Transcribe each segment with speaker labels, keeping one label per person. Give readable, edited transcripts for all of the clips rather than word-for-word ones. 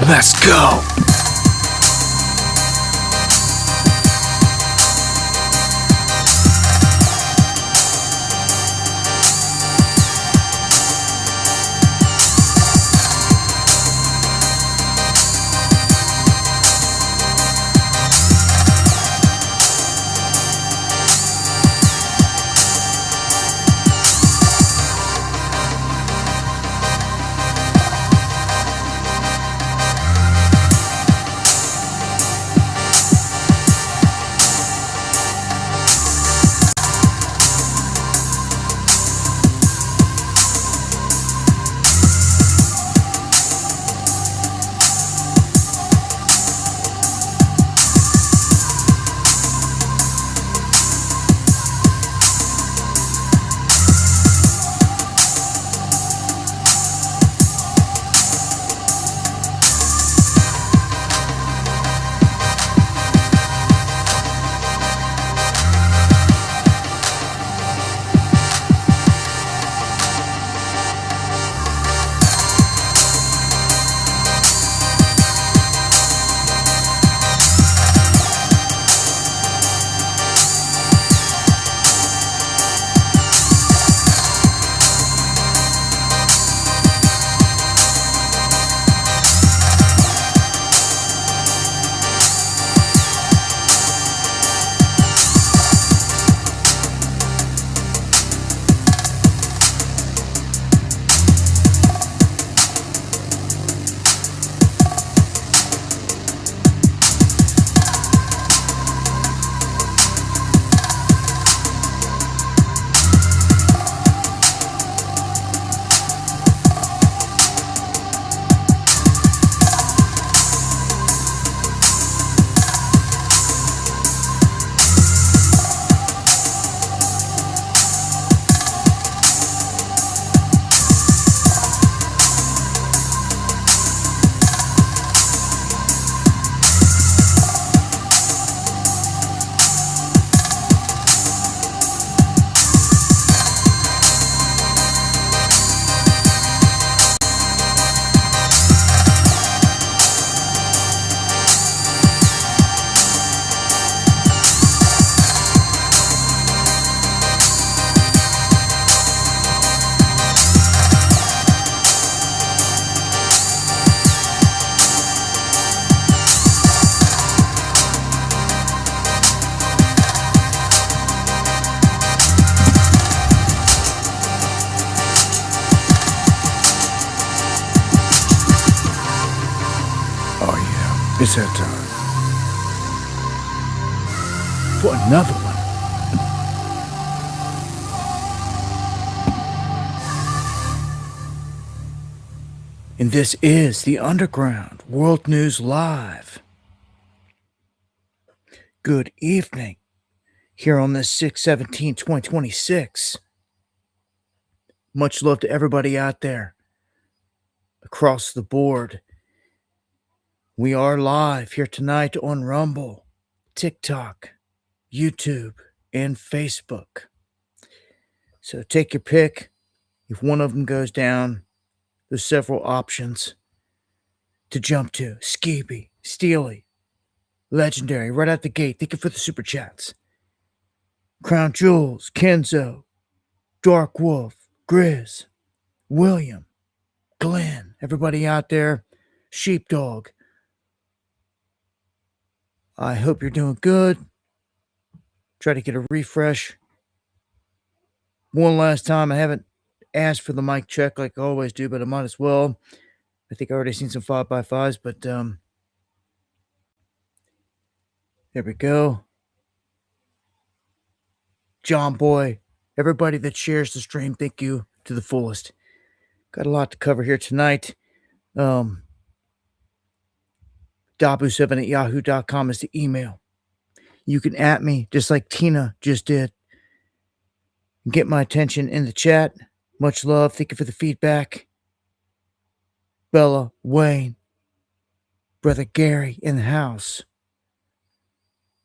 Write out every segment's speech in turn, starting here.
Speaker 1: Let's go. It's that time for another one. And this is the Underground World News Live. Good evening here on this 6/17/2026. Much love to everybody out there across the board. We are live here tonight on Rumble, TikTok, YouTube, and Facebook. So take your pick. If one of them goes down, there's several options to jump to. Skeeby, Steely, Legendary, right out the gate. Thank you for the super chats. Crown Jewels, Kenzo, Dark Wolf, Grizz, William, Glenn, everybody out there, Sheepdog. I hope you're doing good. Try to get a refresh. One last time, I haven't asked for the mic check like I always do, but I might as well. I think I already seen some 5x5s, but there we go. John Boy, everybody that shares the stream, thank you to the fullest. Got a lot to cover here tonight. Dabu7 at yahoo.com is the email. You can at me just like Tina just did. Get my attention in the chat. Much love. Thank you for the feedback. Bella, Wayne, Brother Gary in the house.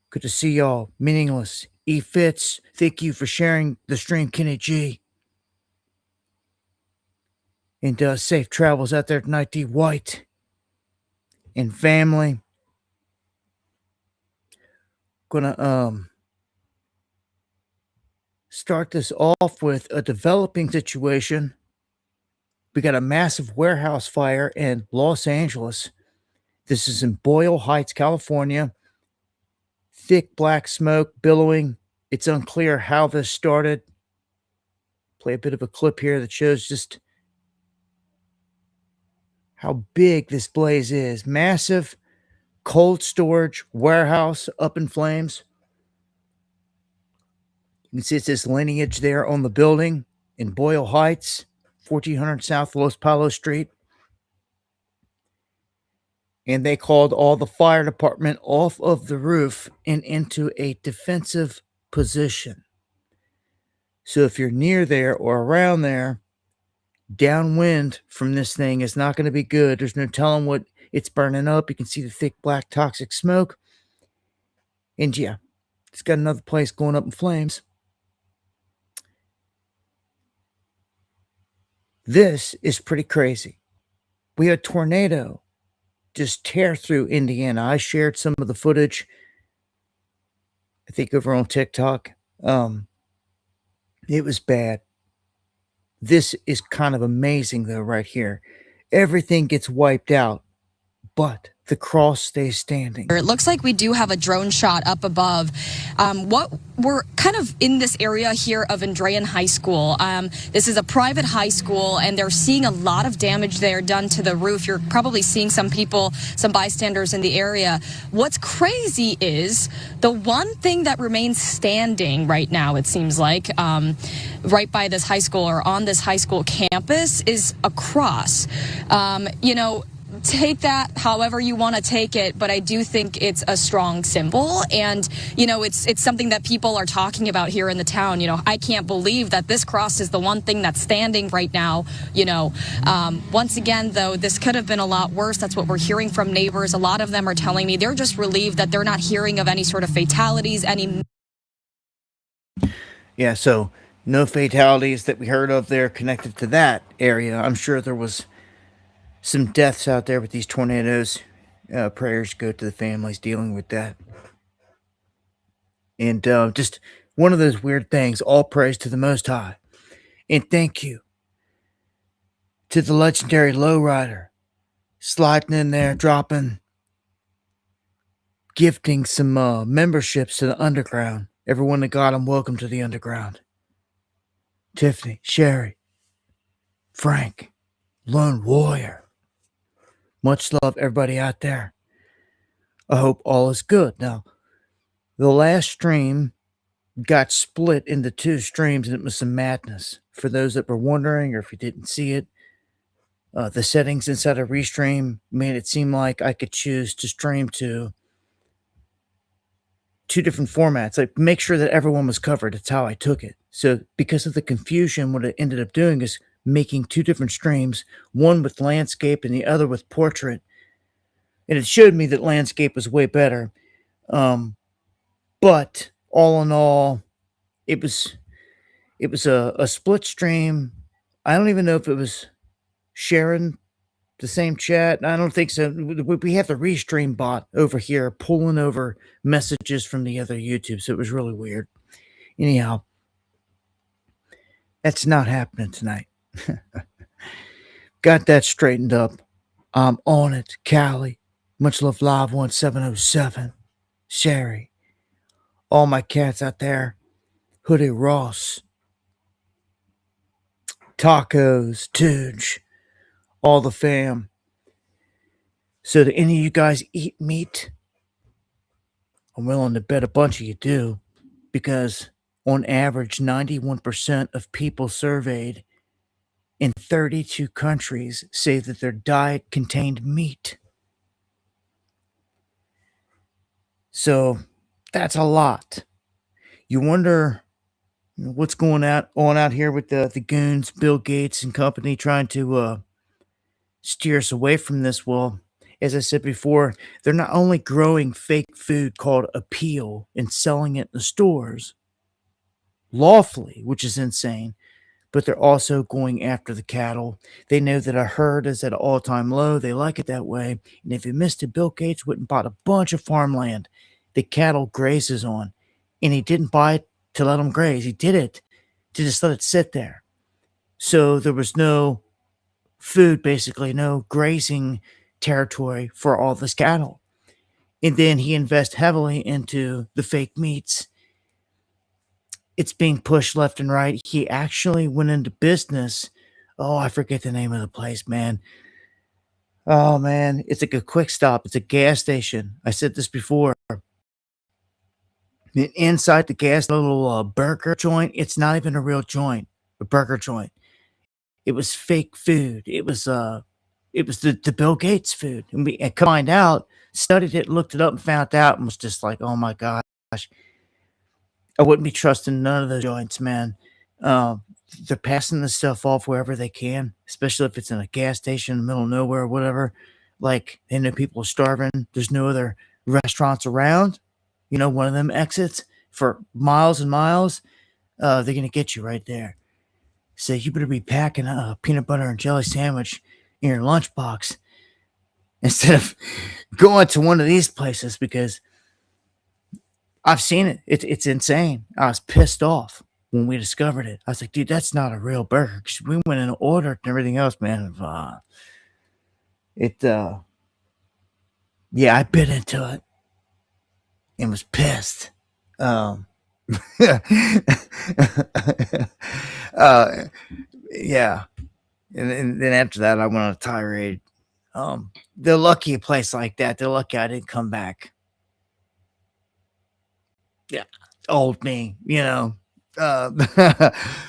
Speaker 1: Good to see y'all. Meaningless. E. Fitz, thank you for sharing the stream, Kenny G. And safe travels out there tonight, D. White. and family. Gonna start this off with a developing situation. We got a massive warehouse fire in Los Angeles. This is in Boyle Heights, California. Thick black smoke billowing. It's unclear how this started. Play a bit of a clip here that shows just how big this blaze is. Massive cold storage warehouse up in flames. You can see it says lineage there on the building in Boyle Heights, 1400 South Los Palos Street. And they called all the fire department off of the roof and into a defensive position. So if you're near there or around there, downwind from this thing is not going to be good. There's no telling what it's burning up. You can see the thick black toxic smoke. And yeah, it's got another place going up in flames. This is pretty crazy. We had a tornado just tear through Indiana. I shared some of the footage, I think, over on TikTok. It was bad. This is kind of amazing, though, right here. Everything gets wiped out, but the cross stays standing.
Speaker 2: It looks like we do have a drone shot up above. We're kind of in this area here of Andrean High School. This is a private high school, and they're seeing a lot of damage there done to the roof. You're probably seeing some people, some bystanders in the area. What's crazy is the one thing that remains standing right now, it seems like, right by this high school or on this high school campus is a cross. Take that however you want to take it, but I do think it's a strong symbol, and it's something that people are talking about here in the town. I can't believe that this cross is the one thing that's standing right now. Once again, though, this could have been a lot worse. That's what we're hearing from neighbors. A lot of them are telling me they're just relieved that they're not hearing of any sort of fatalities.
Speaker 1: Yeah, so no fatalities that we heard of there connected to that area. I'm sure there was some deaths out there with these tornadoes. Prayers go to the families dealing with that. And just one of those weird things. All praise to the Most High. And thank you to the legendary Lowrider sliding in there, gifting some memberships to the underground. Everyone that got them, welcome to the underground. Tiffany, Sherry, Frank, Lone Warrior. Much love, everybody out there. I hope all is good. Now, the last stream got split into two streams, and it was some madness. For those that were wondering, or if you didn't see it, the settings inside of Restream made it seem like I could choose to stream to two different formats. Like, make sure that everyone was covered. That's how I took it. So because of the confusion, what it ended up doing is making two different streams, one with landscape and the other with portrait. And it showed me that landscape was way better. But all in all, it was a split stream. I don't even know if it was sharing the same chat. I don't think so. We have the Restream bot over here pulling over messages from the other YouTube. So it was really weird. Anyhow, that's not happening tonight. Got that straightened up. I'm on it. Callie. Much love live 1707. Sherry. All my cats out there. Hoodie Ross. Tacos. Tooge. All the fam. So do any of you guys eat meat? I'm willing to bet a bunch of you do. Because on average, 91% of people surveyed in 32 countries say that their diet contained meat. So that's a lot. You wonder what's going on out here with the goons, Bill Gates and company, trying to steer us away from this. Well, as I said before, they're not only growing fake food called Appeal and selling it in the stores lawfully, which is insane, but they're also going after the cattle. They know that a herd is at an all-time low. They like it that way. And if you missed it, Bill Gates went and bought a bunch of farmland the cattle grazes on. And he didn't buy it to let them graze. He did it to just let it sit there. So there was no food, basically, no grazing territory for all this cattle. And then he invested heavily into the fake meats. It's being pushed left and right. He actually went into business. Oh, I forget the name of the place, man. Oh man, it's like a quick stop. It's a gas station. I said this before. And inside the gas, little burger joint. It's not even a real joint, a burger joint. It was fake food. It was the Bill Gates food, and we and find out, studied it, looked it up, and found out, and was just like, oh my gosh, I wouldn't be trusting none of those joints, man. Uh, they're passing this stuff off wherever they can, especially if it's in a gas station in the middle of nowhere or whatever. Like they know people are starving. There's no other restaurants around. You know, one of them exits for miles and miles. They're gonna get you right there. So you better be packing a peanut butter and jelly sandwich in your lunchbox instead of going to one of these places because I've seen it. It's insane. I was pissed off when we discovered it. I was like, dude, that's not a real burger. 'Cause we went and ordered and everything else, man. It, yeah, I bit into it and was pissed. Um, uh, yeah. And then after that, I went on a tirade. They're lucky a place like that. They're lucky I didn't come back. Yeah, old me, you know.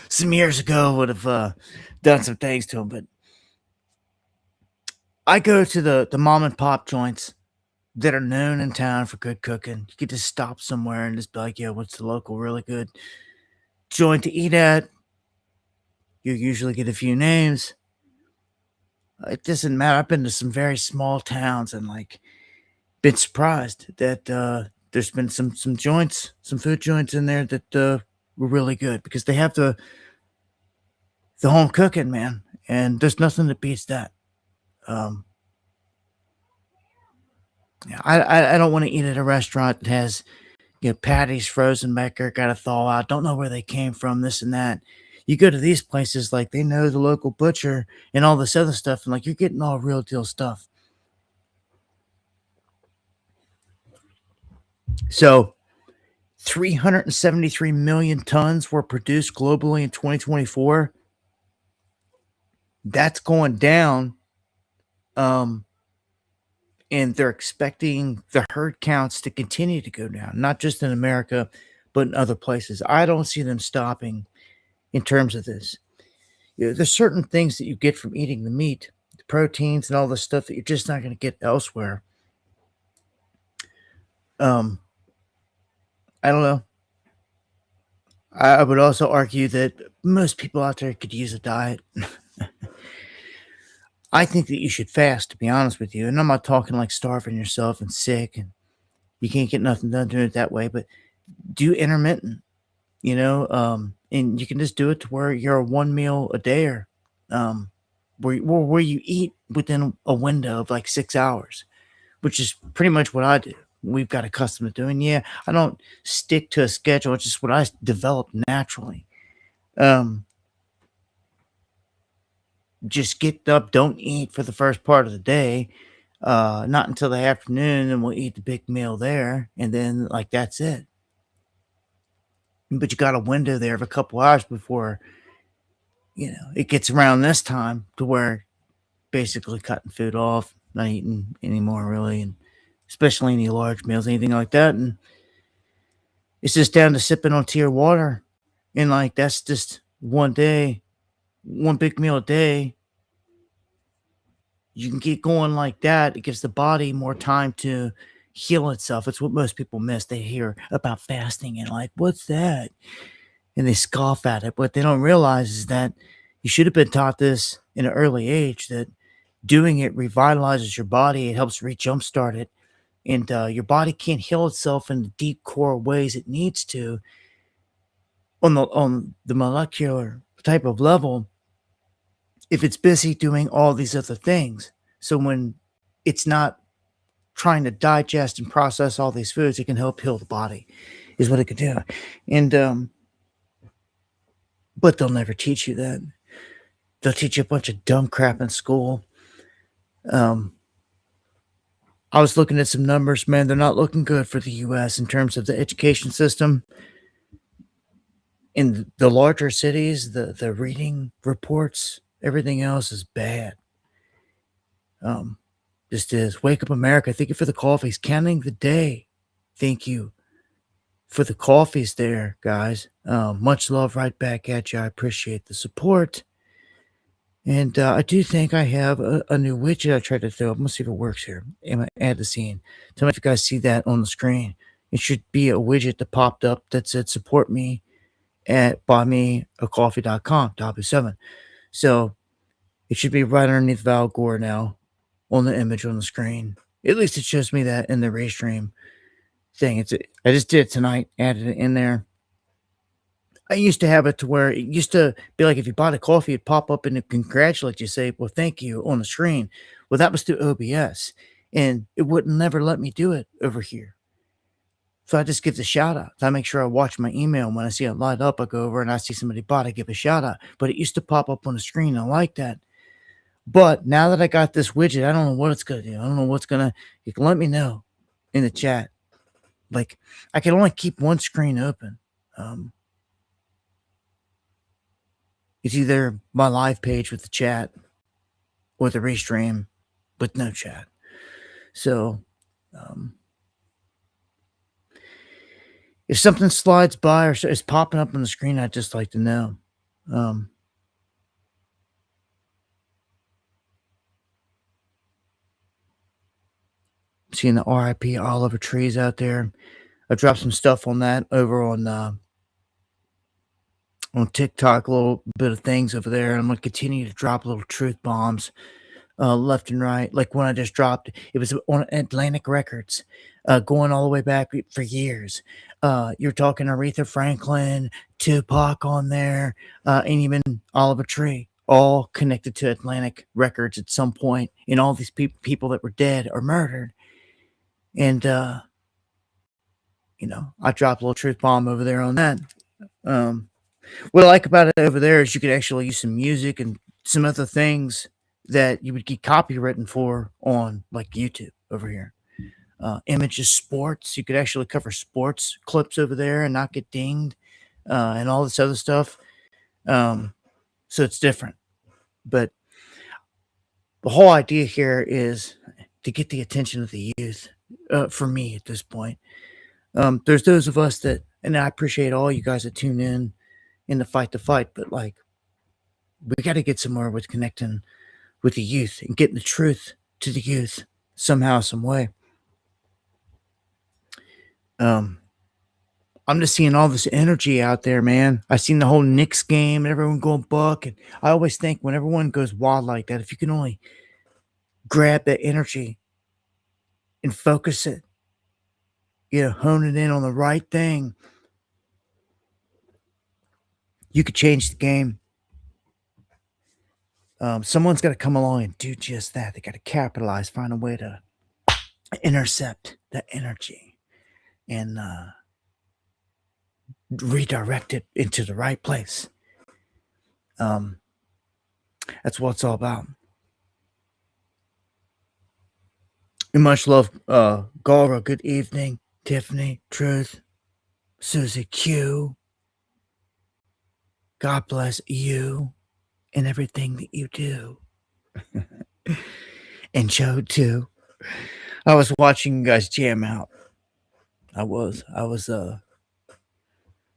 Speaker 1: Some years ago would have done some things to him, but I go to the mom and pop joints that are known in town for good cooking. You could just stop somewhere and just be like, "Yeah, what's the local really good joint to eat at?" You usually get a few names. It doesn't matter. I've been to some very small towns and like been surprised that there's been some joints, some food joints in there that were really good because they have the home cooking, man, and there's nothing that beats that. Um, yeah, I don't want to eat at a restaurant that has patties frozen back there, got to thaw out, don't know where they came from, this and that. You go to these places like they know the local butcher and all this other stuff, and like you're getting all real deal stuff. So 373 million tons were produced globally in 2024. That's going down. Um, and they're expecting the herd counts to continue to go down, not just in America, but in other places. I don't see them stopping in terms of this. There's certain things that you get from eating the meat, the proteins, and all the stuff that you're just not going to get elsewhere. Um, I don't know. I would also argue that most people out there could use a diet. I think that you should fast, to be honest with you. And I'm not talking like starving yourself and sick and you can't get nothing done doing it that way, but do intermittent, and you can just do it to where you're a one meal a day or where you eat within a window of like 6 hours, which is pretty much what I do. We've got accustomed to doing. Yeah, I don't stick to a schedule. It's just what I developed naturally. Um, just get up, don't eat for the first part of the day, not until the afternoon, and we'll eat the big meal there, and then like that's it. But you got a window there of a couple hours before it gets around this time to where basically cutting food off, not eating anymore really, and especially any large meals, anything like that, and it's just down to sipping on tea or water, and like that's just one day, one big meal a day. You can get going like that. It gives the body more time to heal itself. It's what most people miss. They hear about fasting and like, what's that? And they scoff at it. What they don't realize is that you should have been taught this in an early age that doing it revitalizes your body. It helps jumpstart it. And your body can't heal itself in the deep core ways it needs to on the molecular type of level if it's busy doing all these other things. So when it's not trying to digest and process all these foods, it can help heal the body, is what it can do. And but they'll never teach you that. They'll teach you a bunch of dumb crap in school. Um, I was looking at some numbers, man. They're not looking good for the U.S. in terms of the education system. In the larger cities, the reading reports, everything else is bad. Um, just is. Wake up, America. Thank you for the coffees. Counting the day. Thank you for the coffees there, guys. Much love right back at you. I appreciate the support. And I do think I have a new widget I tried to throw up. Let's see if it works here. I'm going to add the scene. Tell me if you guys see that on the screen. It should be a widget that popped up that said support me at buymeacoffee.com, W7. So it should be right underneath Val Gore now on the image on the screen. At least it shows me that in the restream thing. I just did it tonight, added it in there. I used to have it to where it used to be like if you bought a coffee, it'd pop up and it congratulate you, say, well, thank you on the screen. Well, that was through OBS, and it wouldn't never let me do it over here. So I just give the shout out. I make sure I watch my email. And when I see it light up, I go over and I see somebody bought, I give a shout out. But it used to pop up on the screen. I like that. But now that I got this widget, I don't know what it's going to do. I don't know what's going to, you can let me know in the chat. Like, I can only keep one screen open. It's either my live page with the chat or the restream with no chat. So, if something slides by or is popping up on the screen, I'd just like to know. Seeing the RIP Oliver trees out there. I dropped some stuff on that over on TikTok, a little bit of things over there. I'm going to continue to drop little truth bombs left and right. Like when I just dropped, it was on Atlantic Records, going all the way back for years. You're talking Aretha Franklin, Tupac on there, and even Oliver Tree, all connected to Atlantic Records at some point. And all these people that were dead or murdered. And, I dropped a little truth bomb over there on that. What I like about it over there is you could actually use some music and some other things that you would get copywritten for on like YouTube over here. Images, sports. You could actually cover sports clips over there and not get dinged, and all this other stuff. So it's different. But the whole idea here is to get the attention of the youth, for me at this point. There's those of us that, and I appreciate all you guys that tune in the fight, but like, we got to get somewhere with connecting with the youth and getting the truth to the youth somehow, some way. I'm just seeing all this energy out there, man. I seen the whole Knicks game and everyone going buck, and I always think when everyone goes wild like that, if you can only grab that energy and focus it, hone it in on the right thing, you could change the game. Someone's got to come along and do just that. They got to capitalize, find a way to intercept that energy and redirect it into the right place. That's what it's all about. And much love, Gara. Good evening, Tiffany, Truth, Susie Q. God bless you and everything that you do. And Joe too. I was watching you guys jam out. I was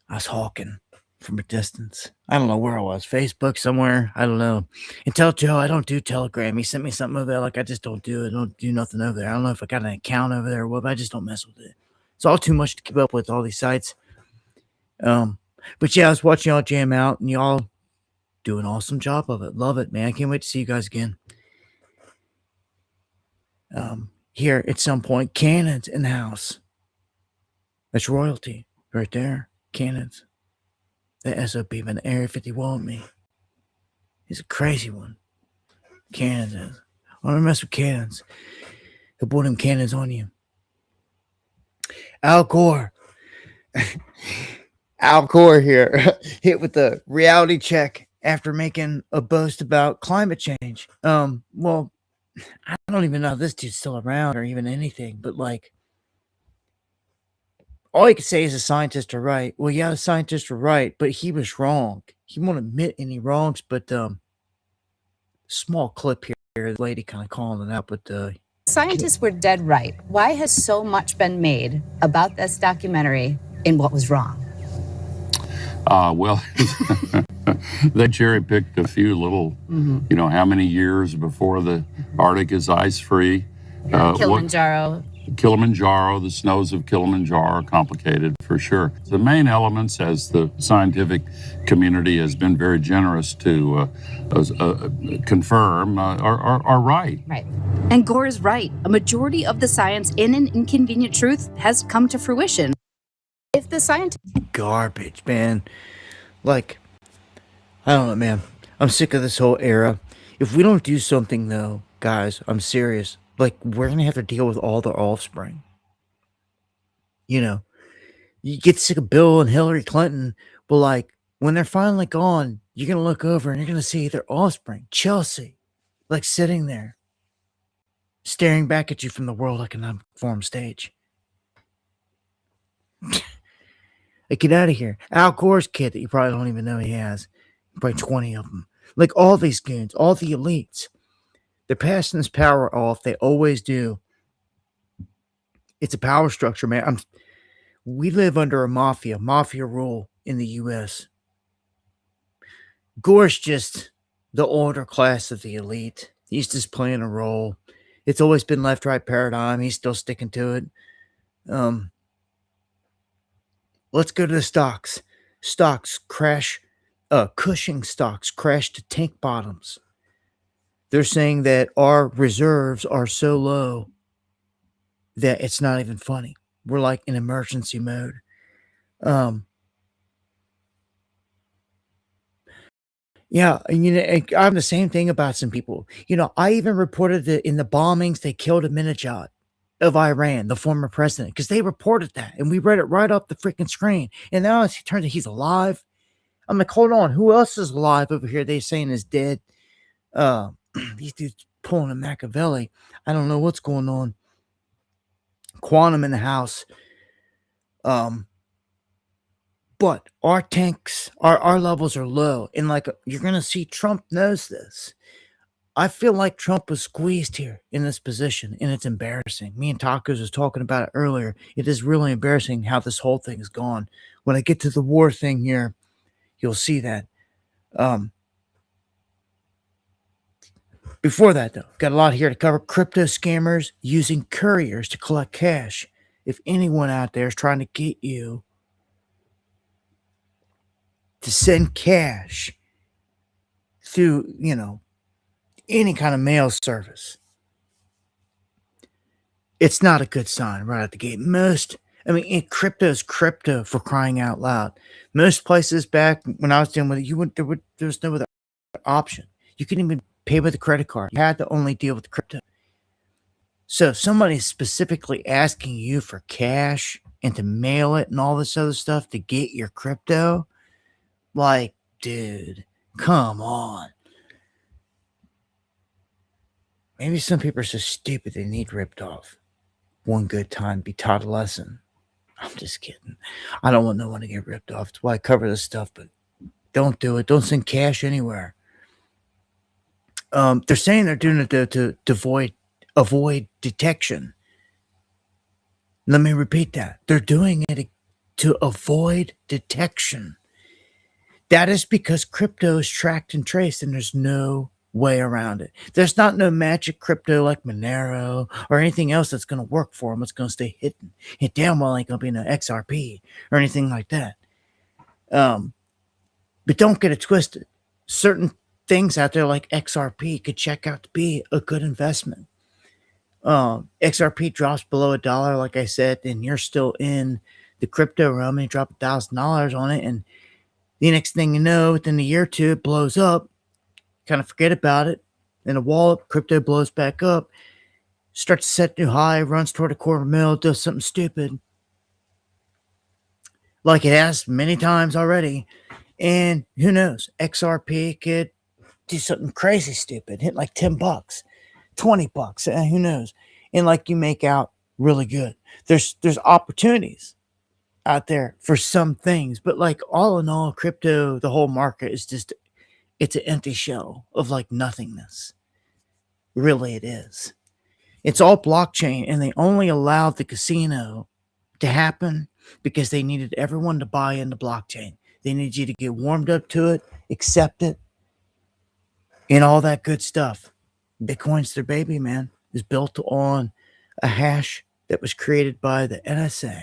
Speaker 1: hawking from a distance. I don't know where I was. Facebook somewhere. I don't know. And tell Joe I don't do Telegram. He sent me something over there. Like, I just don't do it. I don't do nothing over there. I don't know if I got an account over there or what, but I just don't mess with it. It's all too much to keep up with, all these sites. But yeah, I was watching y'all jam out, and y'all do an awesome job of it. Love it, man. I can't wait to see you guys again. Here at some point, Cannons in the house. That's royalty right there. Cannons. The SOB, man. The Area 51 me. He's a crazy one. Cannons is. I don't mess with cannons. He'll pull them cannons on you. Al Gore. Al Gore here, hit with the reality check after making a boast about climate change. Well, I don't even know if this dude's still around or even anything, but like, all you can say is the scientists are right. Well, yeah, the scientists were right, but he was wrong. He won't admit any wrongs, but small clip here, the lady kind of calling it out, but
Speaker 3: scientists were dead right. Why has so much been made about this documentary and what was wrong?
Speaker 4: Well, they cherry picked a few little, how many years before the Arctic is ice free.
Speaker 3: Kilimanjaro.
Speaker 4: The snows of Kilimanjaro, complicated for sure. The main elements, as the scientific community has been very generous to confirm, are right.
Speaker 3: Right. And Gore is right. A majority of the science in An Inconvenient Truth has come to fruition. If the scientists...
Speaker 1: Garbage, man. Like, I don't know, man. I'm sick of this whole era. If we don't do something, though, guys, I'm serious. Like, we're going to have to deal with all their offspring. You get sick of Bill and Hillary Clinton, but like, when they're finally gone, you're going to look over and you're going to see their offspring, Chelsea, like sitting there, staring back at you from the World Economic Forum stage. Like, get out of here. Al Gore's kid that you probably don't even know he has. Probably 20 of them. Like, all these goons, all the elites. They're passing this power off. They always do. It's a power structure, man. We live under a mafia rule in the U.S. Gore's just the older class of the elite. He's just playing a role. It's always been left-right paradigm. He's still sticking to it. Let's go to the stocks. Stocks crash. Cushing stocks crash to tank bottoms. They're saying that our reserves are so low that it's not even funny. We're like in emergency mode. Yeah, and I'm the same thing about some people. I even reported that in the bombings, they killed Ahmadinejad of Iran, the former president, because they reported that, and we read it right off the freaking screen. And now it turns out he's alive. I'm like, hold on, who else is alive over here? They saying is dead. These dudes pulling a Machiavelli. I don't know what's going on. Quantum in the house. But our tanks, our levels are low. And like, you're going to see Trump knows this. I feel like Trump was squeezed here in this position, and it's embarrassing. Me and Tacos was talking about it earlier. It is really embarrassing how this whole thing is gone. When I get to the war thing here, you'll see that. Before that, though, got a lot here to cover. Crypto scammers using couriers to collect cash. If anyone out there is trying to get you to send cash through, any kind of mail service, it's not a good sign right out the gate. Crypto's crypto, for crying out loud. Most places back when I was dealing with it, there was no other option. You couldn't even pay with a credit card. You had to only deal with crypto. So if somebody's specifically asking you for cash and to mail it and all this other stuff to get your crypto, like, dude, come on. Maybe some people are so stupid they need ripped off. One good time, be taught a lesson. I'm just kidding. I don't want no one to get ripped off. That's why I cover this stuff, but don't do it. Don't send cash anywhere. They're saying they're doing it to avoid detection. Let me repeat that. They're doing it to avoid detection. That is because crypto is tracked and traced, and there's no way around it. There's not no magic crypto like Monero or anything else that's going to work for them. It's going to stay hidden. It damn well ain't going to be no XRP or anything like that. But don't get it twisted. Certain things out there like XRP could check out to be a good investment. XRP drops below $1, like I said, and you're still in the crypto realm, and you drop $1,000 on it, and the next thing you know, within a year or two, it blows up. kind of forget about it. Then a wallop, crypto blows back up, starts to set new high, runs toward a $250,000, does something stupid, like it has many times already. And who knows? XRP could do something crazy stupid, hit like $10, $20, who knows? And like you make out really good. There's opportunities out there for some things, but like all in all, crypto, the whole market is just, it's an empty shell of like nothingness. Really, it is. It's all blockchain, and they only allowed the casino to happen because they needed everyone to buy into blockchain. They needed you to get warmed up to it, accept it, and all that good stuff. Bitcoin's their baby, man. It's built on a hash that was created by the NSA.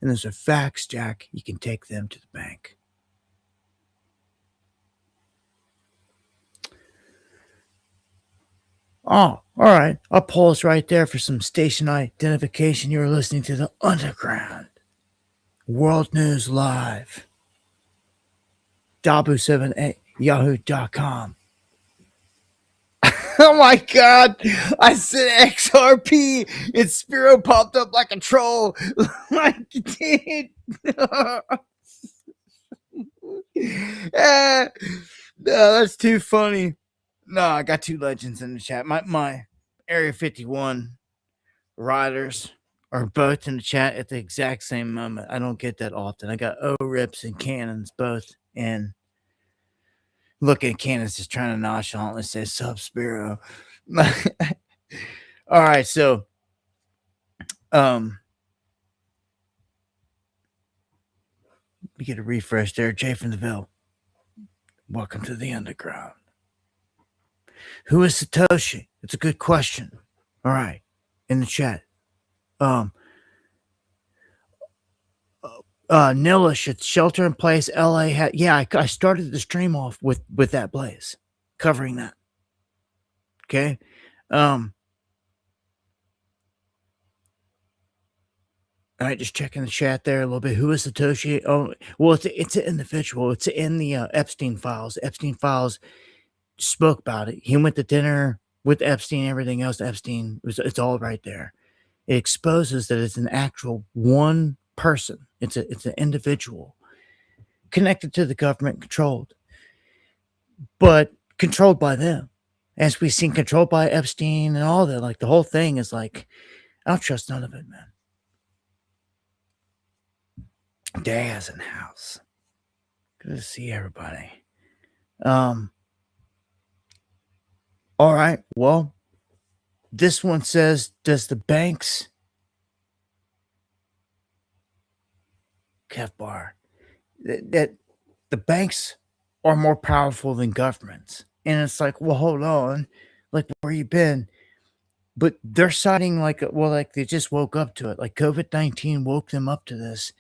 Speaker 1: And those are facts, Jack. You can take them to the bank. Oh, all right. I'll pause right there for some station identification. You are listening to the Underground World News Live. Dabu78, yahoo.com. Oh my God. I said XRP. And Spiro popped up like a troll. Like, dude. No, that's too funny. No, I got two legends in the chat. My Area 51 riders are both in the chat at the exact same moment. I don't get that often. I got O-Rips and Cannons both. And look at Cannons just trying to nonchalantly say sub Spiro. All right, so we get a refresh there. Jay from the Ville. Welcome to the Underground. Who is Satoshi? It's a good question. All right, in the chat. Nilish, it's shelter in place. LA had, yeah, I started the stream off with that blaze, covering that. Okay. All right, just checking the chat there a little bit. Who is Satoshi? Oh, well, it's an individual. It's in the Epstein files. Epstein files spoke about it. He went to dinner with Epstein, everything else. Epstein, it's all right there. It exposes that it's an actual one person. It's an individual connected to the government, controlled, but controlled by them. As we've seen, controlled by Epstein and all that. Like the whole thing is like, I don't trust none of it, man. Daz in the house. Good to see everybody. All right. Well, this one says, does the banks Kev that the banks are more powerful than governments? And it's like, well, hold on. Like, where you been? But they're citing like, well, like they just woke up to it. Like COVID-19 woke them up to this.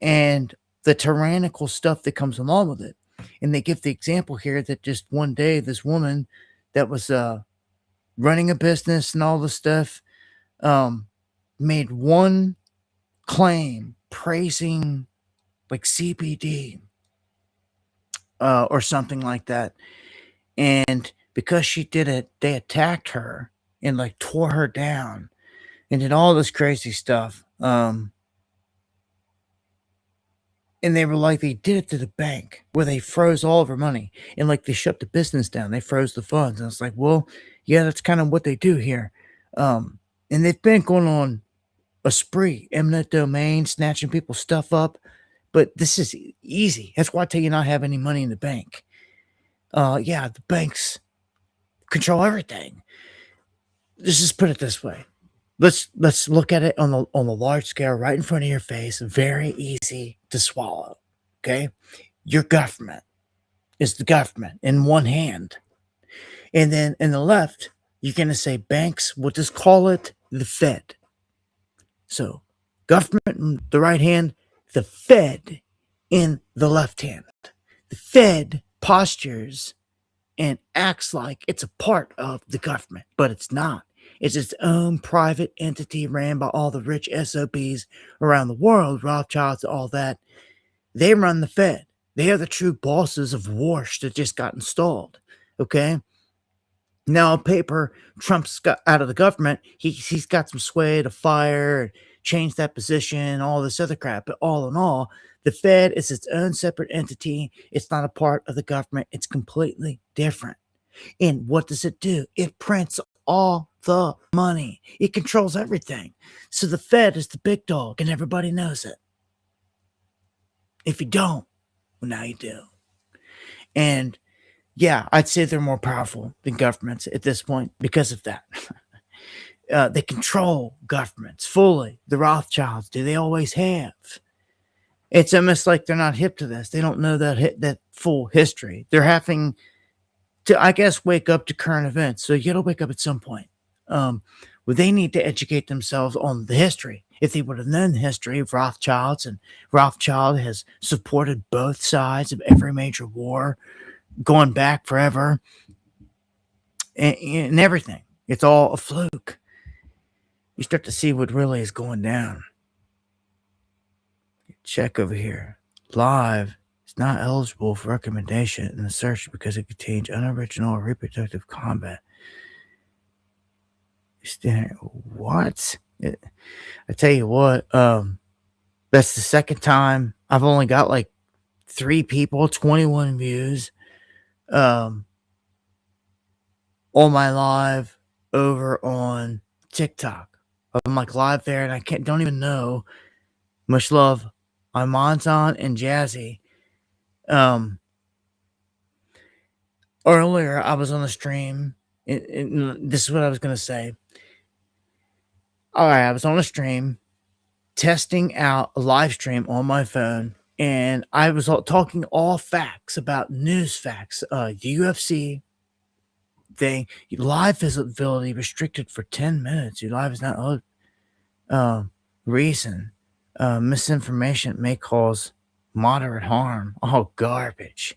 Speaker 1: And the tyrannical stuff that comes along with it. And they give the example here that just one day, this woman that was running a business and all this stuff made one claim praising like CBD or something like that. And because she did it, they attacked her and like tore her down and did all this crazy stuff. And they were like, they did it to the bank where they froze all of her money and like they shut the business down. They froze the funds. And it's like, well, yeah, that's kind of what they do here. And they've been going on a spree, eminent domain, snatching people's stuff up. But this is easy. That's why I tell you not have any money in the bank. Yeah, the banks control everything. Let's just put it this way. Let's look at it on the large scale, right in front of your face. Very easy to swallow. Okay, your government is the government in one hand, and then in the left, you're gonna say banks. We'll just call it the Fed. So, government in the right hand, the Fed in the left hand. The Fed postures and acts like it's a part of the government, but it's not. It's its own private entity ran by all the rich SOBs around the world, Rothschilds, all that. They run the Fed. They are the true bosses of Warsh that just got installed. Okay. Now, on paper, Trump's got out of the government. He's got some sway to fire and change that position, all this other crap. But all in all, the Fed is its own separate entity. It's not a part of the government. It's completely different. And what does it do? It prints all the money. It controls everything. So the Fed is the big dog, and everybody knows it. If you don't, well, now you do. And yeah, I'd say they're more powerful than governments at this point because of that. They control governments fully. The Rothschilds do. They always have. It's almost like they're not hip to this. They don't know that full history. They're having to, I guess, wake up to current events. So you got to wake up at some point. Well, they need to educate themselves on the history. If they would have known the history of Rothschilds, and Rothschild has supported both sides of every major war going back forever, and everything. It's all a fluke. You start to see what really is going down. Check over here. Live is not eligible for recommendation in the search because it contains unoriginal or reproductive content. What? I tell you what, that's the second time I've only got like 3 people, 21 views, on my live over on TikTok. I'm like live there, and I don't even know. Much love on Monzon and Jazzy. Earlier I was on the stream. This is what I was gonna say. All right, I was on a stream testing out a live stream on my phone, and I was talking all facts about news facts. UFC thing, live visibility restricted for 10 minutes. Your live is not reason. Misinformation may cause moderate harm. Oh, garbage.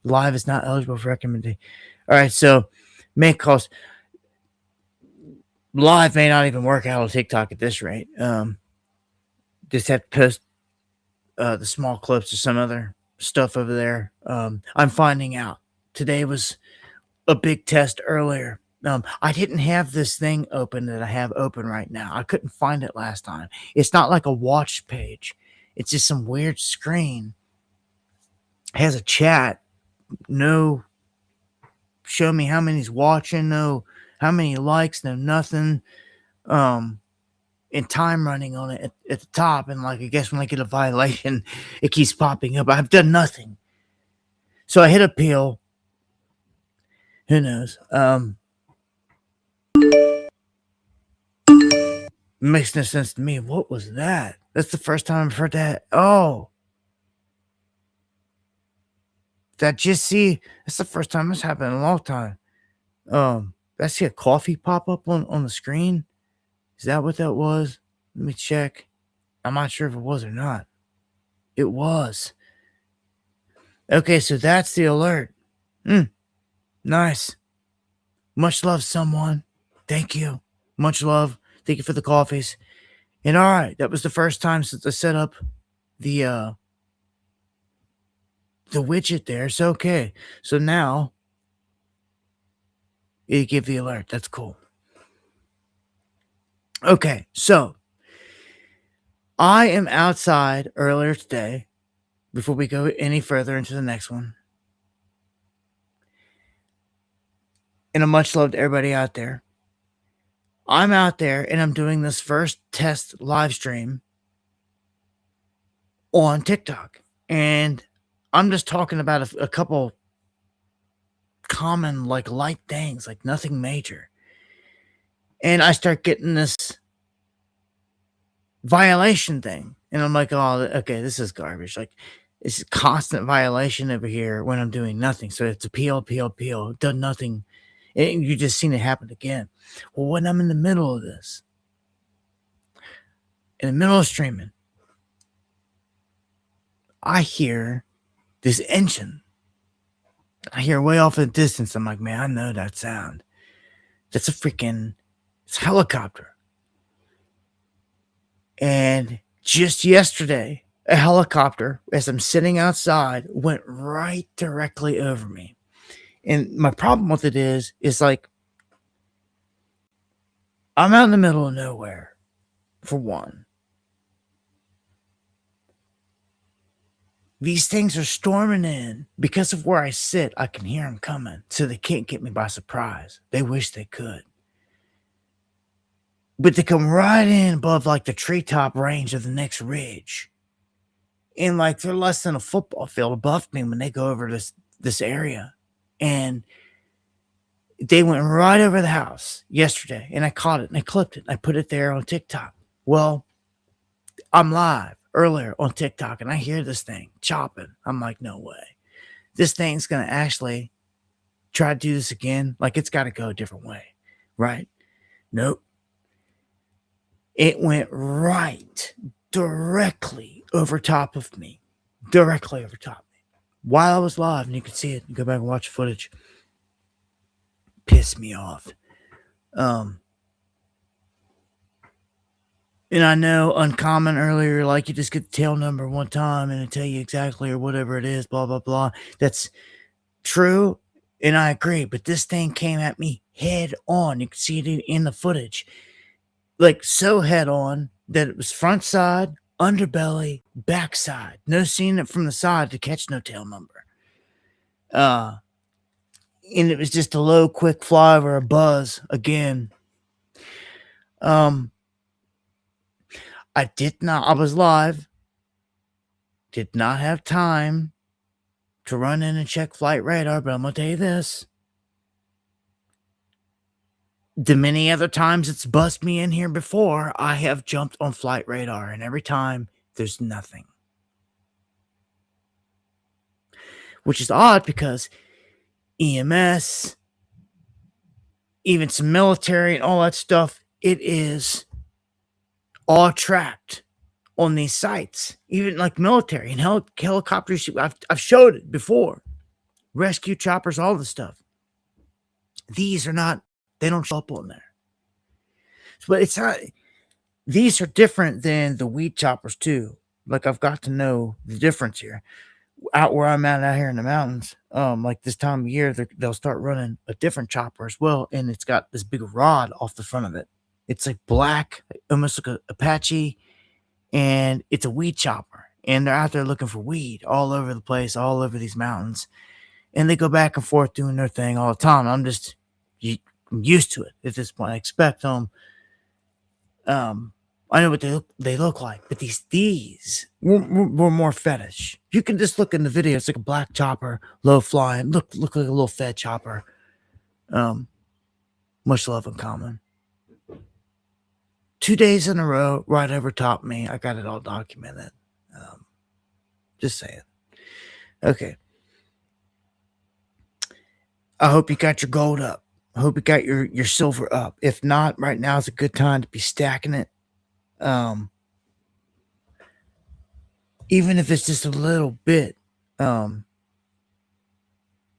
Speaker 1: Live is not eligible for recommendation. All right, so may cause live may not even work out on TikTok at this rate. Just have to post the small clips or some other stuff over there. I'm finding out today was a big test earlier. I didn't have this thing open that I have open right now. I couldn't find it last time. It's not like a watch page. It's just some weird screen. It has a chat. No, show me how many's watching. No, how many likes. No, nothing. And time running on it at the top. And like, I guess when I get a violation, it keeps popping up. I've done nothing. So I hit appeal. Who knows? Makes no sense to me. What was that? That's the first time I've heard that. Oh. That's the first time this happened in a long time. I see a coffee pop up on the screen. Is that what that was? Let me check. I'm not sure if it was or not. It was. Okay, so that's the alert. Nice. Much love, someone. Thank you. Much love. Thank you for the coffees. And all right, that was the first time since I set up the widget there. So okay. So now it give the alert. That's cool. Okay, so I am outside earlier today, before we go any further into the next one. And a much love to everybody out there. I'm out there and I'm doing this first test live stream on TikTok. And I'm just talking about a couple common, like, light things, like nothing major. And I start getting this violation thing. And I'm like, oh, okay, this is garbage. Like, it's a constant violation over here when I'm doing nothing. So it's appeal, done nothing. And you just seen it happen again. Well, when I'm in the middle of this, in the middle of streaming, I hear this engine. I hear way off in the distance. I'm like, man, I know that sound. That's it's a helicopter. And just yesterday, a helicopter, as I'm sitting outside, went right directly over me. And my problem with it is like, I'm out in the middle of nowhere, for one. These things are storming in. Because of where I sit, I can hear them coming, so they can't get me by surprise. They wish they could. But they come right in above like the treetop range of the next ridge. And like they're less than a football field above me when they go over this area. And they went right over the house yesterday, and I caught it and I clipped it and I put it there on TikTok. Well, I'm live earlier on TikTok and I hear this thing chopping. I'm like, no way. This thing's going to actually try to do this again. Like, it's got to go a different way, right? Nope. It went right directly over top of me. Directly over top of me. While I was live, and you can see it. You go back and watch the footage. Pissed me off. And I know Uncommon earlier, like, you just get the tail number one time and it'll tell you exactly or whatever it is, blah, blah, blah. That's true, and I agree. But this thing came at me head on. You can see it in the footage. Like, so head on that it was front side, underbelly, backside. No seeing it from the side to catch no tail number. And it was just a low, quick fly over a buzz again. I was live, did not have time to run in and check flight radar, but I'm going to tell you this. The many other times it's buzzed me in here before, I have jumped on flight radar, and every time there's nothing. Which is odd because EMS, even some military and all that stuff, it is all tracked on these sites. Even like military and helicopters. I've showed it before. Rescue choppers, all the stuff. These are not, they don't show up on there. But it's not, these are different than the weed choppers too. Like, I've got to know the difference here. Out where I'm at out here in the mountains, like this time of year, they'll start running a different chopper as well. And it's got this big rod off the front of it. It's like black, almost like a Apache, and it's a weed chopper. And they're out there looking for weed all over the place, all over these mountains. And they go back and forth doing their thing all the time. I'm used to it at this point. I expect them. I know what they look like, but these were more fetish. You can just look in the video. It's like a black chopper, low flying. Look like a little fed chopper. Much love in common. 2 days in a row, right over top me. I got it all documented. Just saying. Okay. I hope you got your gold up. I hope you got your silver up. If not, right now is a good time to be stacking it. Even if it's just a little bit. All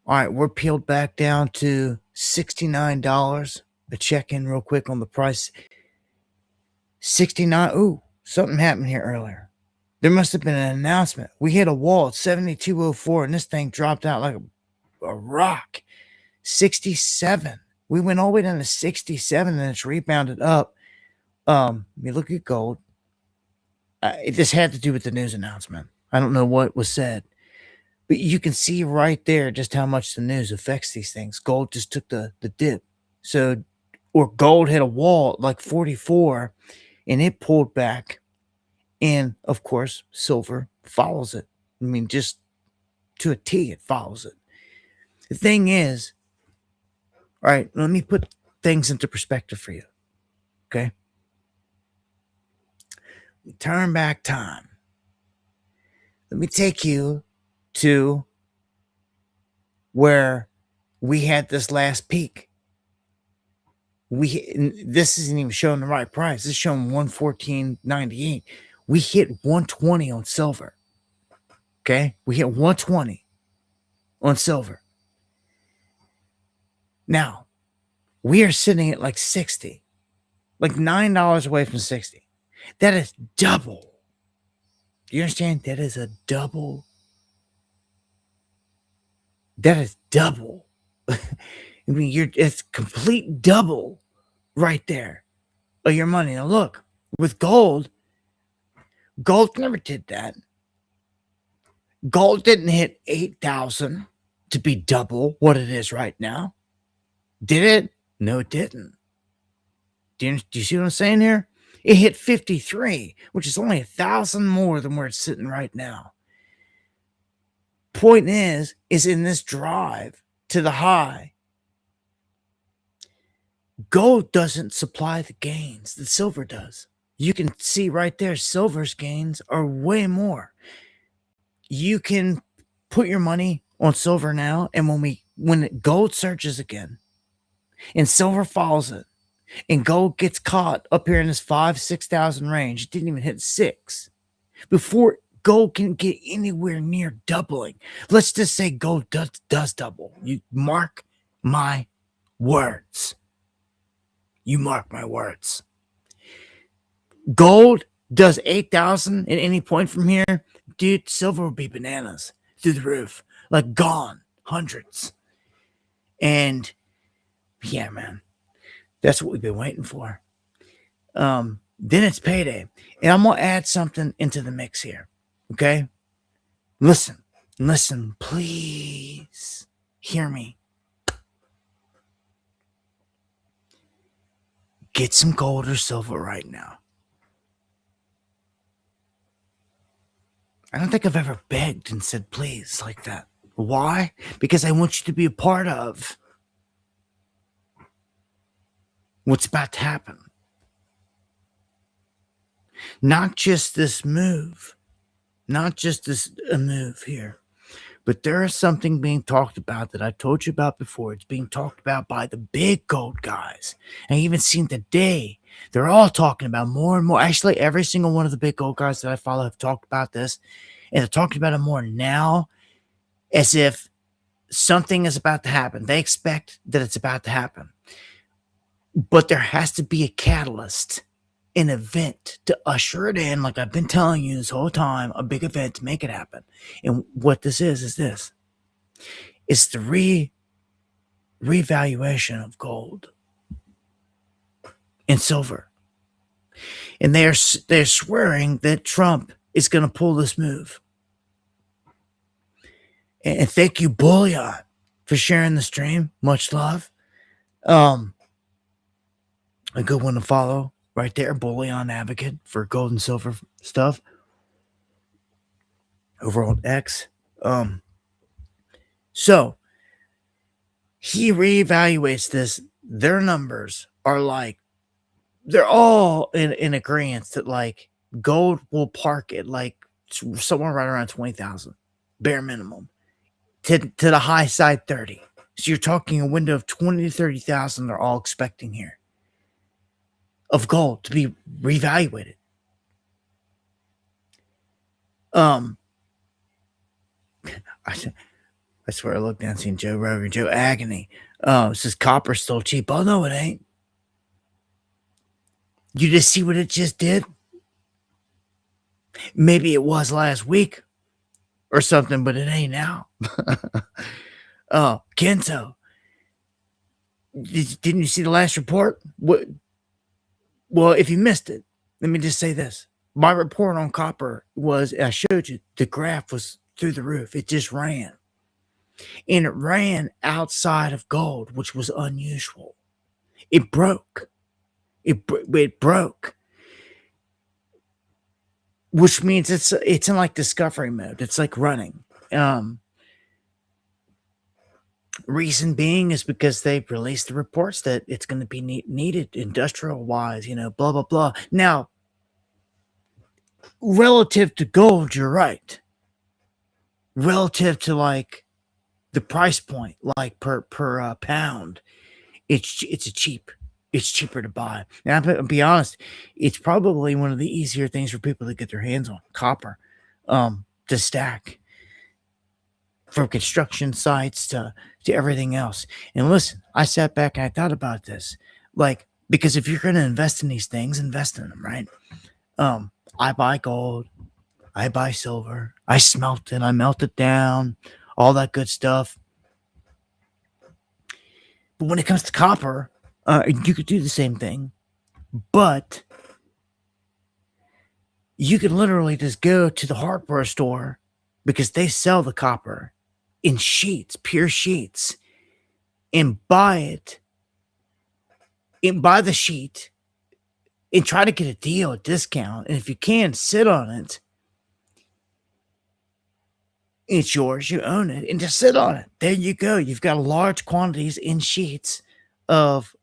Speaker 1: right, we're peeled back down to $69. A check in real quick on the price. 69. Ooh, something happened here earlier. There must have been an announcement. We hit a wall at 72.04, and this thing dropped out like a rock. 67. We went all the way down to 67, and it's rebounded up. You look at gold. It just had to do with the news announcement. I don't know what was said, but you can see right there just how much the news affects these things. Gold just took the dip. So, or gold hit a wall at like 44, and it pulled back. And of course, silver follows it. I mean, just to a T, it follows it. The thing is, all right, let me put things into perspective for you. Okay? Turn back time. Let me take you to where we had this last peak. This isn't even showing the right price. This is showing 114.98. We hit 120 on silver. Okay? We hit 120 on silver. Now, we are sitting at like 60. Like $9 away from 60. That is double. Do you understand? That is a double. That is double I mean, it's complete double right there of your money. Now look, with gold never did that. Gold didn't hit 8,000 to be double what it is right now. Did it? No, it didn't. Do you see what I'm saying here? It hit 53, which is only 1,000 more than where it's sitting right now. Point is in this drive to the high, gold doesn't supply the gains that silver does. You can see right there, silver's gains are way more. You can put your money on silver now, and when gold surges again and silver follows it, and gold gets caught up here in this 5,000-6,000 range, it didn't even hit 6 before gold can get anywhere near doubling. Let's just say gold does double. You mark my words. You mark my words. Gold does 8,000 at any point from here, dude, silver will be bananas through the roof. Like gone. Hundreds. And yeah, man. That's what we've been waiting for. Then it's payday. And I'm going to add something into the mix here. Okay? Listen, please. Hear me. Get some gold or silver right now. I don't think I've ever begged and said please like that. Why? Because I want you to be a part of what's about to happen. Not just this move. Not just a move here. But there is something being talked about that I told you about before. It's being talked about by the big gold guys. And I even seen today, they're all talking about more and more. Actually, every single one of the big gold guys that I follow have talked about this. And they're talking about it more now as if something is about to happen. They expect that it's about to happen. But there has to be a catalyst, an event to usher it in, like I've been telling you this whole time, a big event to make it happen. And what this is this. It's the revaluation of gold and silver. And they're swearing that Trump is going to pull this move. And thank you, Bullion, for sharing the stream. Much love. A good one to follow right there. Bullion advocate for gold and silver stuff over on X. So he reevaluates this. Their numbers are like, they're all in agreement that like gold will park at like somewhere right around 20,000 bare minimum to the high side 30. So you're talking a window of 20 to 30,000 they're all expecting here of gold to be reevaluated. I swear I looked down seeing Joe Rogan, Joe Agony. It says copper's still cheap. Oh no, it ain't. You just see what it just did? Maybe it was last week or something, but it ain't now. Kento. Didn't you see the last report? What? Well, if you missed it, let me just say this. My report on copper was, I showed you, the graph was through the roof. It just ran. And it ran outside of gold, which was unusual. It broke. It broke. Which means it's in like discovery mode. It's like running. Reason being is because they've released the reports that it's going to be needed industrial wise, blah, blah, blah. Now, relative to gold, you're right. Relative to like the price point, like per pound, it's cheaper to buy. Now, I'll be honest, it's probably one of the easier things for people to get their hands on, copper, to stack. From construction sites to everything else. And listen, I sat back and I thought about this. Like, because if you're going to invest in these things, invest in them, right? I buy gold. I buy silver. I smelt it. I melt it down. All that good stuff. But when it comes to copper, you could do the same thing, but you could literally just go to the hardware store because they sell the copper in sheets, pure sheets, and buy it and buy the sheet and try to get a deal, a discount. And if you can, sit on it. It's yours. You own it, and just sit on it. There you go. You've got large quantities in sheets of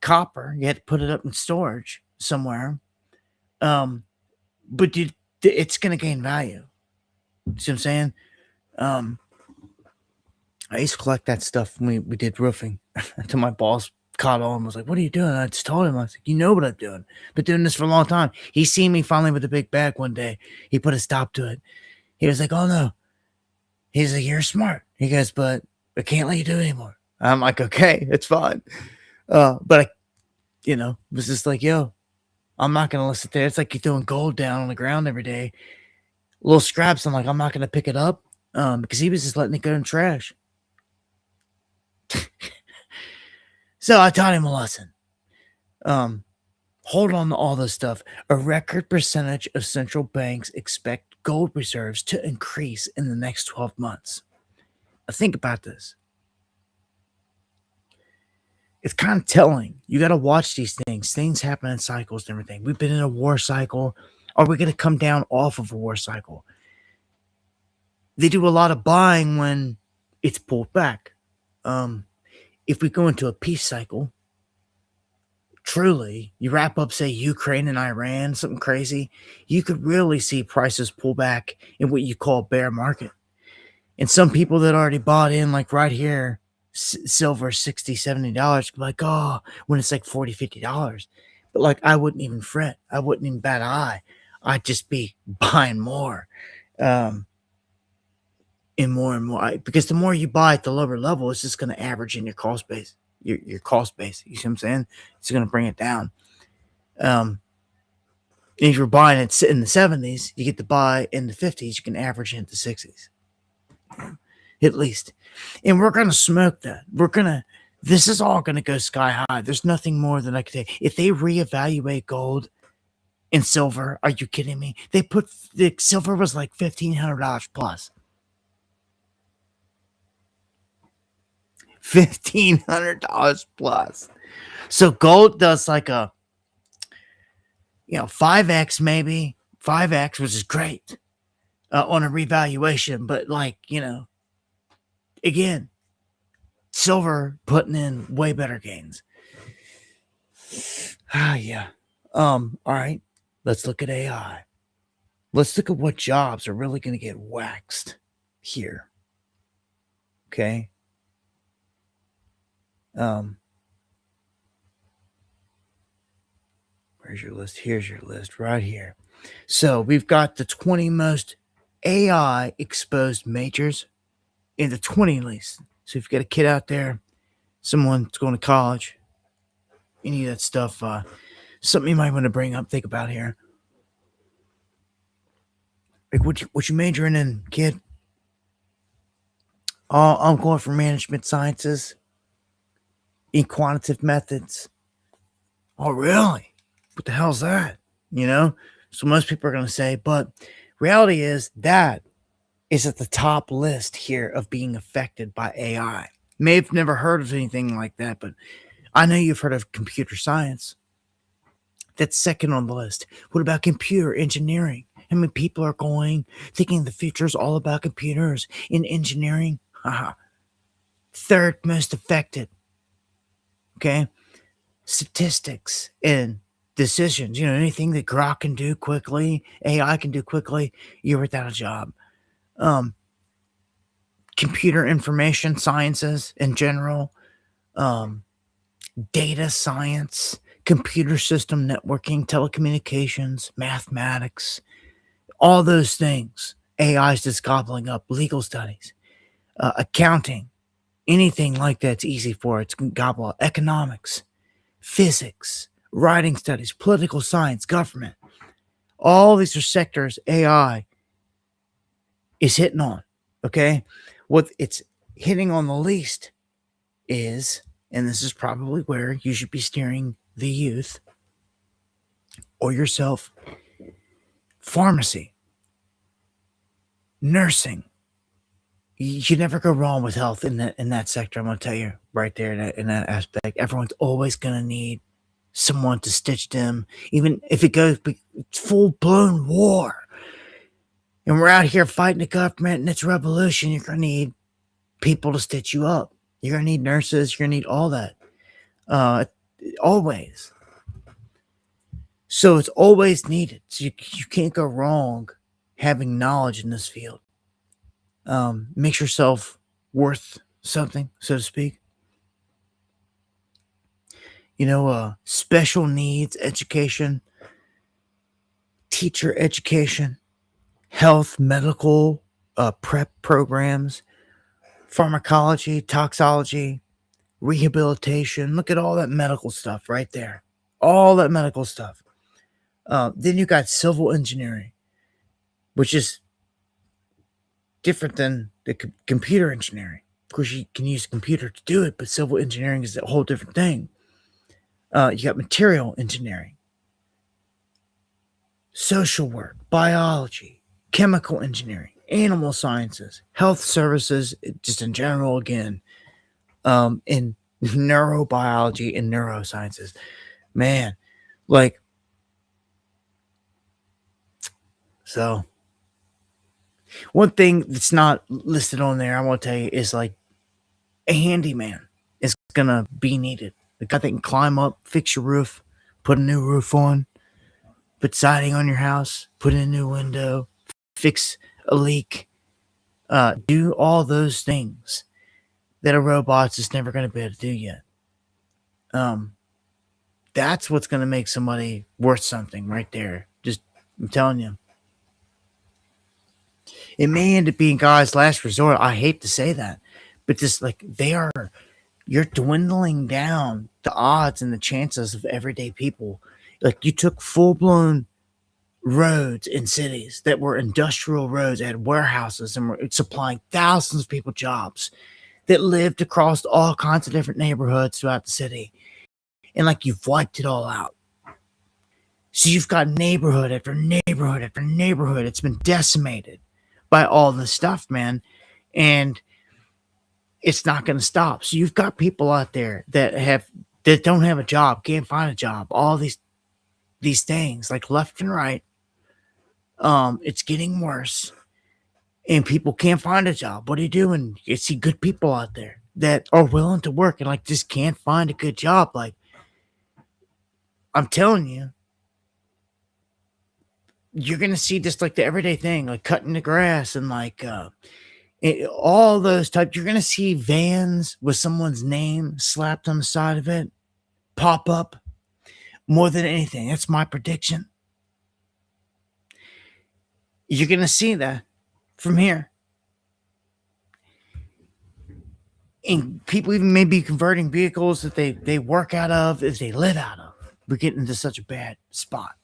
Speaker 1: copper. You had to put it up in storage somewhere. But it's going to gain value. See what I'm saying? I used to collect that stuff when we did roofing. Until my boss caught on and was like, "What are you doing?" I just told him, I was like, "You know what I'm doing. Been doing this for a long time." He seen me finally with a big bag one day. He put a stop to it. He was like, "Oh no." He's like, "You're smart." He goes, "But I can't let you do it anymore." I'm like, "Okay, it's fine." But I, was just like, "Yo, I'm not gonna listen there." It's like you're throwing gold down on the ground every day. Little scraps. I'm like, I'm not gonna pick it up. Because he was just letting it go in trash. So I taught him a lesson. Hold on to all this stuff. A record percentage of central banks expect gold reserves to increase in the next 12 months. Now think about this. It's kind of telling. You got to watch these things. Things happen in cycles and everything. We've been in a war cycle. Are we going to come down off of a war cycle? They do a lot of buying when it's pulled back. If we go into a peace cycle, truly, you wrap up, say, Ukraine and Iran, something crazy, you could really see prices pull back in what you call bear market. And some people that already bought in, like right here, silver $60, $70, like, oh, when it's like $40, $50. But like, I wouldn't even fret. I wouldn't even bat an eye. I'd just be buying more. And more, because the more you buy at the lower level, it's just going to average in your cost base, your cost base. You see what I'm saying? It's going to bring it down. If you're buying it in the 70s, you get to buy in the 50s, you can average into the 60s, at least. And we're going to smoke that. This is all going to go sky high. There's nothing more than I can say. If they reevaluate gold and silver, are you kidding me? They put the silver was like $1,500 plus. $1,500 plus. So gold does like a 5x, maybe 5x, which is great on a revaluation. But like, again, silver putting in way better gains. Yeah. All right. Let's look at AI. Let's look at what jobs are really going to get waxed here. Okay. Where's your list? Here's your list right here. So we've got the 20 most AI exposed majors in the 20 least. So if you've got a kid out there, someone's going to college, any of that stuff, something you might want to bring up, think about here. Like what you majoring in, kid? Oh, I'm going for management sciences in quantitative methods. Oh, really? What the hell's that? So most people are going to say, but reality is that is at the top list here of being affected by AI. May have never heard of anything like that, but I know you've heard of computer science. That's second on the list. What about computer engineering? How many people are thinking the future is all about computers in engineering? Third most affected. Okay. Statistics and decisions, anything that Grok can do quickly, AI can do quickly, you're without a job. Computer information sciences in general, data science, computer system networking, telecommunications, mathematics, all those things. AI is just gobbling up. Legal studies, accounting, anything like that's easy for it. It's gobble up. Economics, physics, writing studies, political science, government. All these are sectors AI is hitting on. Okay. What it's hitting on the least is and this is probably where you should be steering the youth or yourself: pharmacy, nursing. You never go wrong with health in that sector. I'm going to tell you right there in that aspect. Everyone's always going to need someone to stitch them, even if it goes full blown war. And we're out here fighting the government and its revolution. You're going to need people to stitch you up. You're going to need nurses. You're going to need all that. Always. So it's always needed. So you can't go wrong having knowledge in this field. Makes yourself worth something, so to speak. Special needs education, teacher education, health, medical prep programs, pharmacology, toxology, rehabilitation. Look at all that medical stuff right there. All that medical stuff. Then you got civil engineering, which is different than the computer engineering. Of course, you can use a computer to do it, but civil engineering is a whole different thing. You got material engineering, social work, biology, chemical engineering, animal sciences, health services, just in general, again, in neurobiology and neurosciences. Man, so one thing that's not listed on there, I want to tell you, is a handyman is going to be needed. The guy that can climb up, fix your roof, put a new roof on, put siding on your house, put in a new window, fix a leak, do all those things that a robot's just never going to be able to do yet. That's what's going to make somebody worth something right there. I'm telling you. It may end up being God's last resort. I hate to say that, but just you're dwindling down the odds and the chances of everyday people. You took full-blown roads in cities that were industrial roads, had warehouses, and were supplying thousands of people jobs that lived across all kinds of different neighborhoods throughout the city. And you've wiped it all out. So you've got neighborhood after neighborhood after neighborhood. It's been decimated by all this stuff, man. And it's not going to stop. So you've got people out there that don't have a job, can't find a job, all these things, left and right. It's getting worse, and people can't find a job. What are you doing? You see good people out there that are willing to work and just can't find a good job. I'm telling you, you're gonna see just the everyday thing, cutting the grass and all those types. You're gonna see vans with someone's name slapped on the side of it pop up more than anything. That's my prediction. You're gonna see that from here. And people even may be converting vehicles that they work out of, if they live out of. We're getting into such a bad spot.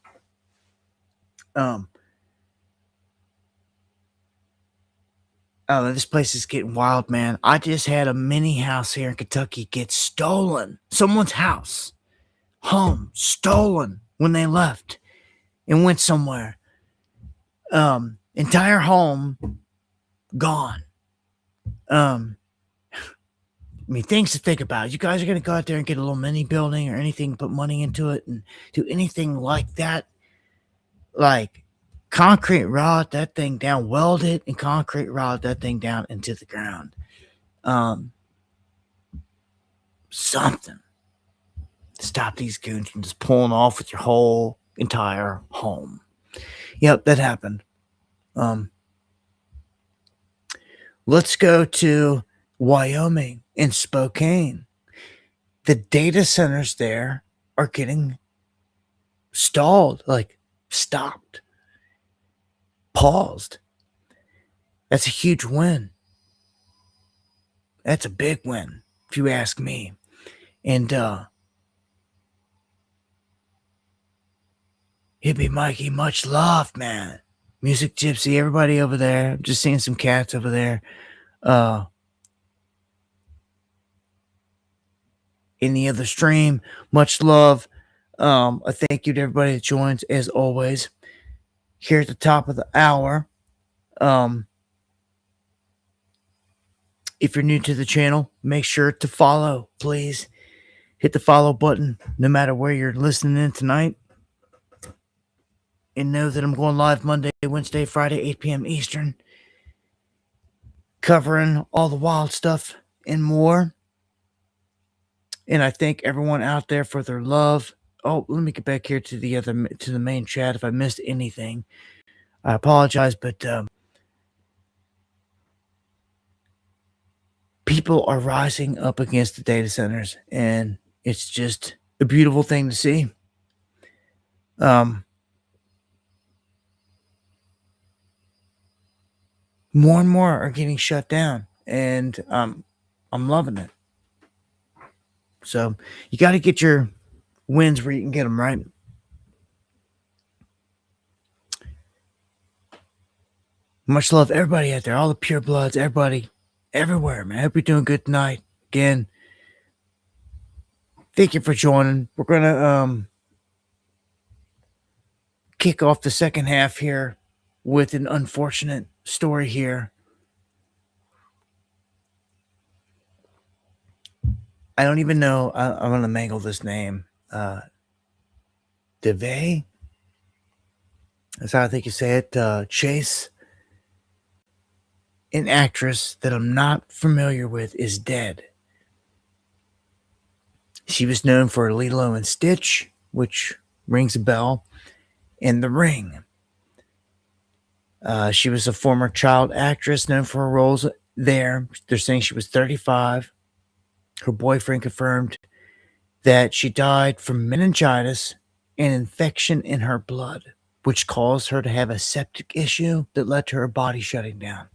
Speaker 1: This place is getting wild, man. I just had a mini house here in Kentucky get stolen. Someone's house, home, stolen when they left and went somewhere. Entire home gone. Things to think about. You guys are going to go out there and get a little mini building or anything, put money into it and do anything like that. Concrete rod that thing down, weld it, and concrete rod that thing down into the ground. Something. Stop these goons from just pulling off with your whole entire home. Yep, that happened. Let's go to Wyoming and Spokane. The data centers there are getting stalled, stopped, paused. That's a huge win. That's a big win, if you ask me. And Hippie Mikey, much love, man. Music Gypsy, everybody over there. I'm just seeing some cats over there. in the other stream. Much love. A thank you to everybody that joins as always. Here at the top of the hour. If you're new to the channel, make sure to follow, please. Hit the follow button no matter where you're listening in tonight. And know that I'm going live Monday, Wednesday, Friday, 8 p.m. Eastern, covering all the wild stuff and more. And I thank everyone out there for their love. Oh, let me get back here to the main chat. If I missed anything, I apologize, but people are rising up against the data centers, and it's just a beautiful thing to see. More and more are getting shut down, and I'm loving it. So you got to get your wins where you can get them, right? Much love, everybody out there, all the pure bloods, everybody, everywhere, man. I hope you're doing good tonight. Again, thank you for joining. We're gonna kick off the second half here with an unfortunate story here. I don't even know. I'm gonna mangle this name. DeVay. That's how I think you say it. Chase, an actress that I'm not familiar with, is dead. She was known for Lilo and Stitch, which rings a bell, and The Ring. She was a former child actress known for her roles there. They're saying she was 35. Her boyfriend confirmed that she died from meningitis and infection in her blood, which caused her to have a septic issue that led to her body shutting down.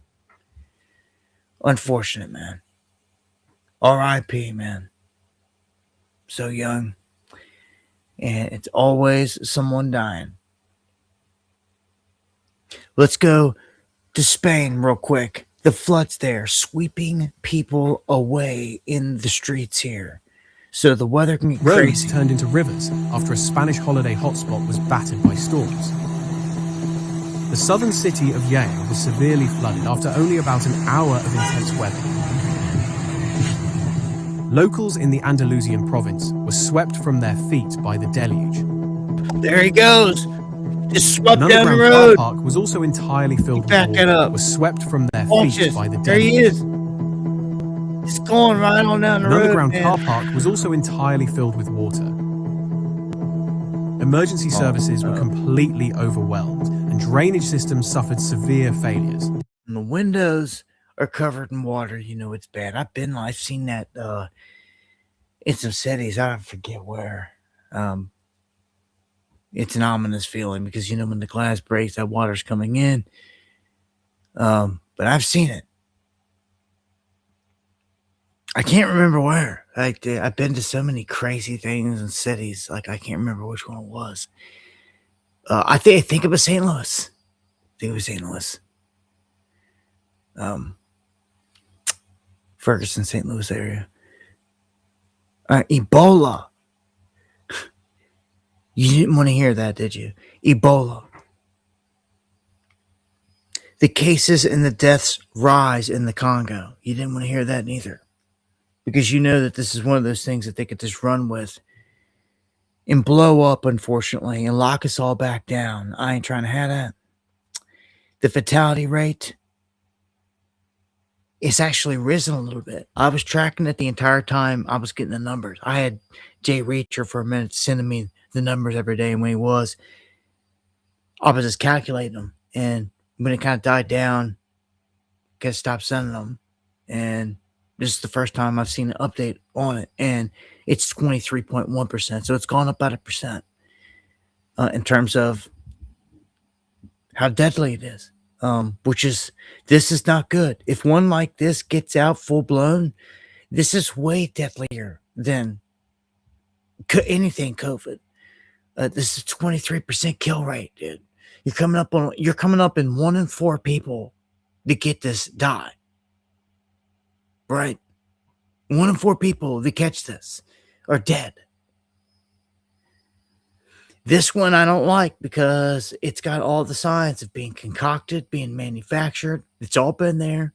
Speaker 1: Unfortunate, man. R.I.P., man. So young. And it's always someone dying. Let's go to Spain real quick. The floods there sweeping people away in the streets here. So the weather can get crazy.
Speaker 5: Roads turned into rivers after a Spanish holiday hotspot was battered by storms. The southern city of Jaén was severely flooded after only about an hour of intense weather. Locals in the Andalusian province were swept from their feet by the deluge.
Speaker 1: There he goes. Just swept
Speaker 5: An
Speaker 1: down the
Speaker 5: underground
Speaker 1: road.
Speaker 5: car park was also entirely filled
Speaker 1: Back
Speaker 5: with
Speaker 1: it
Speaker 5: water,
Speaker 1: up.
Speaker 5: was swept from their
Speaker 1: Watch
Speaker 5: feet
Speaker 1: this.
Speaker 5: by the
Speaker 1: There he
Speaker 5: deluge.
Speaker 1: is. He's going right on down the
Speaker 5: An
Speaker 1: road.
Speaker 5: underground
Speaker 1: Man.
Speaker 5: car park was also entirely filled with water. Emergency services were completely overwhelmed, and drainage systems suffered severe failures.
Speaker 1: And the windows are covered in water. You know it's bad. I've seen that in some cities. I forget where. It's an ominous feeling because you know when the glass breaks, that water's coming in. But I've seen it. I can't remember where. Like I've been to so many crazy things in cities. Like I can't remember which one it was. I think it was St. Louis. Ferguson, St. Louis area. Ebola. You didn't want to hear that, did you? Ebola. The cases and the deaths rise in the Congo. You didn't want to hear that neither. Because you know that this is one of those things that they could just run with and blow up, unfortunately, and lock us all back down. I ain't trying to have that. The fatality rate it's actually risen a little bit. I was tracking it the entire time I was getting the numbers. I had Jay Reacher for a minute sending me the numbers every day, and when he was, I was just calculating them. And when it kind of died down, I stopped sending them. And this is the first time I've seen an update on it, and it's 23.1%. So it's gone up about 1% in terms of how deadly it is. This is not good. If one like this gets out full blown, this is way deadlier than anything COVID. This is 23% kill rate, dude. You're coming up in 1 in 4 people that get this die. Right? 1 in 4 people that catch this are dead. This one I don't like because it's got all the signs of being concocted, being manufactured. It's all been there.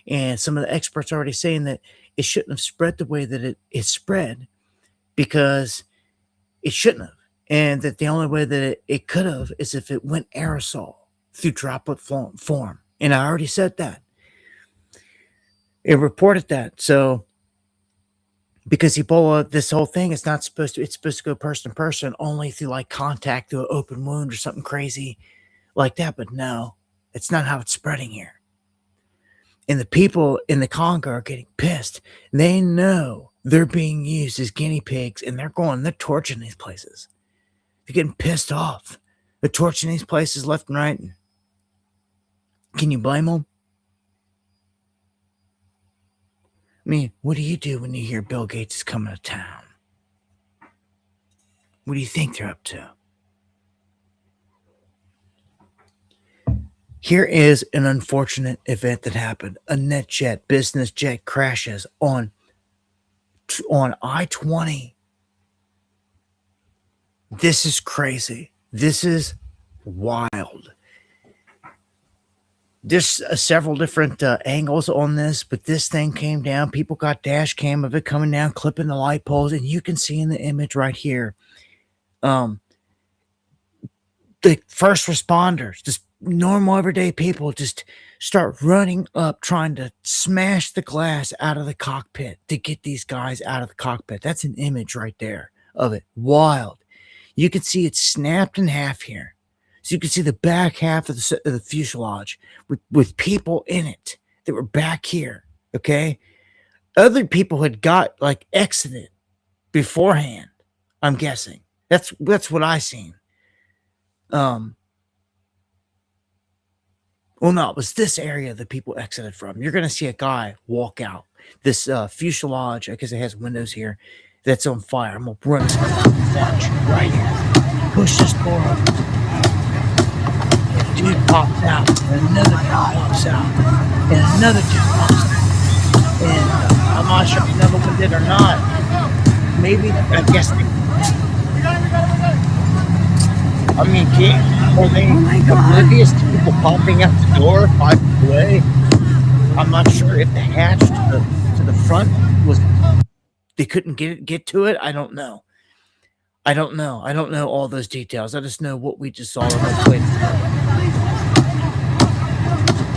Speaker 1: And some of the experts are already saying that it shouldn't have spread the way that it spread because it shouldn't have. And that the only way that it could have is if it went aerosol through droplet form. And I already said that. It reported that. So, because Ebola, this whole thing is not supposed to, it's supposed to go person to person only through like contact through an open wound or something crazy like that. But no, it's not how it's spreading here. And the people in the Congo are getting pissed. They know they're being used as guinea pigs and they're torching these places. They're getting pissed off. They're torching these places left and right. Can you blame them? I mean, what do you do when you hear Bill Gates is coming to town? What do you think they're up to? Here is an unfortunate event that happened. A NetJet business jet crashes on I-20. This is crazy. This is wild. There's several different angles on this, but this thing came down. People got dash cam of it coming down, clipping the light poles, and you can see in the image right here, the first responders, just normal everyday people, just start running up, trying to smash the glass out of the cockpit to get these guys out of the cockpit. That's an image right there of it. Wild. You can see it snapped in half here. So you can see the back half of the fuselage with people in it that were back here, okay? Other people had got, like, exited beforehand, I'm guessing. That's what I seen. Well, no, it was this area that people exited from. You're going to see a guy walk out. This fuselage, I guess it has windows here, that's on fire. I'm going to run this watch right here. Push this door open. Dude pops out, and another dude pops out, and another dude pops out. And I'm not sure if another one did or not. Maybe, I guess they, I mean, are they oblivious to people popping out the door 5 feet away? I'm not sure if the hatch to the front was, they couldn't get to it. I don't know. I don't know all those details. I just know what we just saw.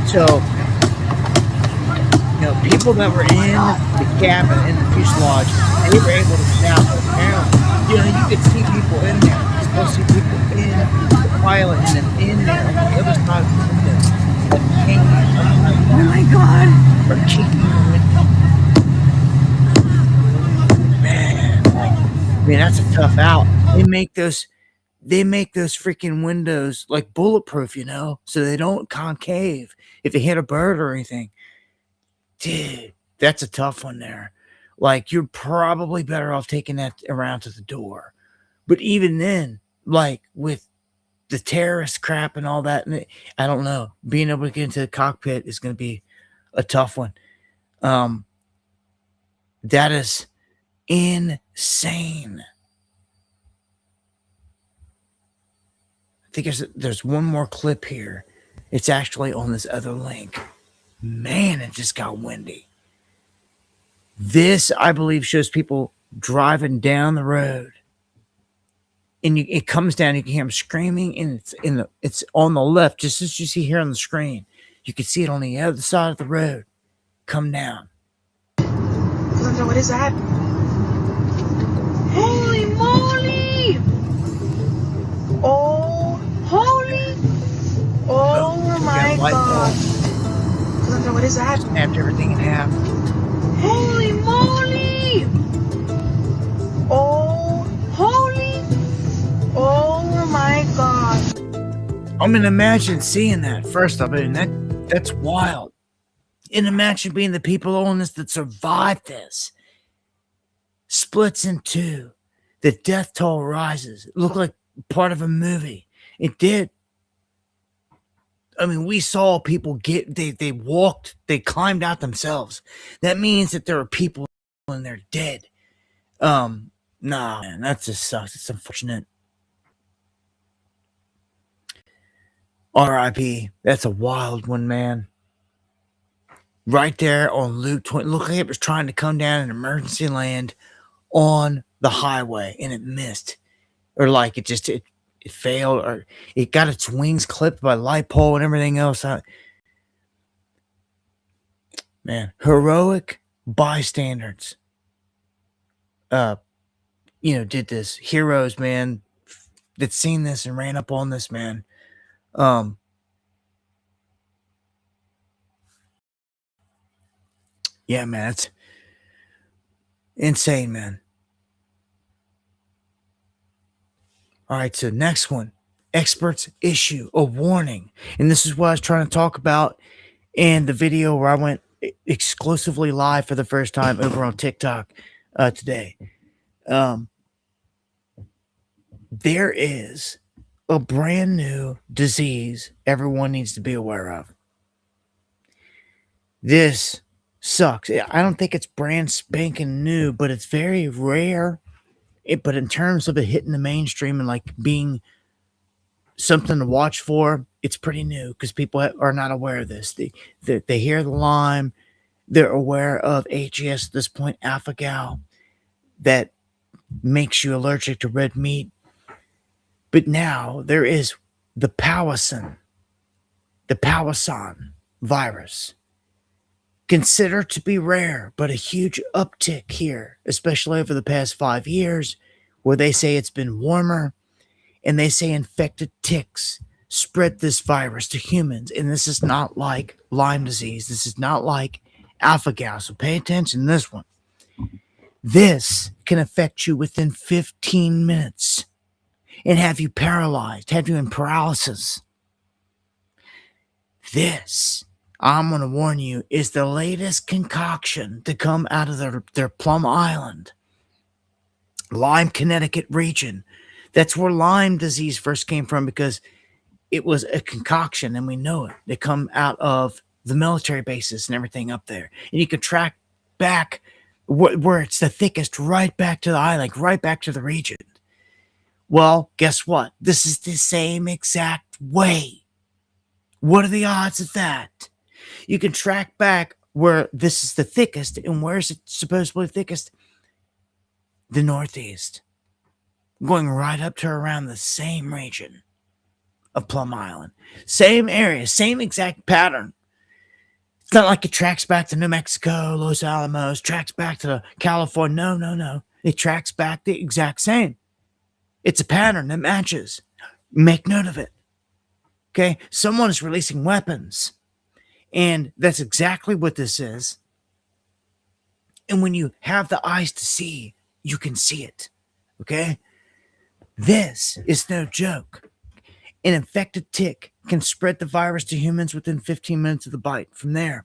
Speaker 1: So, people that were in the cabin, in the fuselage, they were able to get out. But apparently, you could see people in there. You still see people in the pilot and then in there on the other side of the window. Oh my God. Or kicking the window. Man, that's a tough out. They make those freaking windows like bulletproof, so they don't concave if they hit a bird or anything. Dude, that's a tough one there. Like, you're probably better off taking that around to the door. But even then, like, with the terrorist crap and all that, I don't know. Being able to get into the cockpit is going to be a tough one. That is insane. I think there's one more clip here. It's actually on this other link. Man, it just got windy. This, I believe, shows people driving down the road, and it comes down. You can hear them screaming, and it's on the left, just as you see here on the screen. You can see it on the other side of the road. Come down.
Speaker 6: What is that? Holy moly! Oh, holy! Oh my God! What is that?
Speaker 1: Snapped everything in half.
Speaker 6: Holy moly! Oh, holy! Oh my God!
Speaker 1: I mean, imagine seeing that first. I mean, that's wild. And imagine being the people on this that survived this. Splits in two. The death toll rises. It looked like part of a movie. It did. I mean, we saw people they walked, they climbed out themselves. That means that there are people and they're dead. Nah, man, that just sucks. It's unfortunate. R.I.P. That's a wild one, man. Right there on Loop 20. Looked like it was trying to come down an emergency land on the highway and it missed. Or like it failed, or it got its wings clipped by a light pole and everything else. Man, heroic bystanders. Did this. Heroes, man, that seen this and ran up on this, man. Yeah, man, that's insane, man. All right, so next one. Experts issue a warning. And this is what I was trying to talk about in the video where I went exclusively live for the first time over on TikTok today. There is a brand new disease everyone needs to be aware of. This sucks. I don't think it's brand spanking new, but it's very rare. But in terms of it hitting the mainstream and like being something to watch for, it's pretty new because people are not aware of this. They hear the Lyme, they're aware of AGS at this point, alpha gal, that makes you allergic to red meat. But now there is the Powassan virus, considered to be rare, but a huge uptick here, especially over the past 5 years, where they say it's been warmer, and they say infected ticks spread this virus to humans. And this is not like Lyme disease. This is not like alpha gal. So pay attention to this one. This can affect you within 15 minutes and have you paralyzed, have you in paralysis. This, I'm going to warn you, is the latest concoction to come out of their Plum Island, Lyme, Connecticut region. That's where Lyme disease first came from because it was a concoction, and we know it. They come out of the military bases and everything up there. And you can track back where it's the thickest, right back to the island, right back to the region. Well, guess what? This is the same exact way. What are the odds of that? You can track back where this is the thickest, and where is it supposedly thickest? The Northeast. Going right up to around the same region of Plum Island. Same area, same exact pattern. It's not like it tracks back to New Mexico, Los Alamos, tracks back to California. No. It tracks back the exact same. It's a pattern that matches. Make note of it. Okay? Someone is releasing weapons. And that's exactly what this is. And when you have the eyes to see, you can see it. Okay? This is no joke. An infected tick can spread the virus to humans within 15 minutes of the bite. From there,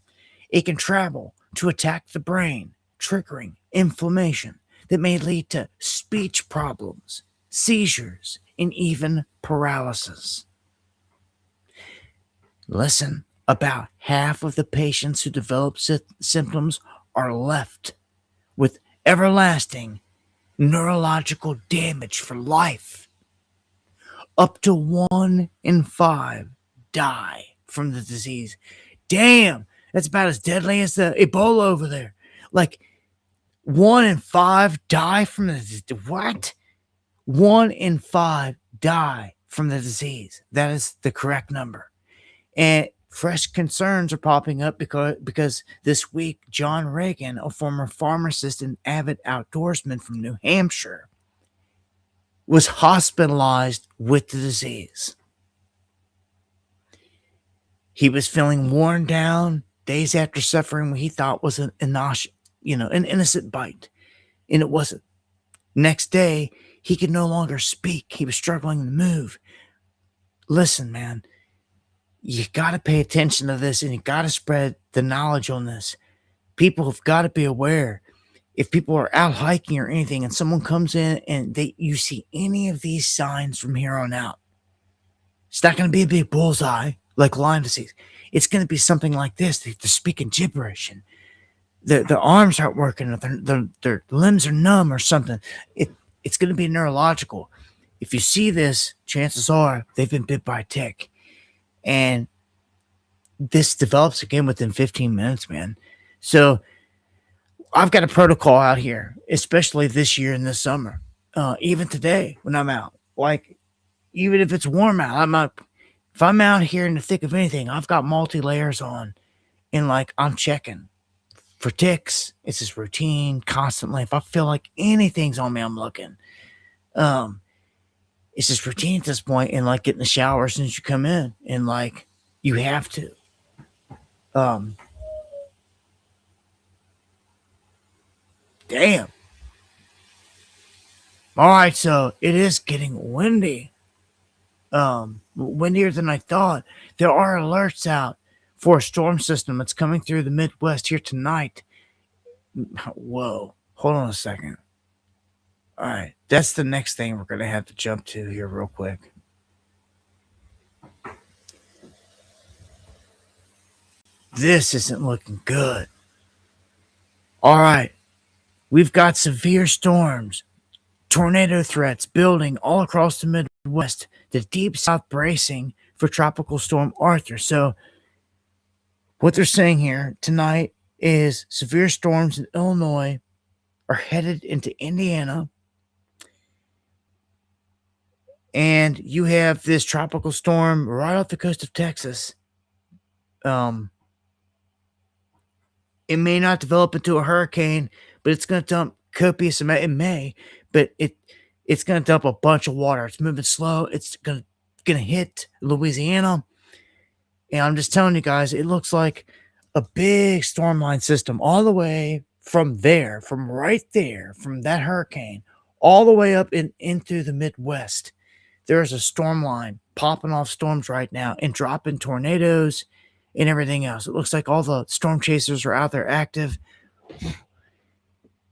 Speaker 1: it can travel to attack the brain, triggering inflammation that may lead to speech problems, seizures, and even paralysis. Listen, about half of the patients who develop symptoms are left with everlasting neurological damage for life. Up to 1 in 5 die from the disease. Damn, that's about as deadly as the Ebola over there. Like 1 in 5 die from the what? 1 in 5 die from the disease. That is the correct number. And fresh concerns are popping up because this week, John Reagan, a former pharmacist and avid outdoorsman from New Hampshire, was hospitalized with the disease. He was feeling worn down days after suffering what he thought was an innocent bite, and it wasn't. Next day, he could no longer speak. He was struggling to move. Listen, man, you got to pay attention to this, and you got to spread the knowledge on this. People have got to be aware. If people are out hiking or anything and someone comes in and you see any of these signs from here on out, it's not going to be a big bullseye like Lyme disease. It's going to be something like this. They're speaking gibberish and their arms aren't working. Their limbs are numb or something. it's going to be neurological. If you see this, chances are they've been bit by a tick. And this develops again within 15 minutes, man. So I've got a protocol out here, especially this year in this summer. Even today when I'm out, like even if it's warm out, I'm out. If I'm out here in the thick of anything, I've got multi layers on, and like I'm checking for ticks. It's just routine constantly. If I feel like anything's on me, I'm looking. Um, it's just routine at this point, and like getting the shower as soon as you come in, and like you have to. Um, damn. All right, so it is getting windy. Windier than I thought. There are alerts out for a storm system that's coming through the Midwest here tonight. Whoa, hold on a second. All right, that's the next thing we're gonna have to jump to here real quick. This isn't looking good. All right, we've got severe storms, tornado threats building all across the Midwest, the deep south bracing for Tropical Storm Arthur. So, what they're saying here tonight is severe storms in Illinois are headed into Indiana. And you have this tropical storm right off the coast of Texas. It may not develop into a hurricane, but it's going to dump copious amount. It may, but it's going to dump a bunch of water. It's moving slow. It's going to hit Louisiana. And I'm just telling you guys, it looks like a big storm line system all the way from there, from right there, from that hurricane, all the way up into the Midwest. There's a storm line popping off storms right now and dropping tornadoes and everything else. It looks like all the storm chasers are out there active.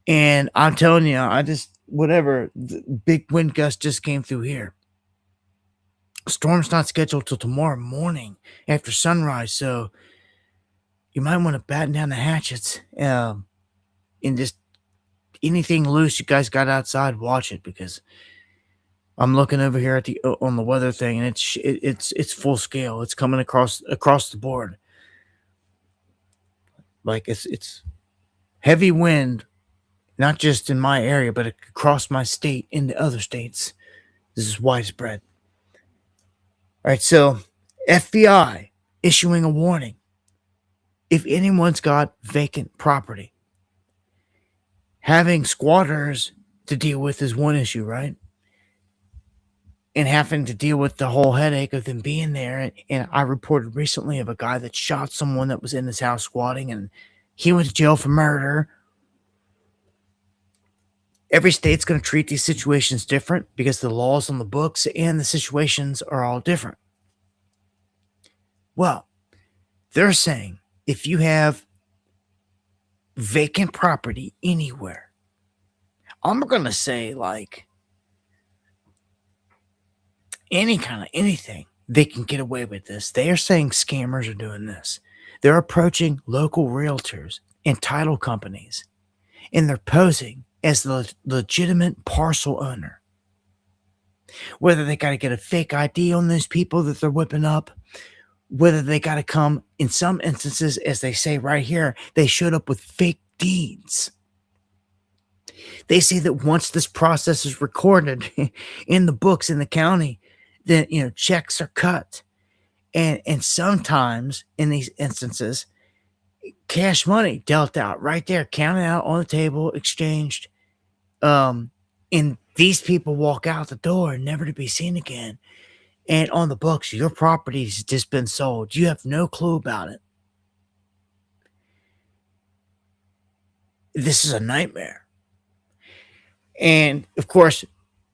Speaker 1: And I'm telling you, the big wind gust just came through here. Storm's not scheduled till tomorrow morning after sunrise. So you might want to batten down the hatchets and just anything loose you guys got outside, watch it, because I'm looking over here at on the weather thing, and it's full scale. It's coming across the board. Like it's heavy wind, not just in my area, but across my state into other states. This is widespread. All right, so FBI issuing a warning. If anyone's got vacant property, having squatters to deal with is one issue, right? And having to deal with the whole headache of them being there. And I reported recently of a guy that shot someone that was in his house squatting, and he went to jail for murder. Every state's going to treat these situations different because the laws on the books and the situations are all different. Well, they're saying if you have vacant property anywhere, I'm going to say like any kind of anything, they can get away with this. They are saying scammers are doing this. They're approaching local realtors and title companies, and they're posing as the legitimate parcel owner. Whether they got to get a fake ID on those people that they're whipping up, whether they got to come, in some instances, as they say right here, they showed up with fake deeds. They say that once this process is recorded in the books in the county, then checks are cut, and sometimes in these instances, cash money dealt out right there, counted out on the table, exchanged, and these people walk out the door never to be seen again. And on the books, your property's just been sold. You have no clue about it. This is a nightmare. And of course,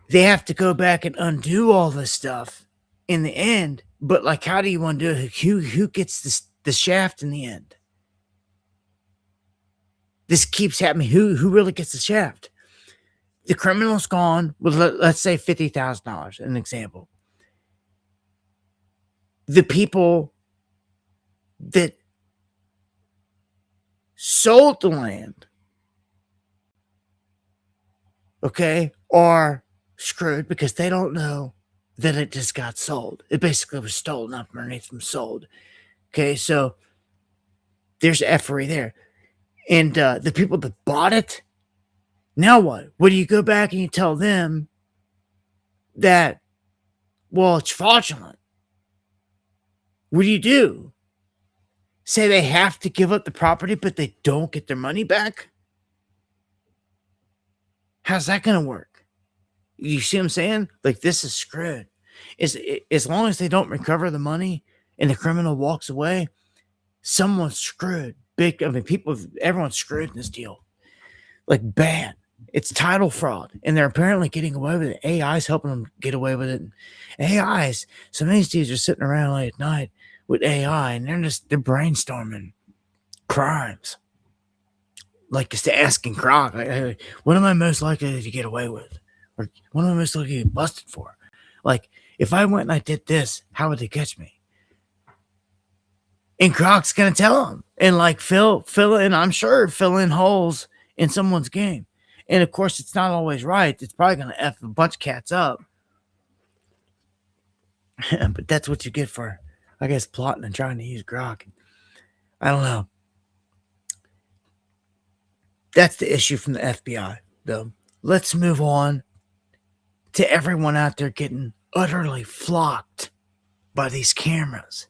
Speaker 1: they have to go back and undo all this stuff in the end. But like, how do you undo it? Who gets the shaft in the end? This keeps happening. Who really gets the shaft? The criminal's gone with, let's say, $50,000, an example. The people that sold the land, okay, are screwed because they don't know that it just got sold. It basically was stolen up underneath them, sold. Okay, so there's effery there. And the people that bought it, now what? What do you go back and you tell them that, well, it's fraudulent? What do you do? Say they have to give up the property, but they don't get their money back? How's that going to work? You see what I'm saying? Like, this is screwed. As long as they don't recover the money and the criminal walks away, someone's screwed. Everyone's screwed in this deal. Like, bad. It's title fraud, and they're apparently getting away with it. AI's helping them get away with it. Some of these dudes are sitting around late at night with AI, and they're brainstorming crimes. Like, just asking Croc, like, what am I most likely to get away with? Or what am I most likely to get busted for? Like, if I went and I did this, how would they catch me? And Croc's gonna tell him and like fill in holes in someone's game. And of course, it's not always right. It's probably gonna F a bunch of cats up. But that's what you get for, I guess, plotting and trying to use Grok. I don't know. That's the issue from the FBI, though. Let's move on to everyone out there getting utterly flocked by these cameras.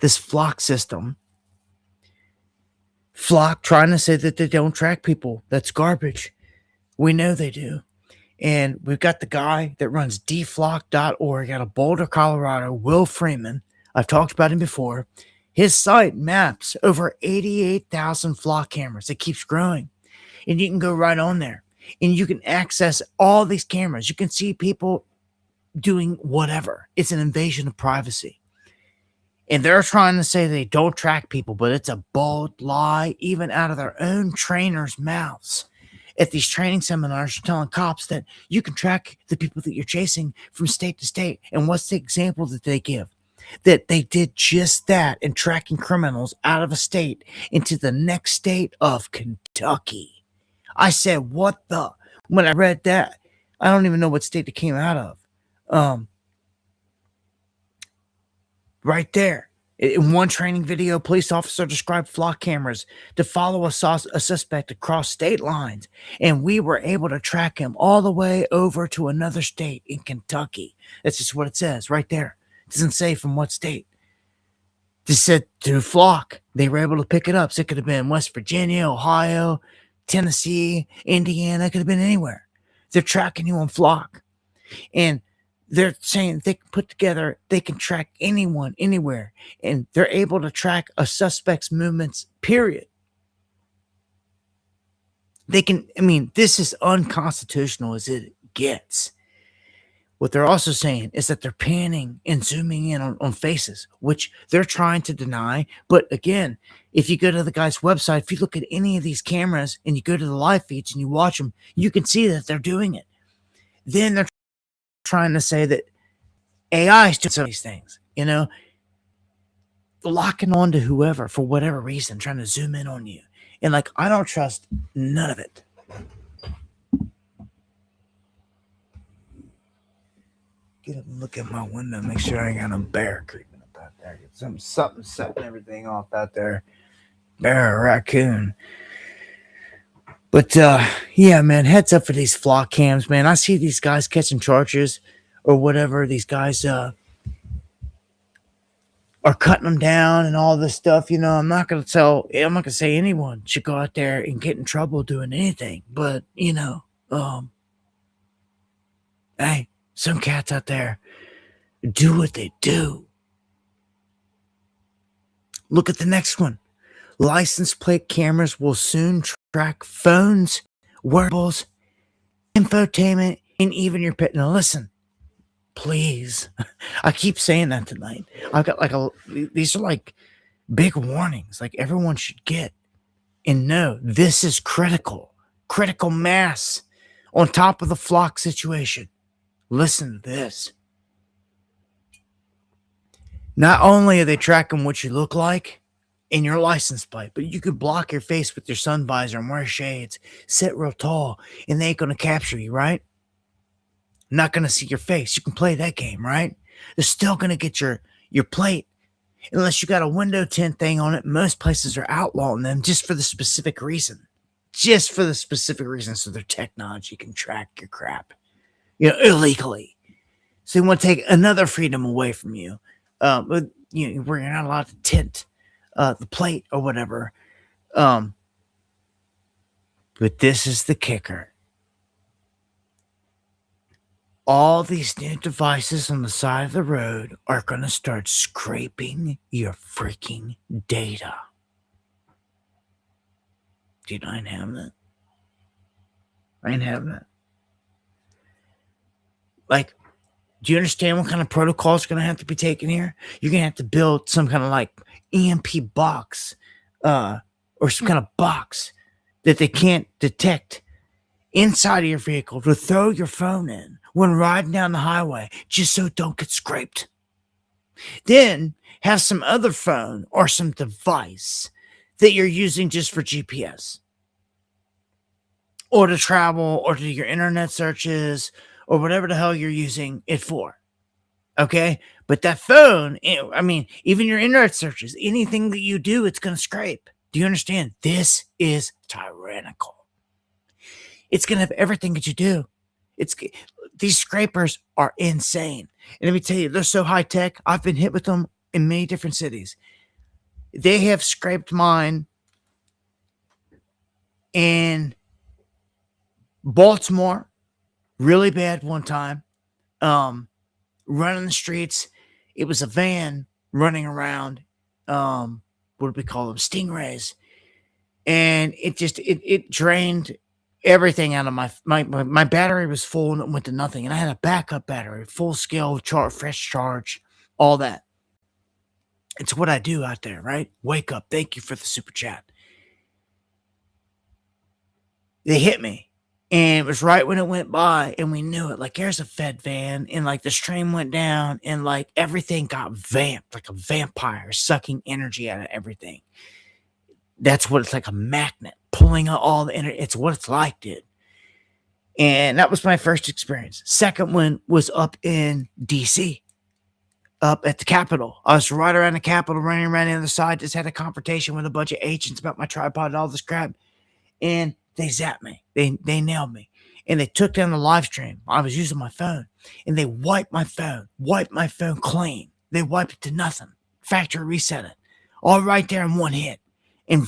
Speaker 1: This flock system. Flock trying to say that they don't track people. That's garbage. We know they do. And we've got the guy that runs dflock.org out of Boulder, Colorado, Will Freeman. I've talked about him before. His site maps over 88,000 flock cameras. It keeps growing. And you can go right on there. And you can access all these cameras. You can see people doing whatever. It's an invasion of privacy. And they're trying to say they don't track people, but it's a bold lie, even out of their own trainers' mouths. At these training seminars, you're telling cops that you can track the people that you're chasing from state to state. And what's the example that they give? That they did just that in tracking criminals out of a state into the next state of Kentucky. I said, what the? When I read that, I don't even know what state it came out of. Right there. In one training video, police officer described flock cameras to follow a suspect across state lines, and we were able to track him all the way over to another state in Kentucky. That's just what it says right there. It doesn't say from what state. It just said through flock. They were able to pick it up. So it could have been West Virginia, Ohio, Tennessee, Indiana. It could have been anywhere. They're tracking you on flock. And they're saying they can track anyone, anywhere, and they're able to track a suspect's movements, period. This is unconstitutional as it gets. What they're also saying is that they're panning and zooming in on faces, which they're trying to deny. But again, if you go to the guy's website, if you look at any of these cameras and you go to the live feeds and you watch them, you can see that they're doing it. Then they're trying to say that AI is doing some of these things, locking on to whoever for whatever reason, trying to zoom in on you. And I don't trust none of it. Get up and look at my window, make sure I ain't got no bear creeping up out there. Get something setting everything off out there. Bear or raccoon. But yeah, man, heads up for these flock cams, man. I see these guys catching charges or whatever. These guys are cutting them down and all this stuff. I'm not gonna say anyone should go out there and get in trouble doing anything. But hey, some cats out there do what they do. Look at the next one. License plate cameras will soon track phones, wearables, infotainment, and even your pet. Now listen, please. I keep saying that tonight. I've got these are big warnings everyone should get. And no, this is critical mass on top of the flock situation. Listen to this. Not only are they tracking what you look like in your license plate, but you could block your face with your sun visor and wear shades, sit real tall, and they ain't gonna capture you, right? I'm not going to see your face. You can play that game, right? They're still going to get your plate unless you got a window tint thing on it. Most places are outlawing them just for the specific reason. Just for the specific reason, so their technology can track your crap, illegally. So they want to take another freedom away from you, where you're not allowed to tint the plate or whatever. But this is the kicker. All these new devices on the side of the road are going to start scraping your freaking data. Dude, I ain't having it. I ain't having it. Like, do you understand what kind of protocol is going to have to be taken here? You're going to have to build some kind of like EMP box, or some kind of box that they can't detect inside of your vehicle to throw your phone in when riding down the highway, just so it don't get scraped. Then have some other phone or some device that you're using just for GPS or to travel or to do your internet searches or whatever the hell you're using it for. Okay? But that phone, even your internet searches, anything that you do, it's going to scrape. Do you understand? This is tyrannical. It's going to have everything that you do. These scrapers are insane. And let me tell you, they're so high tech. I've been hit with them in many different cities. They have scraped mine in Baltimore really bad one time. Running the streets. It was a van running around. What do we call them? Stingrays. And it drained everything out of my battery was full and it went to nothing. And I had a backup battery, full scale fresh charge, all that. It's what I do out there, right? Wake up. Thank you for the super chat. They hit me. And it was right when it went by, and we knew it. Like, there's a Fed van, and like the stream went down, and like everything got vamped, like a vampire sucking energy out of everything. That's what it's like, a magnet pulling out all the energy. It's what it's like, dude. And that was my first experience. Second one was up in DC, up at the Capitol. I was right around the Capitol, running around the other side, just had a confrontation with a bunch of agents about my tripod and all this crap. And they zapped me. They nailed me. And they took down the live stream. I was using my phone. And they wiped my phone clean. They wiped it to nothing. Factory reset it. All right there in one hit. And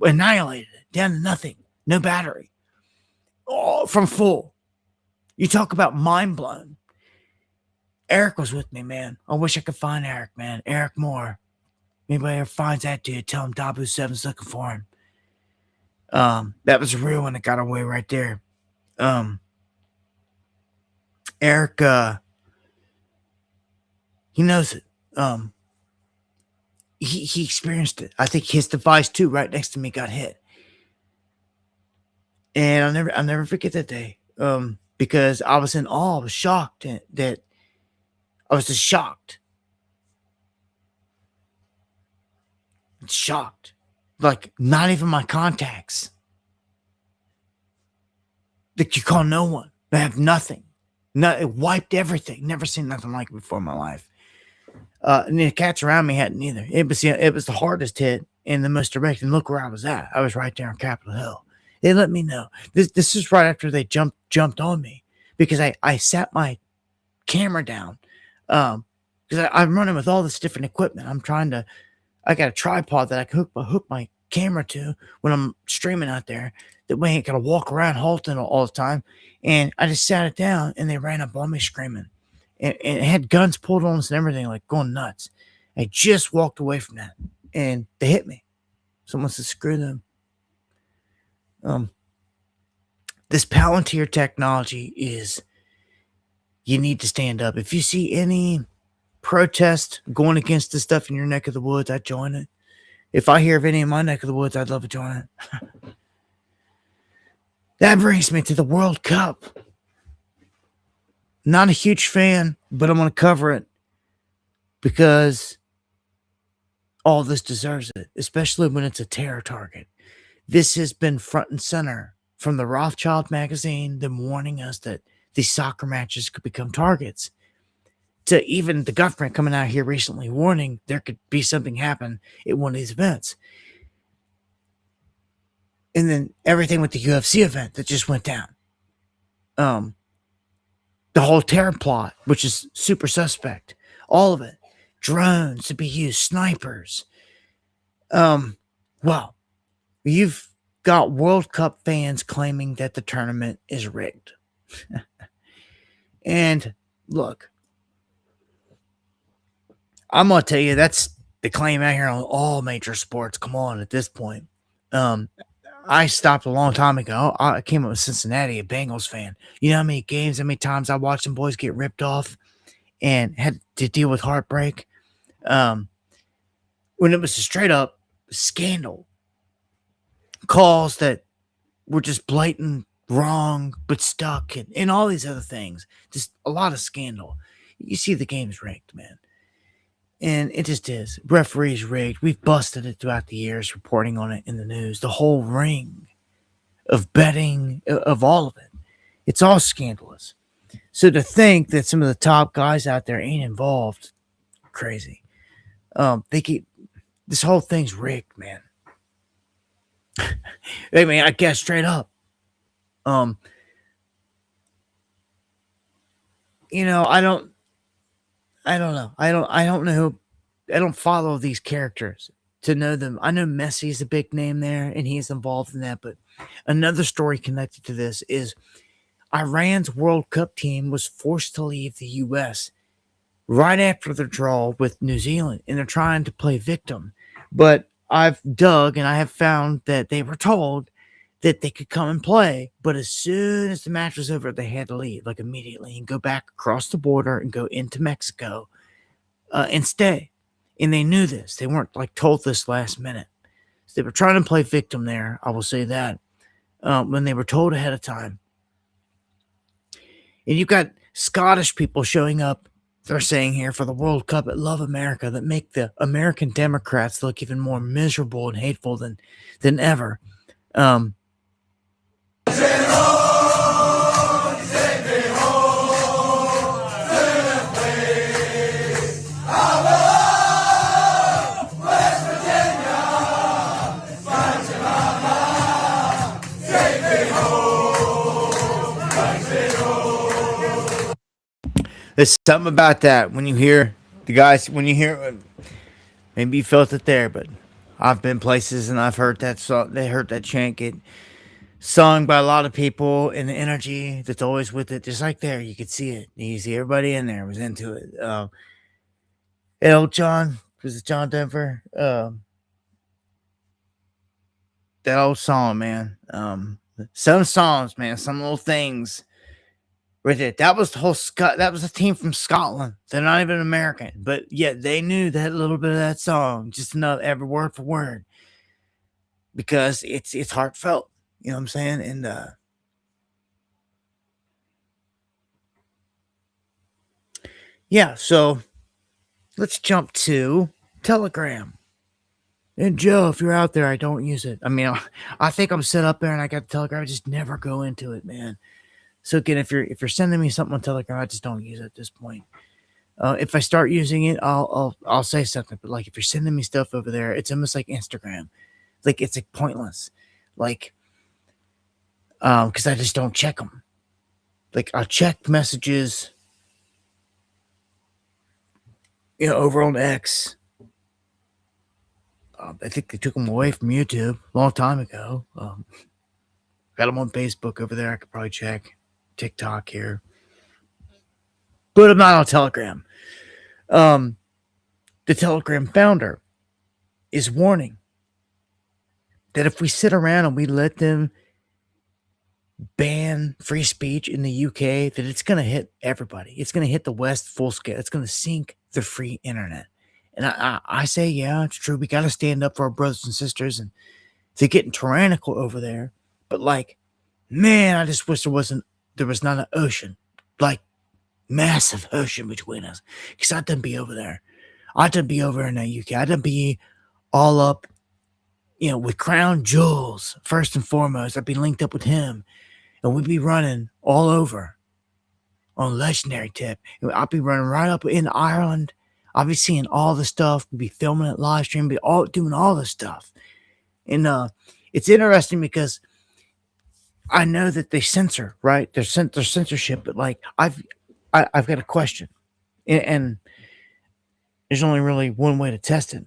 Speaker 1: annihilated it down to nothing. No battery. All from full. You talk about mind blown. Eric was with me, man. I wish I could find Eric, man. Eric Moore. Anybody ever finds that dude, tell him Dabu7's looking for him. That was a real one that got away right there. Eric, he knows it. He experienced it. I think his device too, right next to me, got hit. And I'll never forget that day. Because I was in awe, I was shocked that I was just shocked. Shocked. Like, not even my contacts. That you call no one. They have nothing. No, it wiped everything. Never seen nothing like it before in my life. And the cats around me hadn't either. It was the hardest hit and the most direct. And look where I was at. I was right there on Capitol Hill. They let me know. This is right after they jumped on me, because I sat my camera down. Because I'm running with all this different equipment. I got a tripod that I can hook my camera to when I'm streaming out there. That way I ain't gotta walk around halting all the time. And I just sat it down, and they ran up on me screaming. And it had guns pulled on us and everything, like going nuts. I just walked away from that, and they hit me. Someone said, screw them. This Palantir technology is, you need to stand up. If you see any protest going against this stuff in your neck of the woods, I'd join it. If I hear of any in my neck of the woods, I'd love to join it. That brings me to the World Cup. Not a huge fan, but I'm going to cover it because all this deserves it, especially when it's a terror target. This has been front and center from the Rothschild magazine, them warning us that these soccer matches could become targets. To even the government coming out here recently warning there could be something happen at one of these events. And then everything with the UFC event that just went down. The whole terror plot, which is super suspect. All of it. Drones to be used, snipers. Well, you've got World Cup fans claiming that the tournament is rigged. And look, I'm going to tell you, that's the claim out here on all major sports. Come on, at this point. I stopped a long time ago. I came up with Cincinnati, a Bengals fan. You know how many games, how many times I watched them boys get ripped off and had to deal with heartbreak? When it was a straight up scandal. Calls that were just blatant wrong, but stuck, and all these other things. Just a lot of scandal. You see the game's rigged, man. And it just is. Referees rigged. We've busted it throughout the years, reporting on it in the news. The whole ring of betting, of all of it. It's all scandalous. So to think that some of the top guys out there ain't involved, crazy. They keep this whole thing's rigged, man. I mean, I guess straight up. You know, I don't know. I don't know. I don't follow these characters to know them. I know Messi's a big name there and he's involved in that. But another story connected to this is Iran's World Cup team was forced to leave the U.S. right after the draw with New Zealand, and they're trying to play victim. But I've dug and I have found that they were told that they could come and play, but as soon as the match was over, they had to leave, like immediately, and go back across the border and go into Mexico and stay. And they knew this. They weren't like told this last minute. So they were trying to play victim there. I will say that when they were told ahead of time. And you've got Scottish people showing up, they're saying here, for the World Cup at Love America, that make the American Democrats look even more miserable and hateful than ever. There's something about that when you hear the guys, when you hear, maybe you felt it there, but I've been places and I've heard that song, they heard that chant get sung by a lot of people, and the energy that's always with it, just like there, you could see it. You see everybody in there was into it. And old John, was it John Denver? That old song, man. Some songs, man, some little things. Right there. That was the whole that was a team from Scotland. They're not even American, but yet they knew that little bit of that song, just enough, every word for word, because it's heartfelt. You know what I'm saying? And yeah, so let's jump to Telegram. And Joe, if you're out there, I don't use it. I mean, I think I'm set up there and I got Telegram. I just never go into it, man. So again, if you're sending me something on Telegram, I just don't use it at this point. If I start using it, I'll say something. But like if you're sending me stuff over there, it's almost like Instagram. Like it's like pointless. Like because I just don't check them. Like I'll check messages, you know, over on X. I think they took them away from YouTube a long time ago. Got them on Facebook over there. I could probably check. TikTok here, but I'm not on Telegram. The Telegram founder is warning that if we sit around and we let them ban free speech in the UK, that it's going to hit everybody. It's going to hit the West full scale. It's going to sink the free internet. And I say, yeah, it's true. We got to stand up for our brothers and sisters, and they're getting tyrannical over there. But like, man, I just wish there was not an ocean, like massive ocean between us. Because I done be over there. I done be over in the UK. I done be all up, you know, with Crown Jewels, first and foremost. I'd be linked up with him. And we'd be running all over on a legendary tip. I'll be running right up in Ireland. I'll be seeing all the stuff. We'll be filming it, live streaming, be all doing all this stuff. And it's interesting because I know that they censor, right? There's censorship, but like I've got a question, and there's only really one way to test it.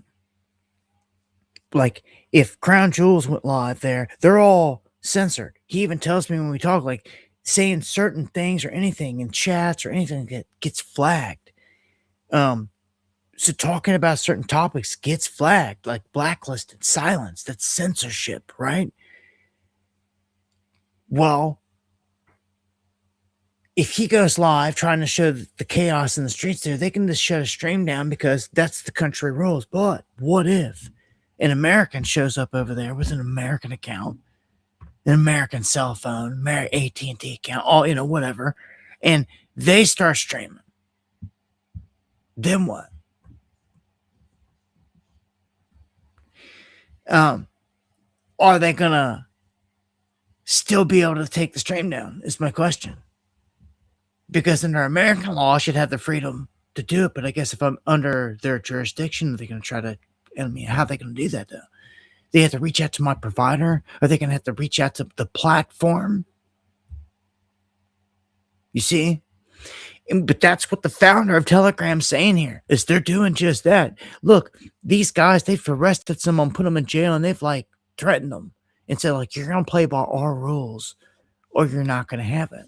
Speaker 1: Like if Crown Jewels went live there, they're all censored. He even tells me when we talk, like saying certain things or anything in chats or anything that gets flagged. So talking about certain topics gets flagged, like blacklisted, silenced. That's censorship, right? Well, if he goes live trying to show the chaos in the streets there, they can just shut a stream down because that's the country rules. But what if an American shows up over there with an American account, an American cell phone, AT&T account, all, whatever, and they start streaming? Then what? Are they gonna still be able to take the stream down? Is my question. Because under American law, I should have the freedom to do it. But I guess if I'm under their jurisdiction, they're going to try to. I mean, how are they going to do that though? They have to reach out to my provider. Are they going to have to reach out to the platform? You see? But that's what the founder of Telegram's saying here, is they're doing just that. Look, these guys, they've arrested someone, put them in jail, and they've like threatened them and said, like, you're going to play by our rules or you're not going to have it.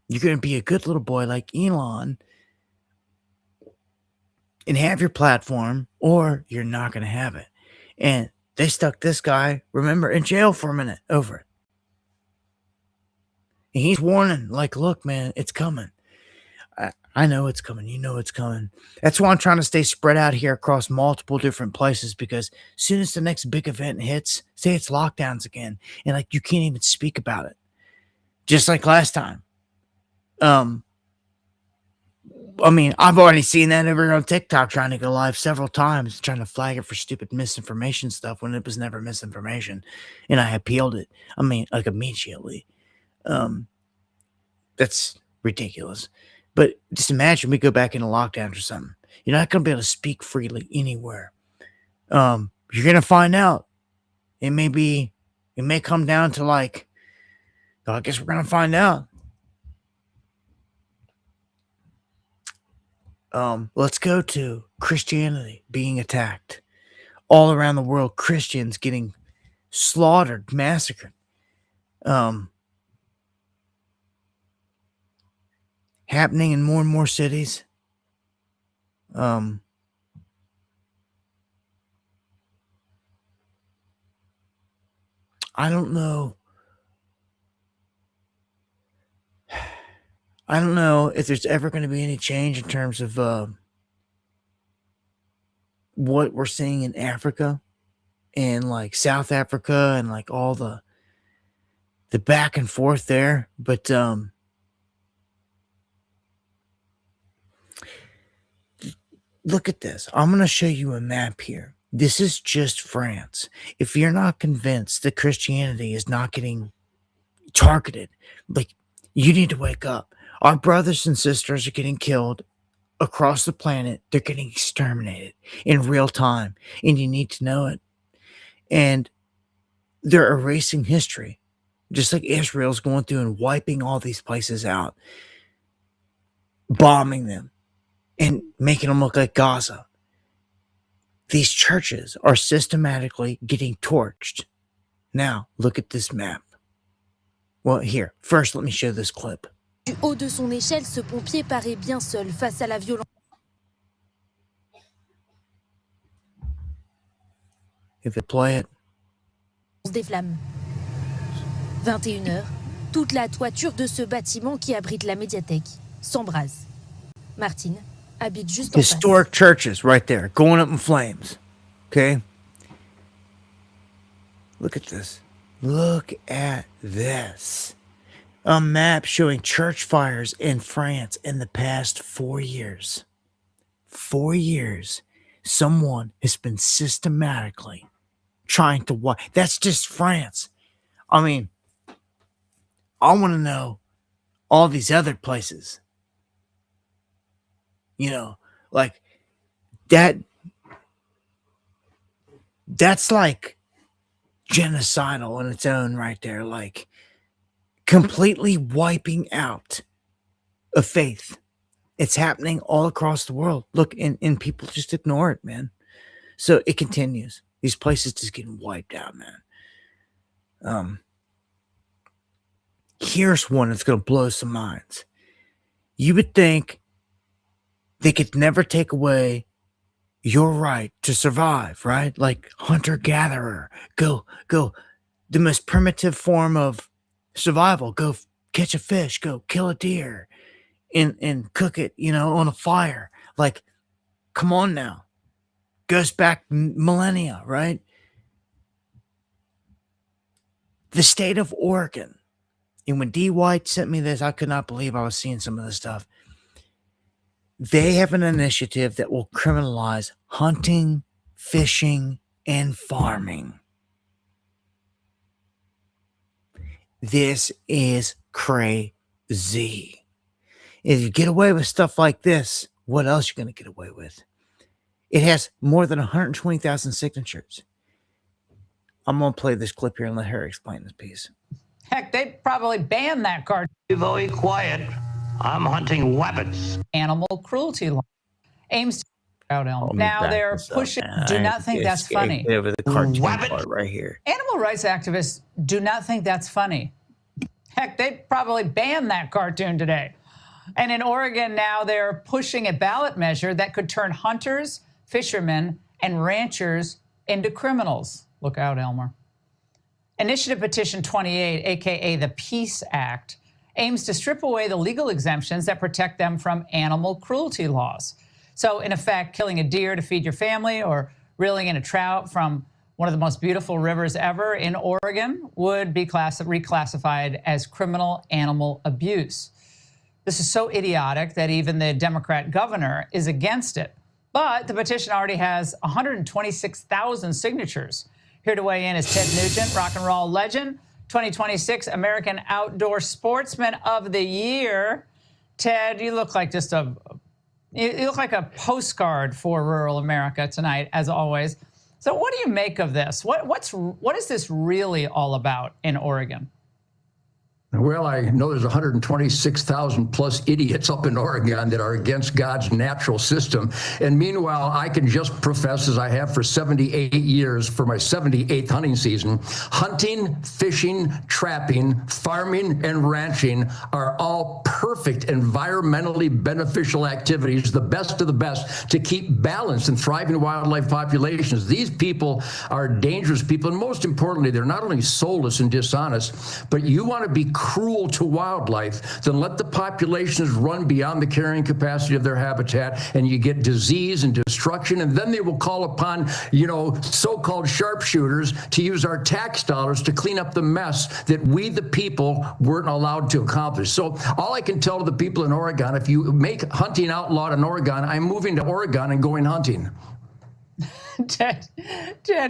Speaker 1: You're going to be a good little boy like Elon and have your platform, or you're not going to have it. And they stuck this guy, remember, in jail for a minute over it. And he's warning, like, look, man, it's coming. I know it's coming. You know it's coming. That's why I'm trying to stay spread out here across multiple different places, because as soon as the next big event hits, say it's lockdowns again, and like you can't even speak about it. Just like last time. I mean, I've already seen that over on TikTok, trying to go live several times, trying to flag it for stupid misinformation stuff when it was never misinformation. And I appealed it. I mean, like immediately. That's ridiculous. But just imagine we go back into lockdown or something. You're not going to be able to speak freely anywhere. You're going to find out. It may come down to like, I guess we're going to find out. Let's go to Christianity being attacked. All around the world, Christians getting slaughtered, massacred. Happening in more and more cities. I don't know. I don't know if there's ever going to be any change in terms of what we're seeing in Africa and like South Africa and like all the back and forth there. But look at this. I'm going to show you a map here. This is just France. If you're not convinced that Christianity is not getting targeted, like, you need to wake up. Our brothers and sisters are getting killed across the planet. They're getting exterminated in real time, and you need to know it. And they're erasing history, just like Israel's going through and wiping all these places out, bombing them, and making them look like Gaza. These churches are systematically getting torched. Now, look at this map. Well, here, first, let me show this clip.
Speaker 7: Du haut de son échelle, ce pompier paraît bien seul face à la violence
Speaker 1: If it play it.
Speaker 7: des flammes. 21h, toute la toiture de ce bâtiment qui abrite la médiathèque s'embrase. Martine habite juste en face.
Speaker 1: Historic churches right there, going up in flames. Okay? Look at this. Look at this. A map showing church fires in France in the past 4 years. 4 years. Someone has been systematically trying to wipe. That's just France. I mean, I want to know all these other places. You know, like that's like genocidal in its own right there, like completely wiping out of faith. It's happening all across the world. Look, and people just ignore it, man. So it continues. These places just getting wiped out, man. Here's one that's going to blow some minds. You would think they could never take away your right to survive, right? Like hunter-gatherer. Go. The most primitive form of survival. Go catch a fish. Go kill a deer and cook it, on a fire. Like, come on now. Goes back millennia, right? The state of Oregon. And when D. White sent me this, I could not believe I was seeing some of this stuff. They have an initiative that will criminalize hunting, fishing, and farming. This is crazy. If you get away with stuff like this, what else are you going to get away with? It has more than 120,000 signatures. I'm going to play this clip here and let her explain this piece.
Speaker 8: Heck, they probably banned that cartoon.
Speaker 9: Be very quiet. I'm hunting rabbits.
Speaker 8: Animal cruelty law aims to out Elm. Now they're pushing. Do not think that's funny.
Speaker 1: Over the cartoon part right here.
Speaker 8: Animal rights activists do not think that's funny. Heck, they probably banned that cartoon today. And in Oregon now they're pushing a ballot measure that could turn hunters, fishermen, and ranchers into criminals. Look out, Elmer. Initiative Petition 28, aka the Peace Act, aims to strip away the legal exemptions that protect them from animal cruelty laws. So, in effect, killing a deer to feed your family or reeling in a trout from one of the most beautiful rivers ever in Oregon would be reclassified as criminal animal abuse. This is so idiotic that even the Democrat governor is against it. But the petition already has 126,000 signatures. Here to weigh in is Ted Nugent, rock and roll legend, 2026 American Outdoor Sportsman of the Year. Ted, you look like you look like a postcard for rural America tonight, as always. So what do you make of this? What is this really all about in Oregon?
Speaker 10: Well, I know there's 126,000 plus idiots up in Oregon that are against God's natural system. And meanwhile, I can just profess, as I have for 78 years for my 78th hunting season, hunting, fishing, trapping, farming, and ranching are all perfect environmentally beneficial activities, the best of the best, to keep balanced and thriving wildlife populations. These people are dangerous people. And most importantly, they're not only soulless and dishonest, but you want to be cruel to wildlife, then let the populations run beyond the carrying capacity of their habitat, and you get disease and destruction. And then they will call upon, so-called sharpshooters to use our tax dollars to clean up the mess that we, the people, weren't allowed to accomplish. So all I can tell to the people in Oregon, if you make hunting outlawed in Oregon, I'm moving to Oregon and going hunting.
Speaker 8: Ted,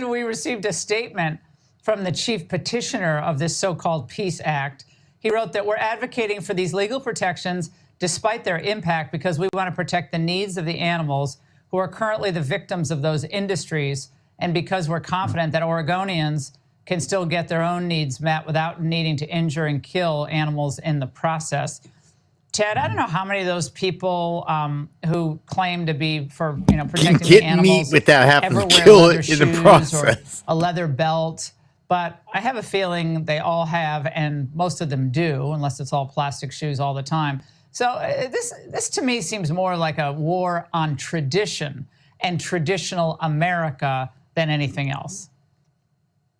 Speaker 8: we received a statement from the chief petitioner of this so-called Peace Act. He wrote that we're advocating for these legal protections despite their impact because we want to protect the needs of the animals who are currently the victims of those industries, and because we're confident that Oregonians can still get their own needs met without needing to injure and kill animals in the process. Ted, I don't know how many of those people who claim to be for protecting the animals
Speaker 1: meat without having
Speaker 8: ever
Speaker 1: to
Speaker 8: wear
Speaker 1: kill
Speaker 8: leather
Speaker 1: it in the
Speaker 8: shoes
Speaker 1: process.
Speaker 8: or a leather belt. But I have a feeling they all have, and most of them do, unless it's all plastic shoes all the time. So this to me seems more like a war on tradition and traditional America than anything else.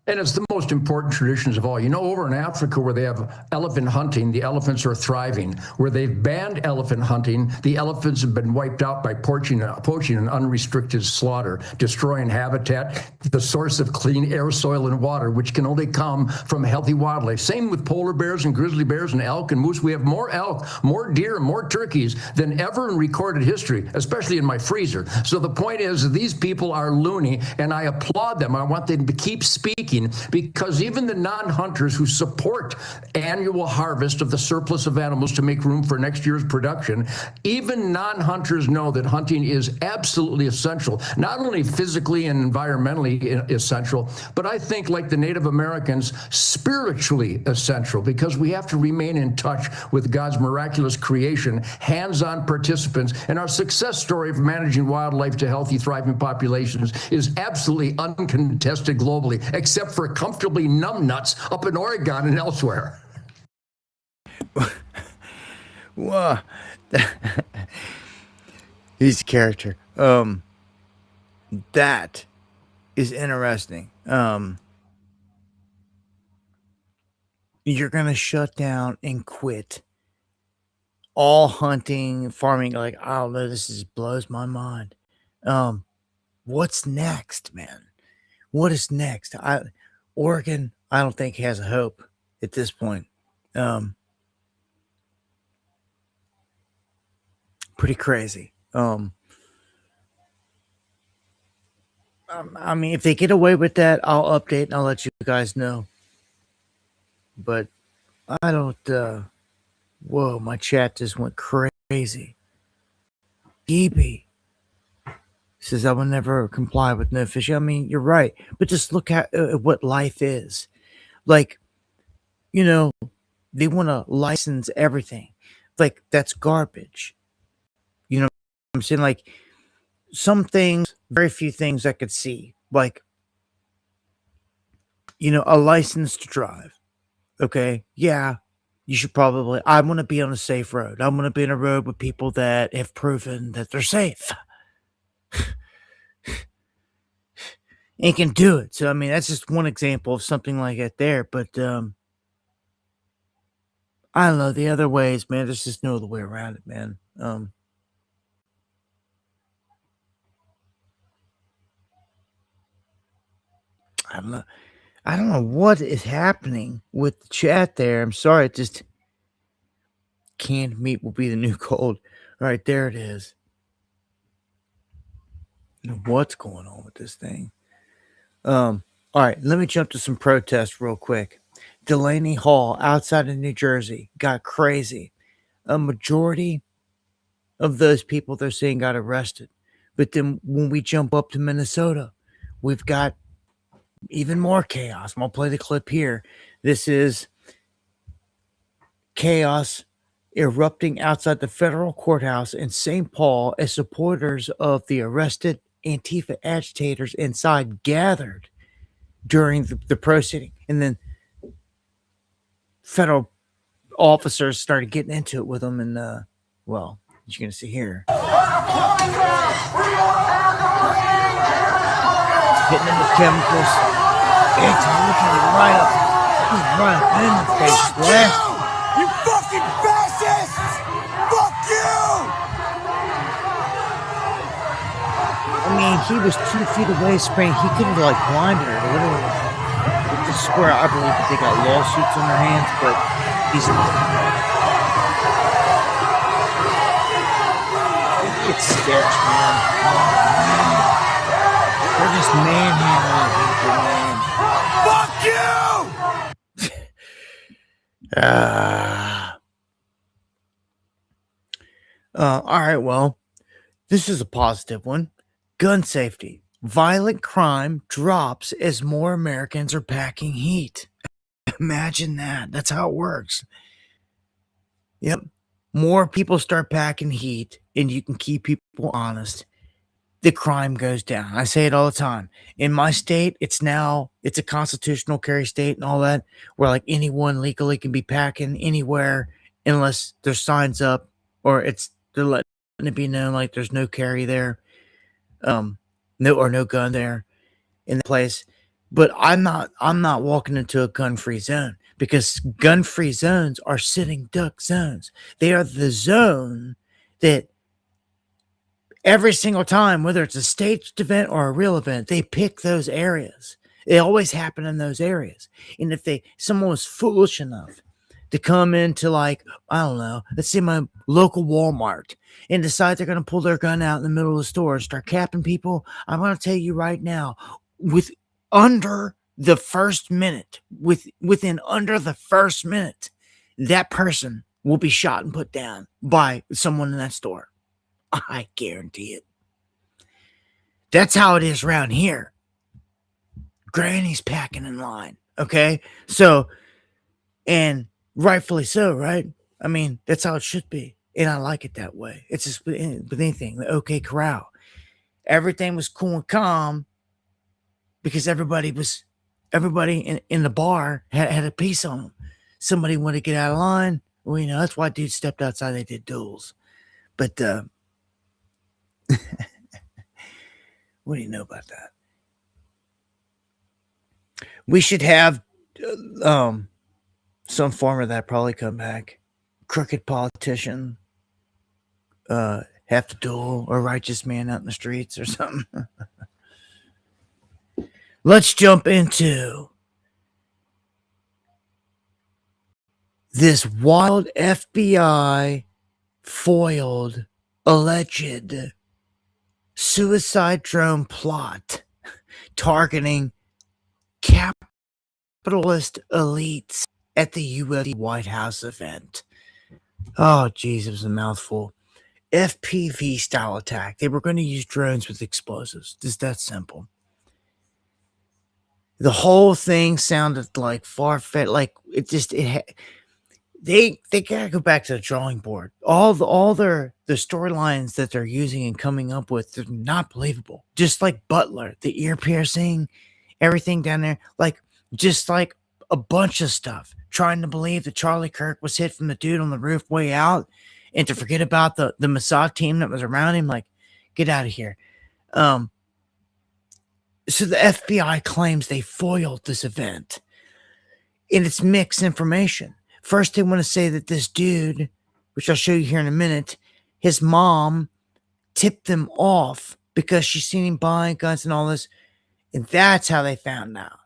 Speaker 10: And it's the most important traditions of all. Over in Africa where they have elephant hunting, the elephants are thriving. Where they've banned elephant hunting, the elephants have been wiped out by poaching and unrestricted slaughter, destroying habitat, the source of clean air, soil, and water, which can only come from healthy wildlife. Same with polar bears and grizzly bears and elk and moose. We have more elk, more deer, more turkeys than ever in recorded history, especially in my freezer. So the point is, these people are loony, and I applaud them. I want them to keep speaking speaking, because even the non-hunters who support annual harvest of the surplus of animals to make room for next year's production, even non-hunters know that hunting is absolutely essential, not only physically and environmentally essential, but I think, like the Native Americans, spiritually essential, because we have to remain in touch with God's miraculous creation, hands-on participants, and our success story of managing wildlife to healthy, thriving populations is absolutely uncontested globally, except for comfortably numbnuts up in Oregon and elsewhere.
Speaker 1: Wow. He's a character. That is interesting. You're gonna shut down and quit all hunting, farming. Like, I don't know, this is blows my mind. What's next, man? What is next? Oregon, I don't think has a hope at this point. Pretty crazy. I mean, if they get away with that, I'll update and I'll let you guys know. But I don't. Whoa, my chat just went crazy. Geeby says I will never comply with no fishing. I mean, you're right, but just look at what life is. Like, you know, they want to license everything. Like, that's garbage. You know what I'm saying? Like, some things, very few things I could see. Like, you know, a license to drive. Okay, yeah, you should probably. I want to be on a safe road. I want to be on a road with people that have proven that they're safe and can do it. So, I mean, that's just one example of something like that there. But I don't know the other ways, man. There's just no other way around it, man. I don't know. I don't know what is happening with the chat there. I'm sorry. It just canned meat will be the new cold. All right, there it is. What's going on with this thing? All right, let me jump to some protests real quick. Delaney Hall outside of New Jersey got crazy. A majority of those people they're seeing got arrested. But then when we jump up to Minnesota, we've got even more chaos. I'll play the clip here. This is chaos erupting outside the federal courthouse in St. Paul as supporters of the arrested Antifa agitators inside gathered during the proceeding. And then federal officers started getting into it with them. And, well, as you're going to see here, hitting them with chemicals. It's looking right up in the face. Blast.
Speaker 11: You fucking fascists! Fuck you!
Speaker 1: I mean, he was 2 feet away spraying. He could have, like, blinded her. Literally. This is where I believe that they got lawsuits on their hands, but he's... It's sketch, man. They're just manhandling people, man.
Speaker 11: Fuck you!
Speaker 1: All right, well, this is a positive one. Gun safety. Violent crime drops as more Americans are packing heat. Imagine that. That's how it works. Yep. More people start packing heat and you can keep people honest, the crime goes down. I say it all the time. In my state, it's a constitutional carry state and all that, where like anyone legally can be packing anywhere unless there's signs up or they're letting it be known like there's no carry there, no gun there in the place. But I'm not walking into a gun-free zone, because gun-free zones are sitting duck zones. They are the zone that every single time, whether it's a staged event or a real event, they pick those areas. They always happen in those areas. And if someone was foolish enough to come into, like, I don't know, let's say my local Walmart, and decide they're going to pull their gun out in the middle of the store and start capping people, I'm going to tell you right now, with under the first minute, within under the first minute, that person will be shot and put down by someone in that store. I guarantee it. That's how it is around here. Granny's packing in line. Okay. So, and rightfully so, right? I mean, that's how it should be. And I like it that way. It's just with anything, the OK Corral. Everything was cool and calm because everybody in the bar had a piece on them. Somebody wanted to get out of line. Well, you know, that's why dudes stepped outside. They did duels. But what do you know about that? We should have some form of that probably come back. Crooked politician, have to duel or righteous man out in the streets or something. Let's jump into this wild FBI foiled alleged suicide drone plot targeting capitalist elites at the UWN White House event. Oh, geez, it was a mouthful. FPV style attack. They were going to use drones with explosives. Just that simple. The whole thing sounded like far-fetched. Like they gotta go back to the drawing board. All the storylines that they're using and coming up with, they're not believable. Just like Butler, the ear piercing, everything down there, like just like a bunch of stuff. Trying to believe that Charlie Kirk was hit from the dude on the roof way out, and to forget about the Mossad team that was around him. Like, get out of here. So the FBI claims they foiled this event, and it's mixed information. First, they want to say that this dude, which I'll show you here in a minute, his mom tipped them off because she's seen him buying guns and all this, and that's how they found out.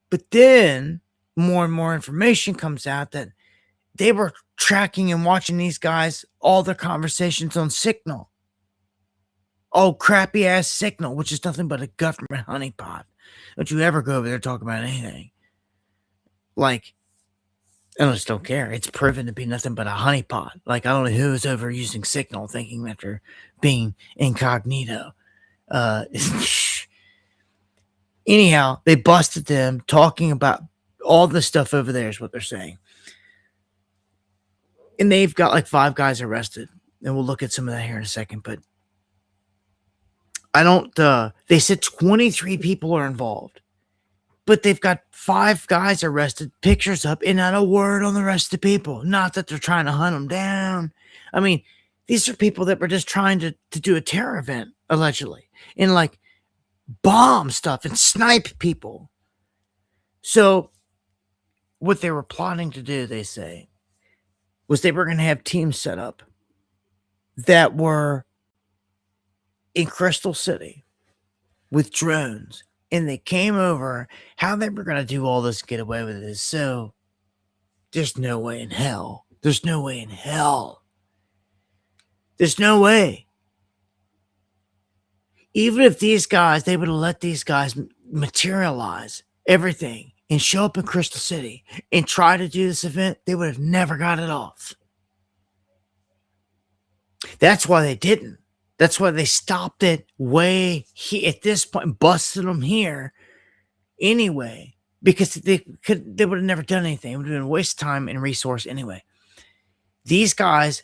Speaker 1: But then more and more information comes out that they were tracking and watching these guys, all their conversations on Signal. Oh, crappy ass Signal, which is nothing but a government honeypot. Don't you ever go over there talking about anything. Like, I just don't care. It's proven to be nothing but a honeypot. Like, I don't know who is over using Signal thinking that they're being incognito. Anyhow, they busted them talking about all this stuff over there is what they're saying. And they've got like 5 guys arrested. And we'll look at some of that here in a second. But they said 23 people are involved. But they've got 5 guys arrested, pictures up, and not a word on the rest of the people. Not that they're trying to hunt them down. I mean, these are people that were just trying to do a terror event, allegedly. And like bomb stuff and snipe people. So what they were plotting to do, they say, was they were going to have teams set up that were in Crystal City with drones. And they came over. How they were going to do all this, get away with it, is so there's no way in hell. There's no way in hell. There's no way. Even if these guys, they would have let these guys materialize everything and show up in Crystal City and try to do this event, they would have never got it off. That's why they didn't. That's why they stopped it at this point, busted them here anyway, because they would have never done anything. It would have been a waste of time and resource anyway. These guys,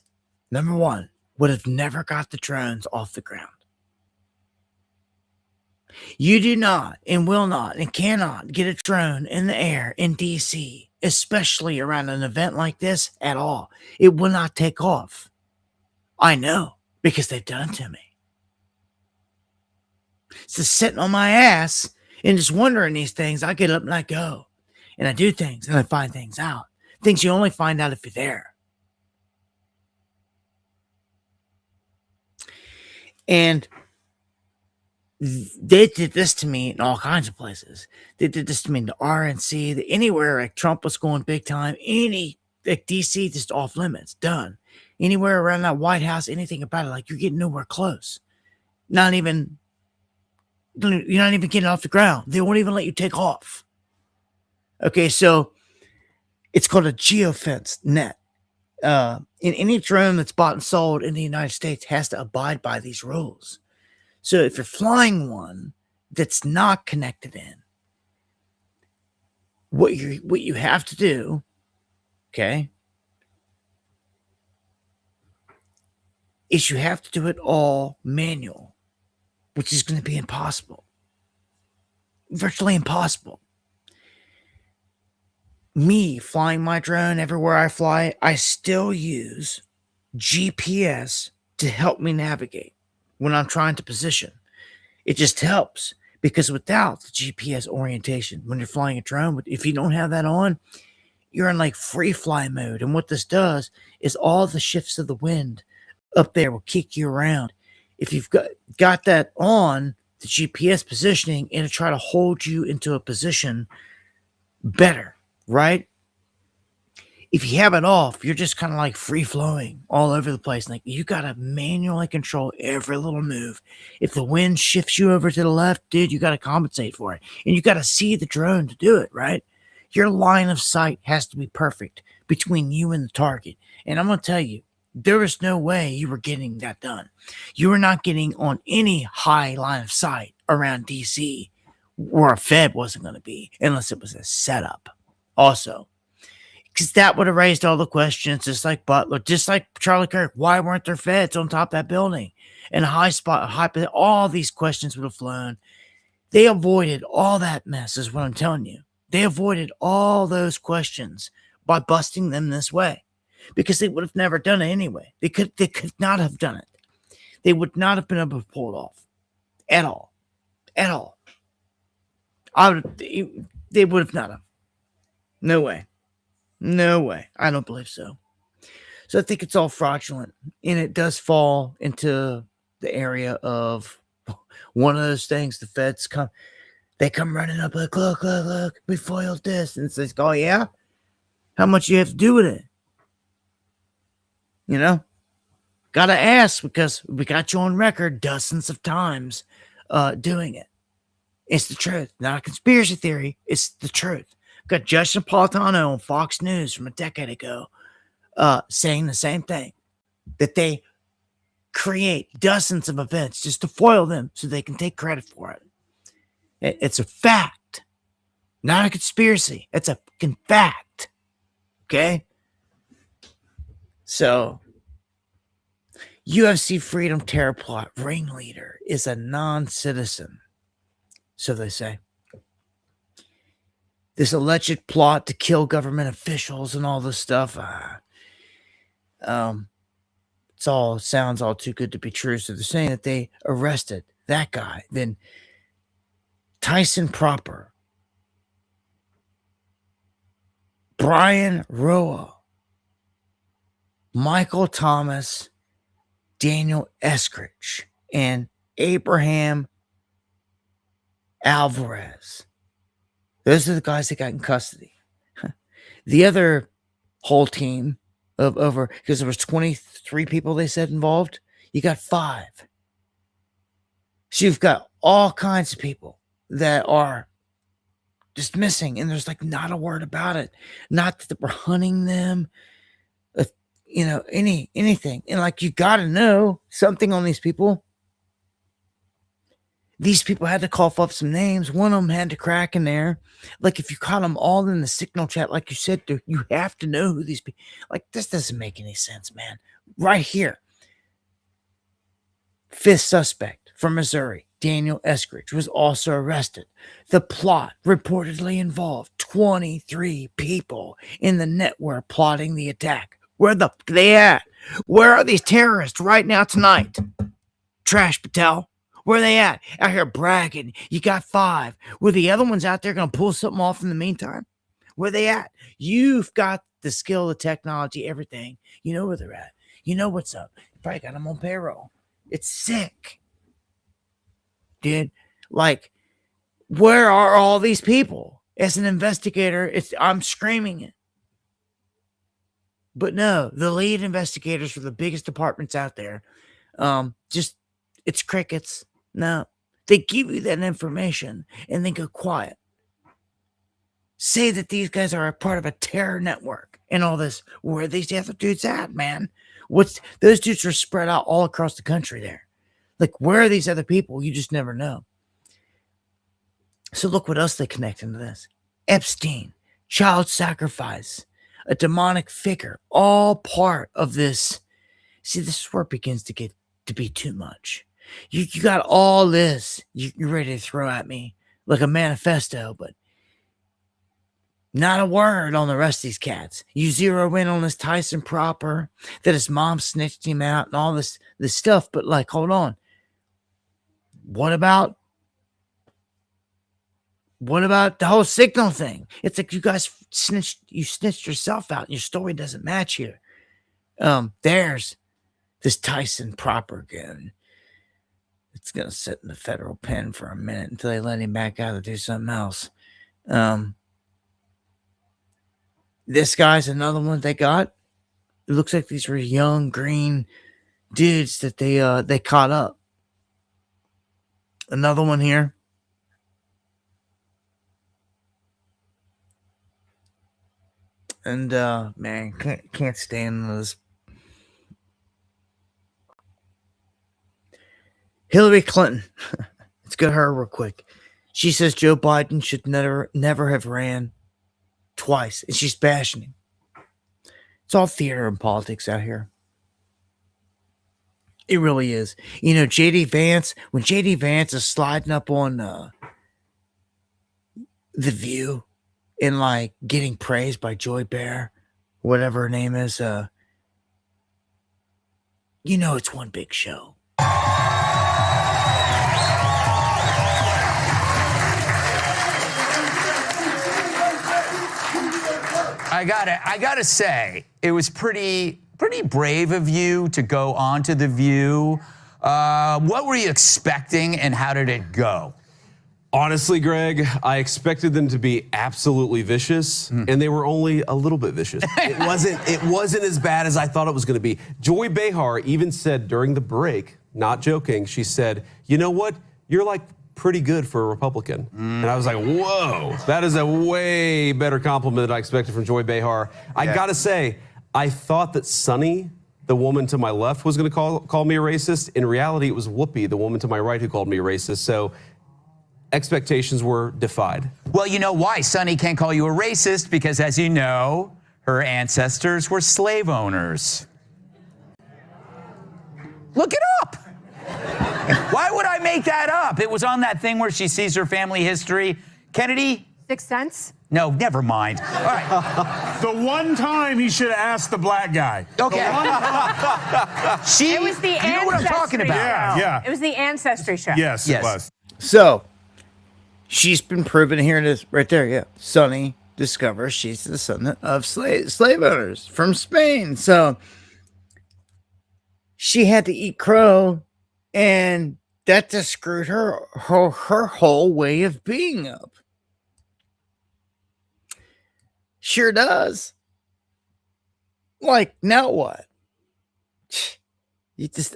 Speaker 1: number one, would have never got the drones off the ground. You do not and will not and cannot get a drone in the air in DC, especially around an event like this at all. It will not take off. I know, because they've done it to me. So sitting on my ass and just wondering these things, I get up and I go. And I do things and I find things out. Things you only find out if you're there. And they did this to me in all kinds of places. They did this to me in the RNC, anywhere like Trump was going big time, like DC, just off limits, done. Anywhere around that White House, anything about it, like you're getting nowhere close. You're not even getting off the ground. They won't even let you take off. Okay, so it's called a geofence net. In any drone that's bought and sold in the United States has to abide by these rules. So if you're flying one that's not connected in, what you have to do, okay, is you have to do it all manual, which is going to be impossible. Virtually impossible. Me flying my drone everywhere I fly, I still use GPS to help me navigate when I'm trying to position. It just helps because without the GPS orientation, when you're flying a drone, if you don't have that on, you're in like free fly mode. And what this does is all the shifts of the wind up there will kick you around. If you've got that on, the GPS positioning, it'll try to hold you into a position better, right? If you have it off, you're just kind of like free flowing all over the place. Like you got to manually control every little move. If the wind shifts you over to the left, dude, you got to compensate for it. And you got to see the drone to do it, right? Your line of sight has to be perfect between you and the target. And I'm going to tell you, there was no way you were getting that done. You were not getting on any high line of sight around DC where a Fed wasn't going to be unless it was a setup. Also, because that would have raised all the questions, just like Butler, just like Charlie Kirk. Why weren't there feds on top of that building? And a high spot, all these questions would have flown. They avoided all that mess, is what I'm telling you. They avoided all those questions by busting them this way, because they would have never done it anyway. They could not have done it. They would not have been able to pull it off at all. At all. They would have not have. No way. No way. I don't believe so. So I think it's all fraudulent. And it does fall into the area of one of those things. The feds come running up like, look, we foiled this. And it's like, oh yeah? How much you have to do with it? You know? Gotta ask, because we got you on record dozens of times doing it. It's the truth. Not a conspiracy theory. It's the truth. Got Judge Napolitano on Fox News from a decade ago saying the same thing, that they create dozens of events just to foil them so they can take credit for it. It's a fact, not a conspiracy. It's a fucking fact. Okay? So, UFC Freedom Terror Plot ringleader is a non-citizen, so they say. This alleged plot to kill government officials and all this stuff. It all sounds all too good to be true. So they're saying that they arrested that guy. Then Tyson Proper, Brian Roa, Michael Thomas, Daniel Eskridge, and Abraham Alvarez. Those are the guys that got in custody. The other whole team of over, because there was 23 people they said involved, you got 5. So you've got all kinds of people that are just missing, and there's like not a word about it. Not that we're hunting them, anything. And like, you got to know something on these people. These people had to cough up some names. One of them had to crack in there. Like, if you caught them all in the signal chat, like you said, you have to know who these people. Like, this doesn't make any sense, man. Right here. 5th suspect from Missouri, Daniel Eskridge, was also arrested. The plot reportedly involved 23 people in the network plotting the attack. Where the fuck are they at? Where are these terrorists right now tonight? Trash Patel. Where are they at? Out here bragging. You got 5. Were the other ones out there going to pull something off in the meantime? Where are they at? You've got the skill, the technology, everything. You know where they're at. You know what's up. You probably got them on payroll. It's sick. Dude, like, where are all these people? As an investigator, I'm screaming it. But no, the lead investigators for the biggest departments out there, it's crickets. No, they give you that information and then go quiet. say that these guys are a part of a terror network and all this. Where are these other dudes at, man? Those dudes are spread out all across the country there. Like, where are these other people? You just never know. So look what else they connect into this. Epstein, child sacrifice, a demonic figure, all part of this. See, this is where it begins to get to be too much. You got all this you're ready to throw at me like a manifesto, but not a word on the rest of these cats. You zero in on this Tyson Proper, that his mom snitched him out and all this stuff, but like, hold on. What about the whole Signal thing? It's like you guys snitched yourself out and your story doesn't match here. There's this Tyson Proper again. It's going to sit in the federal pen for a minute until they let him back out to do something else. This guy's another one they got. It looks like these were young green dudes that they caught up. Another one here. And man, can't stand this. Hillary Clinton. Let's go to her real quick. She says Joe Biden should never have ran twice, and she's bashing him. It's all theater and politics out here. It really is. You know, JD Vance, when JD Vance is sliding up on The View and like getting praised by Joy Bear, whatever her name is, you know it's one big show.
Speaker 12: I gotta say, it was pretty brave of you to go on to The View. What were you expecting, and how did it go?
Speaker 13: Honestly, Greg, I expected them to be absolutely vicious, and they were only a little bit vicious. It wasn't as bad as I thought it was going to be. Joy Behar even said during the break, not joking, she said, "You know what? You're like pretty good for a Republican." And I was like, whoa, that is a way better compliment than I expected from Joy Behar. I gotta say, I thought that Sunny, the woman to my left, was gonna call me a racist. In reality, it was Whoopi, the woman to my right, who called me a racist. So expectations were defied.
Speaker 12: Well, you know why Sunny can't call you a racist? Because as you know, her ancestors were slave owners. Look it up. Why would I make that up? It was on that thing where she sees her family history. Kennedy?
Speaker 14: Sixth Sense?
Speaker 12: No, never mind. All right.
Speaker 11: The one time he should have asked the black guy.
Speaker 12: Okay.
Speaker 14: It was the
Speaker 12: you know what I'm talking
Speaker 14: Ancestry
Speaker 12: about.
Speaker 14: show.
Speaker 11: Yeah.
Speaker 14: It was the Ancestry show.
Speaker 11: Yes, it was.
Speaker 1: So she's been proven here. It is right there. Yeah, Sonny discovers she's the son of slave owners from Spain. So she had to eat crow, and that just screwed her whole way of being up. Sure does. Like, now what? You just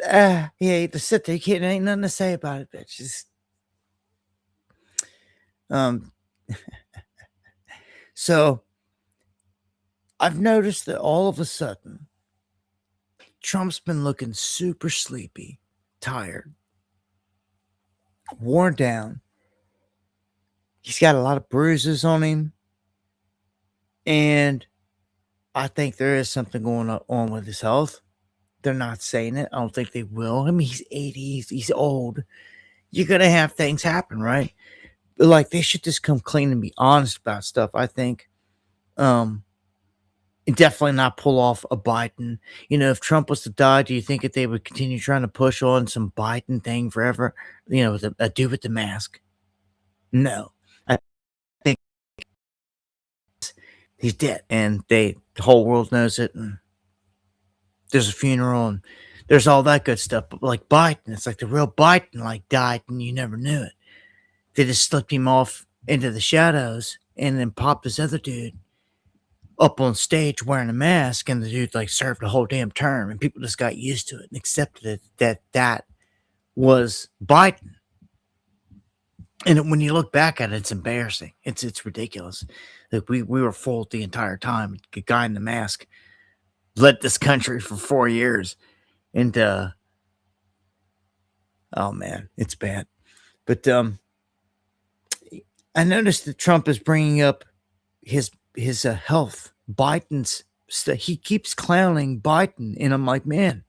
Speaker 1: you just sit there. You can't, ain't nothing to say about it, bitch. Just so I've noticed that all of a sudden Trump's been looking super sleepy, tired, worn down. He's got a lot of bruises on him. And I think there is something going on with his health. They're not saying it. I don't think they will. I mean, he's 80. He's old. You're going to have things happen, right? But like, they should just come clean and be honest about stuff, I think. And definitely not pull off a Biden. You know, if Trump was to die, do you think that they would continue trying to push on some Biden thing forever? You know, with a dude with the mask? No. I think he's dead, and the whole world knows it, and there's a funeral, and there's all that good stuff. But like Biden, it's like the real Biden like died, and you never knew it. They just slipped him off into the shadows, and then popped this other dude up on stage wearing a mask, and the dude like served a whole damn term, and people just got used to it and accepted it that was Biden. And when you look back at it, it's embarrassing. It's ridiculous. Like we were fooled the entire time. The guy in the mask led this country for 4 years, and oh man, it's bad. But I noticed that Trump is bringing up his health. He keeps clowning Biden, and I'm like, man,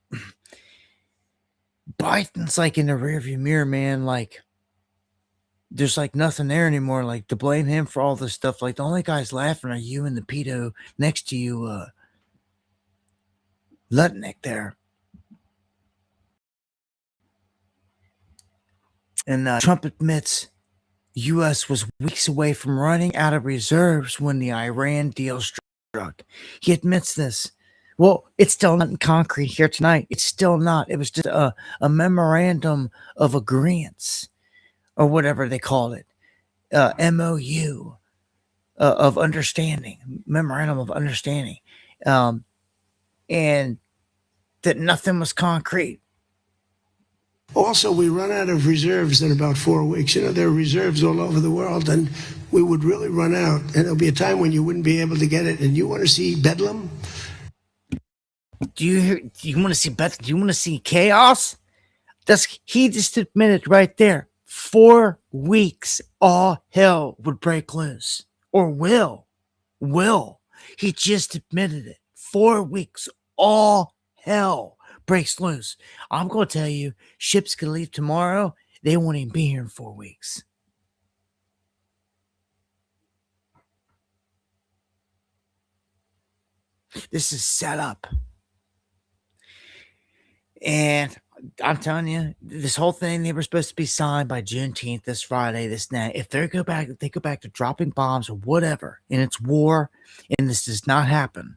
Speaker 1: Biden's like in the rearview mirror, man. Like, there's like nothing there anymore. Like, to blame him for all this stuff. Like, the only guys laughing are you and the pedo next to you, Lutnick there. And Trump admits U.S. was weeks away from running out of reserves when the Iran deal struck. He admits this. Well, it's still not in concrete here tonight. It's still not. It was just a memorandum of agreements, or whatever they called it, MOU of understanding, memorandum of understanding, and that nothing was concrete.
Speaker 15: Also, we run out of reserves in about 4 weeks. You know, there are reserves all over the world, and we would really run out. And there'll be a time when you wouldn't be able to get it. And you want to see bedlam?
Speaker 1: Do you want to see Beth? Do you want to see chaos? He just admitted right there. 4 weeks, all hell would break loose, or will. He just admitted it. 4 weeks, all hell breaks loose. I'm going to tell you, ships can leave tomorrow. They won't even be here in 4 weeks. This is set up. And I'm telling you, this whole thing, they were supposed to be signed by Juneteenth, this Friday, this night. If they go back to dropping bombs or whatever, and it's war, and this does not happen,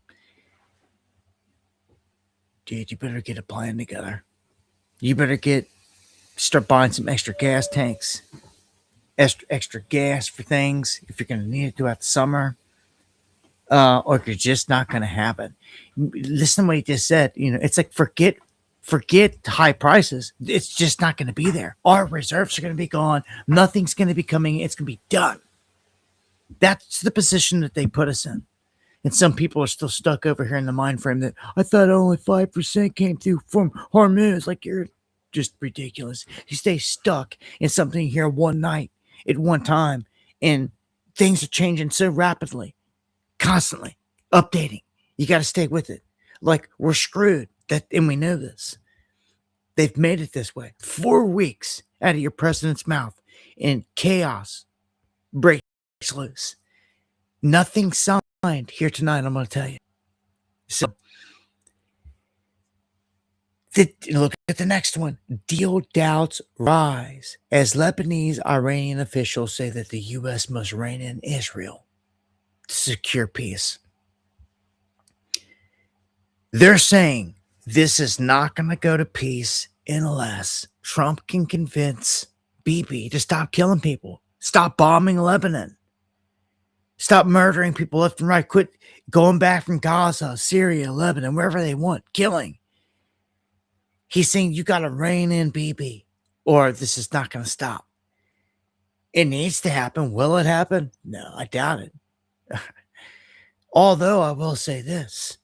Speaker 1: dude, you better get a plan together. You better start buying some extra gas tanks, extra gas for things if you're going to need it throughout the summer, or if you're just not going to have it. Listen to what he just said. You know, it's like forget high prices. It's just not going to be there. Our reserves are going to be gone. Nothing's going to be coming. It's going to be done. That's the position that they put us in. And some people are still stuck over here in the mind frame that I thought only 5% came through from Hormuz. Like, you're just ridiculous. You stay stuck in something here one night at one time, and things are changing so rapidly, constantly updating. You got to stay with it. Like, we're screwed. And we know this. They've made it this way. 4 weeks out of your president's mouth, and chaos breaks loose. Nothing signed here tonight, I'm going to tell you. So, look at the next one. Deal doubts rise as Lebanese Iranian officials say that the U.S. must rein in Israel to secure peace. They're saying this is not going to go to peace unless Trump can convince Bibi to stop killing people, stop bombing Lebanon, stop murdering people left and right, quit going back from Gaza, Syria, Lebanon, wherever they want, killing. He's saying you got to rein in Bibi, or this is not going to stop. It needs to happen. Will it happen? No, I doubt it. Although I will say this.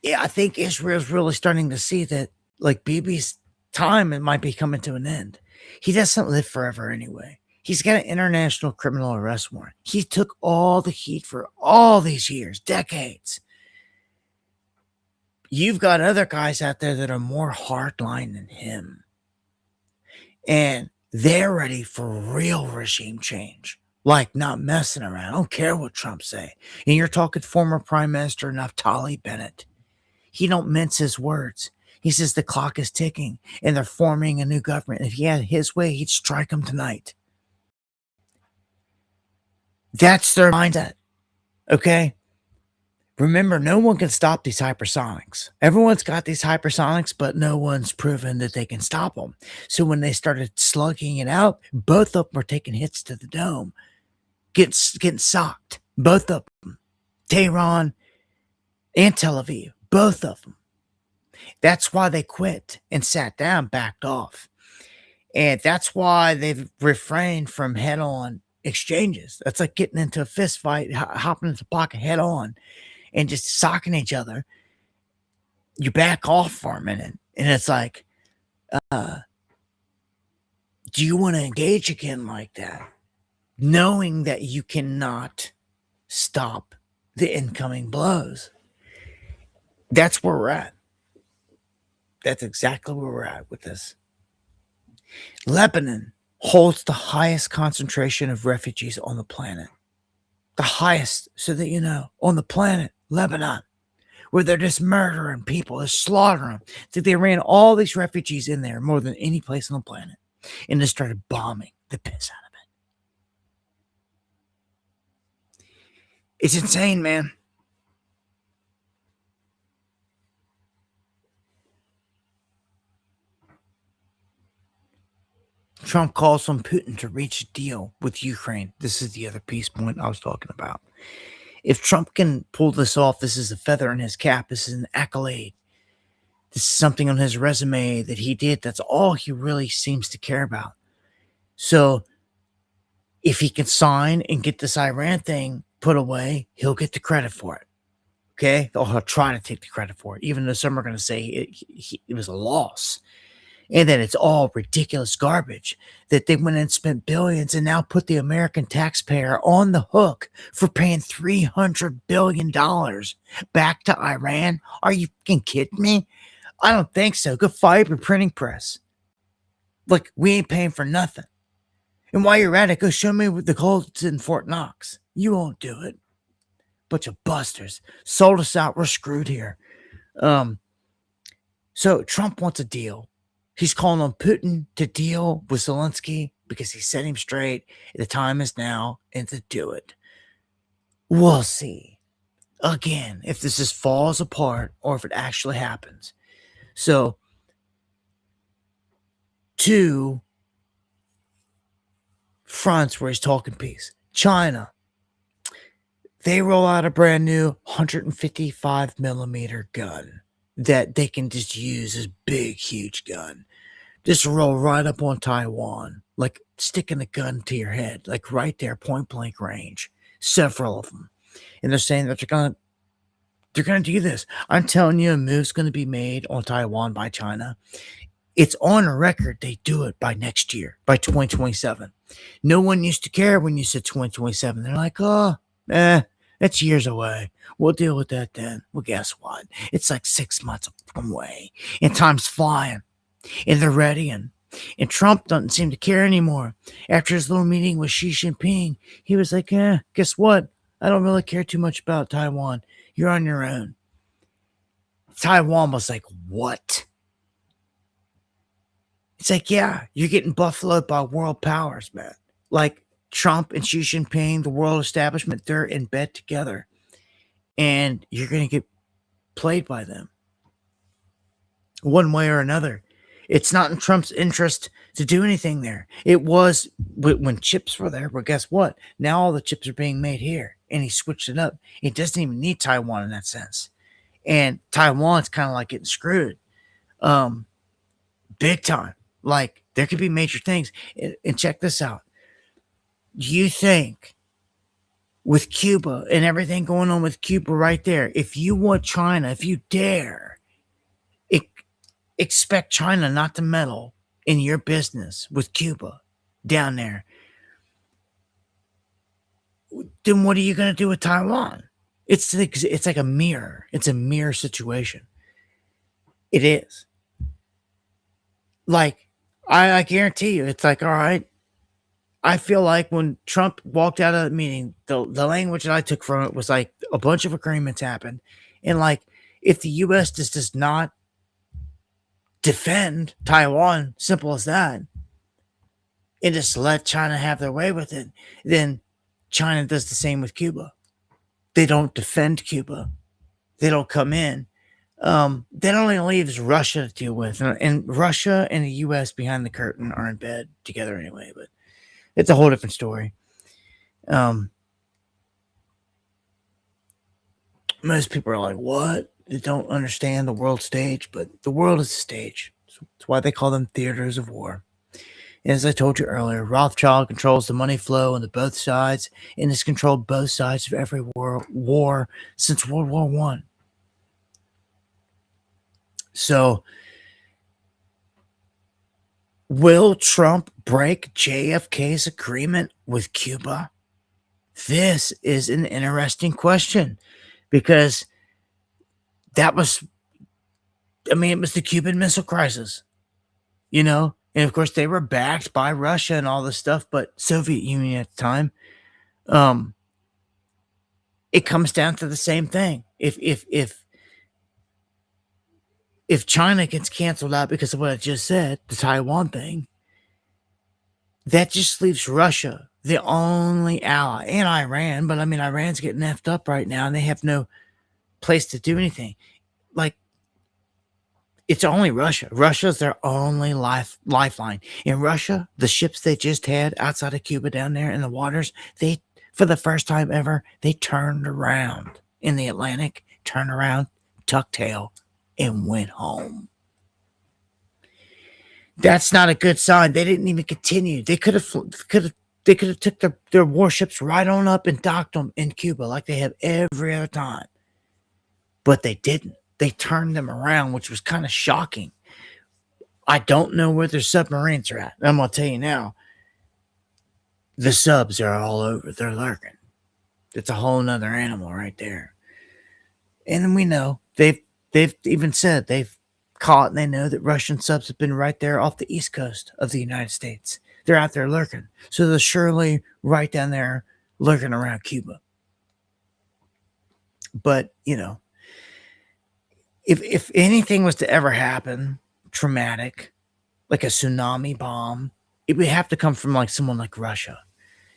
Speaker 1: Yeah, I think Israel's really starting to see that, like, Bibi's time, it might be coming to an end. He doesn't live forever anyway. He's got an international criminal arrest warrant. He took all the heat for all these years, decades. You've got other guys out there that are more hardline than him. And they're ready for real regime change. Like, not messing around. I don't care what Trump say. And you're talking former Prime Minister Naftali Bennett. He don't mince his words. He says the clock is ticking and they're forming a new government. If he had his way, he'd strike them tonight. That's their mindset. Okay? Remember, no one can stop these hypersonics. Everyone's got these hypersonics, but no one's proven that they can stop them. So when they started slugging it out, both of them were taking hits to the dome, getting socked. Both of them. Tehran and Tel Aviv. Both of them. That's why they quit and sat down, backed off. And that's why they've refrained from head-on exchanges. That's like getting into a fist fight, hopping into the pocket head-on, and just socking each other. You back off for a minute, and it's like, do you want to engage again like that? Knowing that you cannot stop the incoming blows. That's where we're at. That's exactly where we're at with this. Lebanon holds the highest concentration of refugees on the planet. The highest, so that you know, on the planet, Lebanon, where they're just murdering people, they're slaughtering them. So they ran all these refugees in there more than any place on the planet, and just started bombing the piss out of it. It's insane, man. Trump calls on Putin to reach a deal with Ukraine. This is the other peace point I was talking about. If Trump can pull this off, this is a feather in his cap. This is an accolade. This is something on his resume that he did. That's all he really seems to care about. So if he can sign and get this Iran thing put away, he'll get the credit for it. Okay? He'll try to take the credit for it, even though some are going to say it was a loss. And that it's all ridiculous garbage, that they went and spent billions and now put the American taxpayer on the hook for paying $300 billion back to Iran. Are you fucking kidding me? I don't think so. Go fire your printing press. Like, we ain't paying for nothing. And while you're at it, go show me the gold that's in Fort Knox. You won't do it. Bunch of busters. Sold us out. We're screwed here. So Trump wants a deal. He's calling on Putin to deal with Zelensky because he set him straight. The time is now and to do it. We'll see. Again, if this just falls apart or if it actually happens. So, 2 fronts where he's talking peace. China. They roll out a brand new 155 millimeter gun that they can just use as big, huge gun. Just roll right up on Taiwan, like sticking a gun to your head, like right there, point blank range. Several of them. And they're saying that they're gonna do this. I'm telling you, a move's gonna be made on Taiwan by China. It's on record they do it by next year, by 2027. No one used to care when you said 2027. They're like, oh, that's years away. We'll deal with that then. Well, guess what? It's like 6 months away. And time's flying. And they're ready. And Trump doesn't seem to care anymore. After his little meeting with Xi Jinping, he was like, guess what? I don't really care too much about Taiwan. You're on your own. Taiwan was like, what? It's like, yeah, you're getting buffaloed by world powers, man. Like Trump and Xi Jinping, the world establishment, they're in bed together. And you're going to get played by them. One way or another. It's not in Trump's interest to do anything there. It was when chips were there, but guess what? Now all the chips are being made here, and he switched it up. It doesn't even need Taiwan in that sense. And Taiwan's kind of like getting screwed. Big time. Like, there could be major things. And check this out. You think with Cuba and everything going on with Cuba right there, if you want China, if you dare, expect China not to meddle in your business with Cuba down there, then what are you going to do with Taiwan? It's like a mirror. It's a mirror situation. It is. Like, I guarantee you, it's like, all right, I feel like when Trump walked out of the meeting, the language that I took from it was like a bunch of agreements happened. And like, if the U.S. just does not defend Taiwan, simple as that, and just let China have their way with it, then China does the same with Cuba. They don't defend Cuba. They don't come in. That only leaves Russia to deal with. And Russia and the U.S. behind the curtain are in bed together anyway, but it's a whole different story. Most people are like, what? They don't understand the world stage, but the world is a stage. That's why they call them theaters of war. As I told you earlier, Rothschild controls the money flow on the both sides and has controlled both sides of every war since World War One. So, will Trump break JFK's agreement with Cuba? This is an interesting question because it was the Cuban Missile Crisis, and of course they were backed by Russia and all this stuff, but Soviet Union at the time. It comes down to the same thing. If China gets canceled out because of what I just said, the Taiwan thing, that just leaves Russia the only ally, and Iran. But Iran's getting effed up right now, and they have no place to do anything. Like, it's only Russia. Russia's their only lifeline. In Russia, the ships they just had outside of Cuba down there in the waters, for the first time ever, they turned around in the Atlantic, tucked tail, and went home. That's not a good sign. They didn't even continue. They could have took their warships right on up and docked them in Cuba like they have every other time. But they didn't. They turned them around, which was kind of shocking. I don't know where their submarines are at. I'm going to tell you now. The subs are all over. They're lurking. It's a whole nother animal right there. And then we know they've even said they've caught, and they know that Russian subs have been right there off the east coast of the United States. They're out there lurking. So they're surely right down there lurking around Cuba. But, if anything was to ever happen traumatic, like a tsunami bomb, it would have to come from like someone like Russia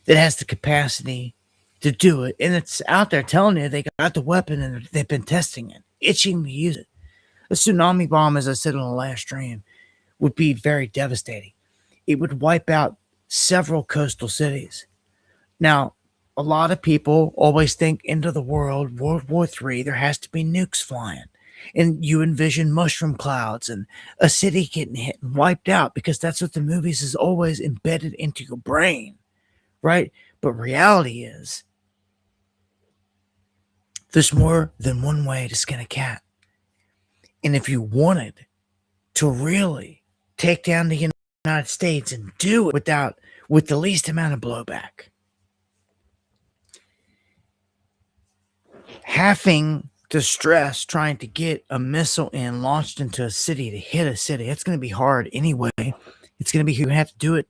Speaker 1: that has the capacity to do it. And it's out there telling you they got the weapon and they've been testing it, itching to use it. A tsunami bomb, as I said on the last stream, would be very devastating. It would wipe out several coastal cities. Now, a lot of people always think end of the world, World War III, there has to be nukes flying. And you envision mushroom clouds and a city getting hit and wiped out because that's what the movies is always embedded into your brain, right? But reality is there's more than one way to skin a cat. And if you wanted to really take down the United States and do it with the least amount of blowback, having to stress trying to get a missile launched into a city to hit a city, it's going to be hard anyway. It's going to be, you have to do it.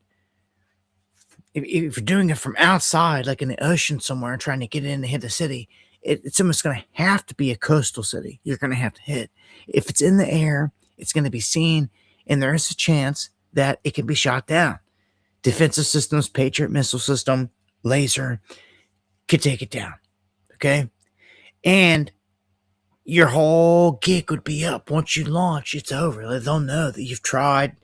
Speaker 1: If you're doing it from outside, like in the ocean somewhere, and trying to get in to hit a city, it's almost going to have to be a coastal city you're going to have to hit. If it's in the air, it's going to be seen, and there is a chance that it can be shot down. Defensive systems, Patriot missile system, laser, could take it down. Okay? And your whole gig would be up. Once you launch, it's over. They'll know that you've tried,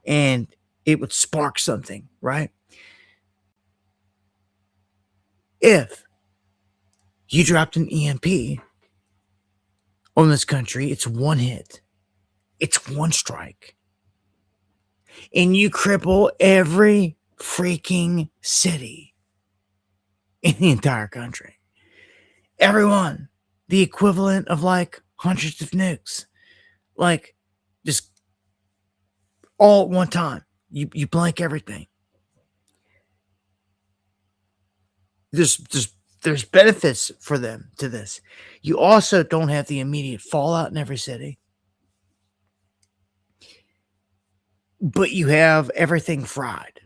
Speaker 1: and it would spark something, right? If you dropped an EMP on this country, it's one hit. It's one strike. And you cripple every freaking city in the entire country. Everyone. The equivalent of like hundreds of nukes. Like, just all at one time. You blank everything. There's benefits for them to this. You also don't have the immediate fallout in every city. But you have everything fried.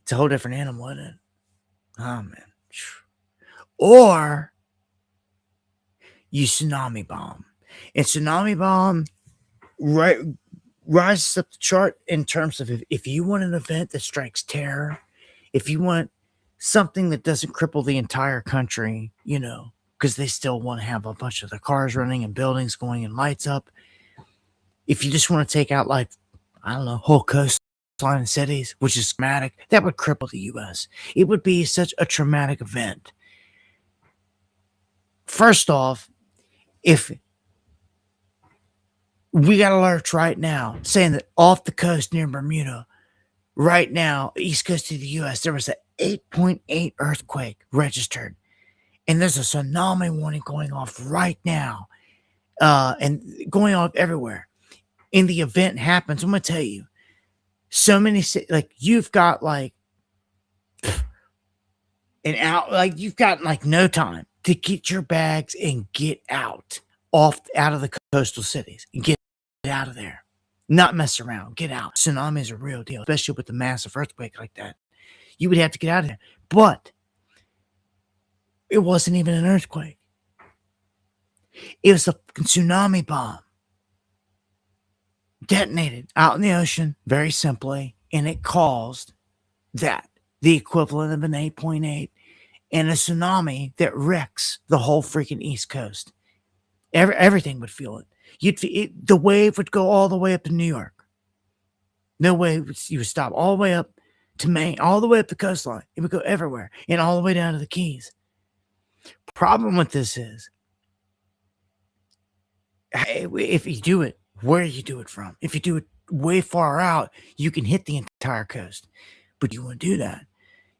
Speaker 1: It's a whole different animal, isn't it? Oh, man. Or you tsunami bomb. And tsunami bomb rises up the chart in terms of if you want an event that strikes terror, if you want something that doesn't cripple the entire country, because they still want to have a bunch of the cars running and buildings going and lights up. If you just want to take out, like, I don't know, whole coastline and cities, which is traumatic, that would cripple the U.S. It would be such a traumatic event. First off, if we got alerts right now saying that off the coast near Bermuda, right now, east coast of the U.S., there was an 8.8 earthquake registered, and there's a tsunami warning going off right now, and going off everywhere. And the event happens, I'm gonna tell you, so many like you've got like an out, like you've got like no time to get your bags and get out of the coastal cities and get out of there. Not mess around. Get out. Tsunami is a real deal, especially with the massive earthquake like that. You would have to get out of there. But it wasn't even an earthquake. It was a tsunami bomb detonated out in the ocean, very simply, and it caused that, the equivalent of an 8.8, and a tsunami that wrecks the whole freaking East Coast. Everything would feel it. The wave would go all the way up to New York. No way you would stop all the way up to Maine, all the way up the coastline. It would go everywhere and all the way down to the Keys. Problem with this is, if you do it, where you do it from. If you do it way far out, you can hit the entire coast. But you want to do that.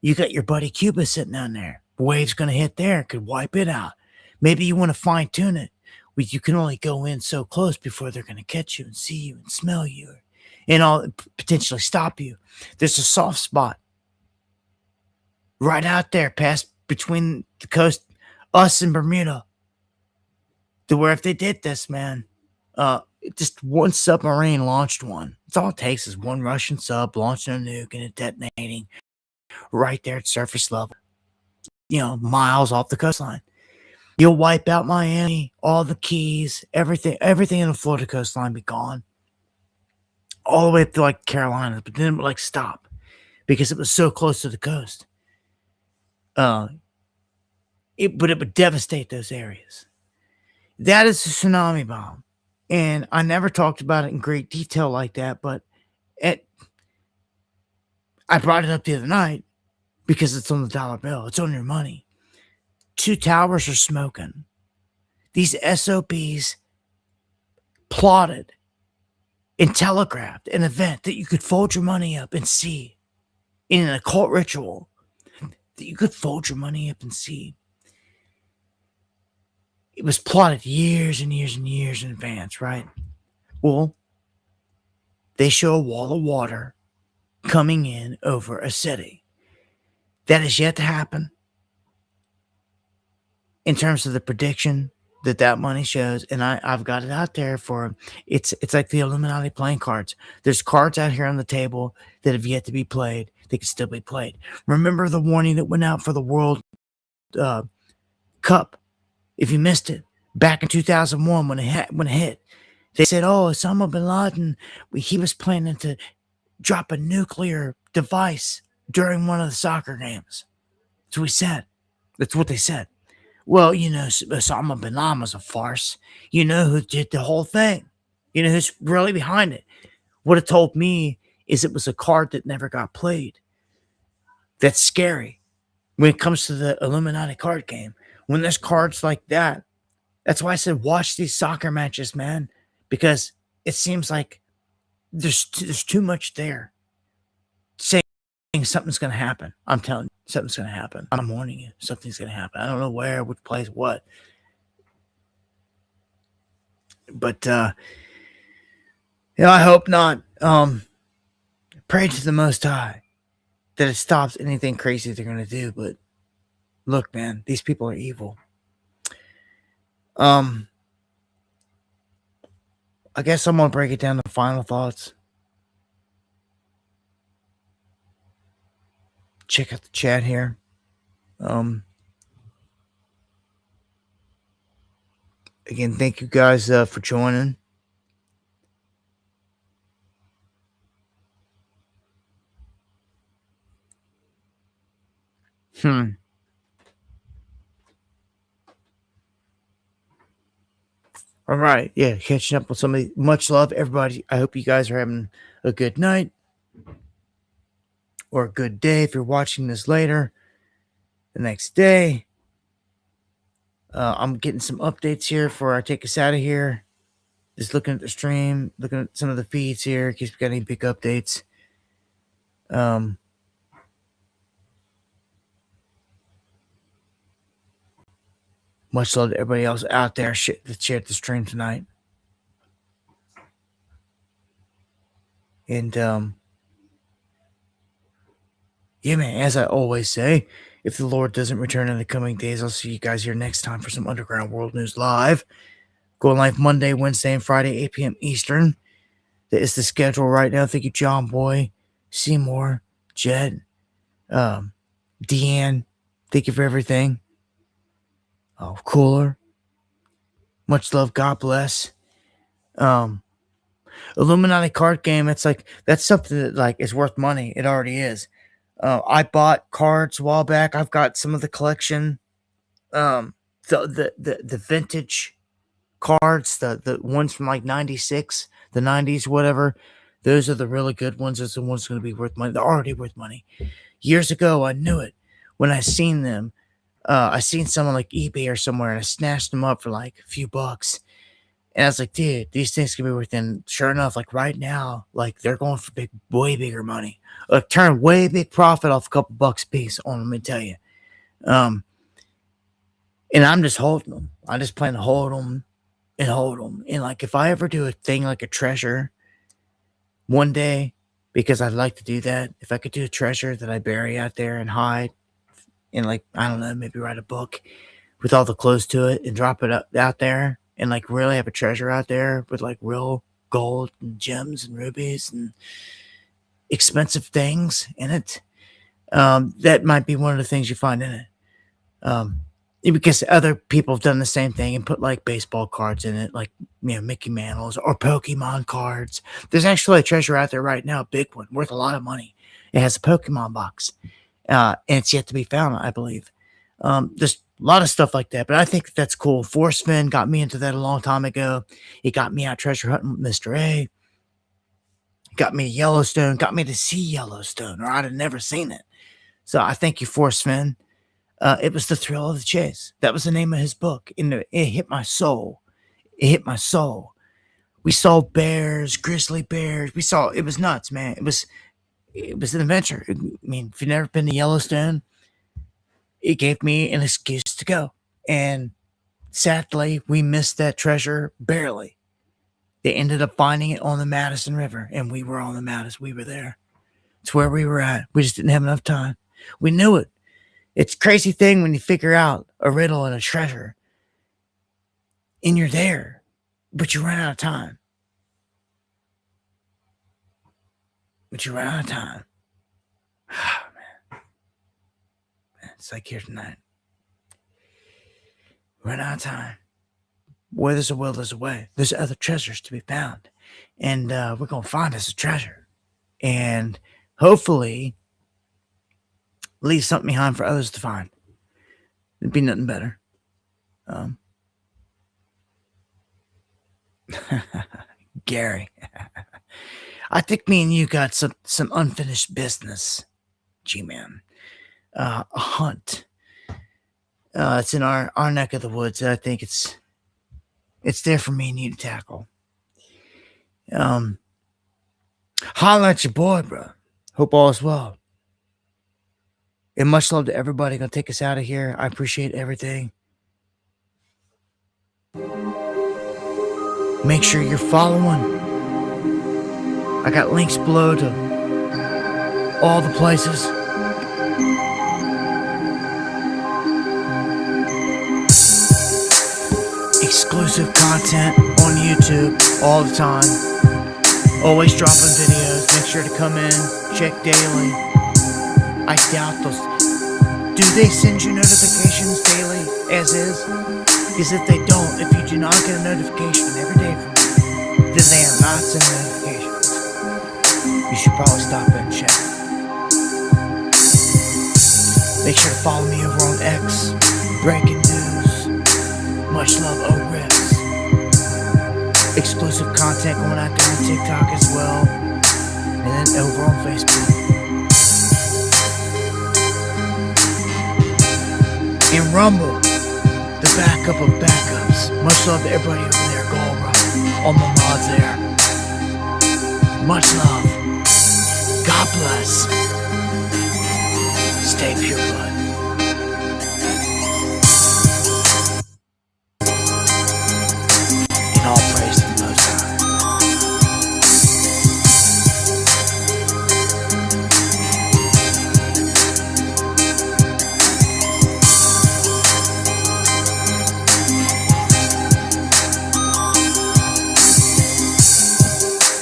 Speaker 1: You got your buddy Cuba sitting down there. Wave's going to hit there, could wipe it out. Maybe you want to fine tune it. But you can only go in so close before they're going to catch you and see you and smell you and all, potentially stop you. There's a soft spot right out there past between the coast, us and Bermuda, to where if they did this, man, just one submarine launched one. It's all it takes is one Russian sub launching a nuke and it detonating right there at surface level, miles off the coastline. You'll wipe out Miami, all the Keys, everything in the Florida coastline be gone. All the way up to like Carolina, but then it would like stop because it was so close to the coast. But it would devastate those areas. That is a tsunami bomb. And I never talked about it in great detail like that, but I brought it up the other night because it's on the dollar bill. It's on your money. 2 towers are smoking. These SOBs plotted and telegraphed an event that you could fold your money up and see in an occult ritual that you could fold your money up and see. It was plotted years and years and years in advance, right? Well, they show a wall of water coming in over a city. That is yet to happen in terms of the prediction that money shows. And I've got it out there for, it's like the Illuminati playing cards. There's cards out here on the table that have yet to be played. They can still be played. Remember the warning that went out for the World Cup? If you missed it, back in 2001 when it hit, they said, Osama bin Laden, he was planning to drop a nuclear device during one of the soccer games. That's what we said. That's what they said. Well, Osama bin Laden was a farce. You know who did the whole thing. You know who's really behind it. What it told me is it was a card that never got played. That's scary. When it comes to the Illuminati card game, when there's cards like that, that's why I said watch these soccer matches, man, because it seems like there's too much there saying something's going to happen. I'm telling you, something's going to happen. I'm warning you, something's going to happen. I don't know where, which place, what. But, I hope not. Pray to the Most High that it stops anything crazy they're going to do. But look, man, these people are evil. I guess I'm going to break it down to final thoughts. Check out the chat here. Again, thank you guys for joining. All right. Yeah, catching up with somebody. Much love, everybody. I hope you guys are having a good night or a good day if you're watching this later. The next day. I'm getting some updates here before I take us out of here. Just looking at the stream, looking at some of the feeds here in case we got any big updates. Um, much love to everybody else out there that shared the stream tonight. And yeah, man, as I always say, if the Lord doesn't return in the coming days, I'll see you guys here next time for some Underground World News Live. Going live Monday, Wednesday, and Friday, 8 p.m. Eastern. That is the schedule right now. Thank you, John Boy, Seymour, Jed, Deanne. Thank you for everything. Oh, Cooler. Much love. God bless. Illuminati card game. It's like, that's something that like is worth money. It already is. I bought cards a while back. I've got some of the collection. The vintage cards, the ones from like 96, the 90s, whatever. Those are the really good ones. Those are the ones going to be worth money. They're already worth money. Years ago, I knew it when I seen them. I seen someone like eBay or somewhere, and I snatched them up for like a few bucks. And I was like, dude, these things can be worth. And sure enough, like right now, like they're going for way bigger money. Like turn way big profit off a couple bucks a piece on them, let me tell you. And I'm just holding them. I just plan to hold them and hold them. And like if I ever do a thing like a treasure one day, because I'd like to do that, if I could do a treasure that I bury out there and hide, and like I don't know, maybe write a book with all the clothes to it and drop it out there. And like really have a treasure out there with like real gold and gems and rubies and expensive things in it. That might be one of the things you find in it. Because other people have done the same thing and put like baseball cards in it, like, you know, Mickey Mantles or Pokemon cards. There's actually a treasure out there right now, a big one, worth a lot of money. It has a Pokemon box. And it's yet to be found, I believe. There's a lot of stuff like that, but I think that's cool. Force Fin got me into that a long time ago. It got me out treasure hunting with Mr. A. Got me to Yellowstone, got me to see Yellowstone, or I'd have never seen it. So I thank you, Force Fin. It was the thrill of the chase. That was the name of his book. And it hit my soul. It hit my soul. We saw bears, grizzly bears. It was nuts, man. It was an adventure. I mean, if you've never been to Yellowstone, it gave me an excuse to go. And sadly, we missed that treasure barely. They ended up finding it on the Madison River, and we were on the Madison. We were there. It's where we were at. We just didn't have enough time. We knew it. It's a crazy thing when you figure out a riddle and a treasure, and you're there, but you run out of time. But you run out of time. Oh, man. It's like here tonight. Run out of time. Where there's a will, there's a way. There's other treasures to be found. And we're going to find us a treasure. And hopefully leave something behind for others to find. It'd be nothing better. Gary. I think me and you got some unfinished business, G-Man. A hunt. It's in our neck of the woods. I think it's there for me and you to tackle. Holla at your boy, bro. Hope all is well. And much love to everybody. Gonna take us out of here. I appreciate everything. Make sure you're following. I got links below to all the places. Exclusive content on YouTube all the time. Always dropping videos. Make sure to come in, check daily. I doubt those. Do they send you notifications daily as is? Because if they don't, if you do not get a notification every day from me, then they are not sending notifications. You should probably stop and check. Make sure to follow me over on X. Breaking news. Much love, O-Rips. Exclusive content going out there on TikTok as well. And then over on Facebook. And Rumble, the backup of backups. Much love to everybody over there. Go all my mods there. Much love. God God bless. Stay pure blood. And all praise to the Most High.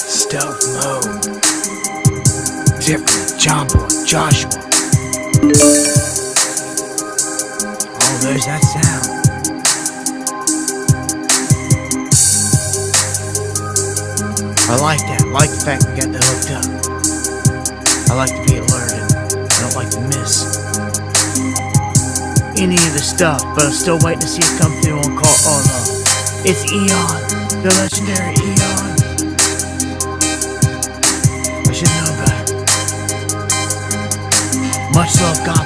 Speaker 1: Stealth mode. Different. John Boy, Joshua. Oh, there's that sound. I like that. I like the fact we got that hooked up. I like to be alerted. I don't like to miss any of the stuff, but I'm still waiting to see it come through on call. Oh no, it's Eon, the legendary Eon. I should know better. Much love, God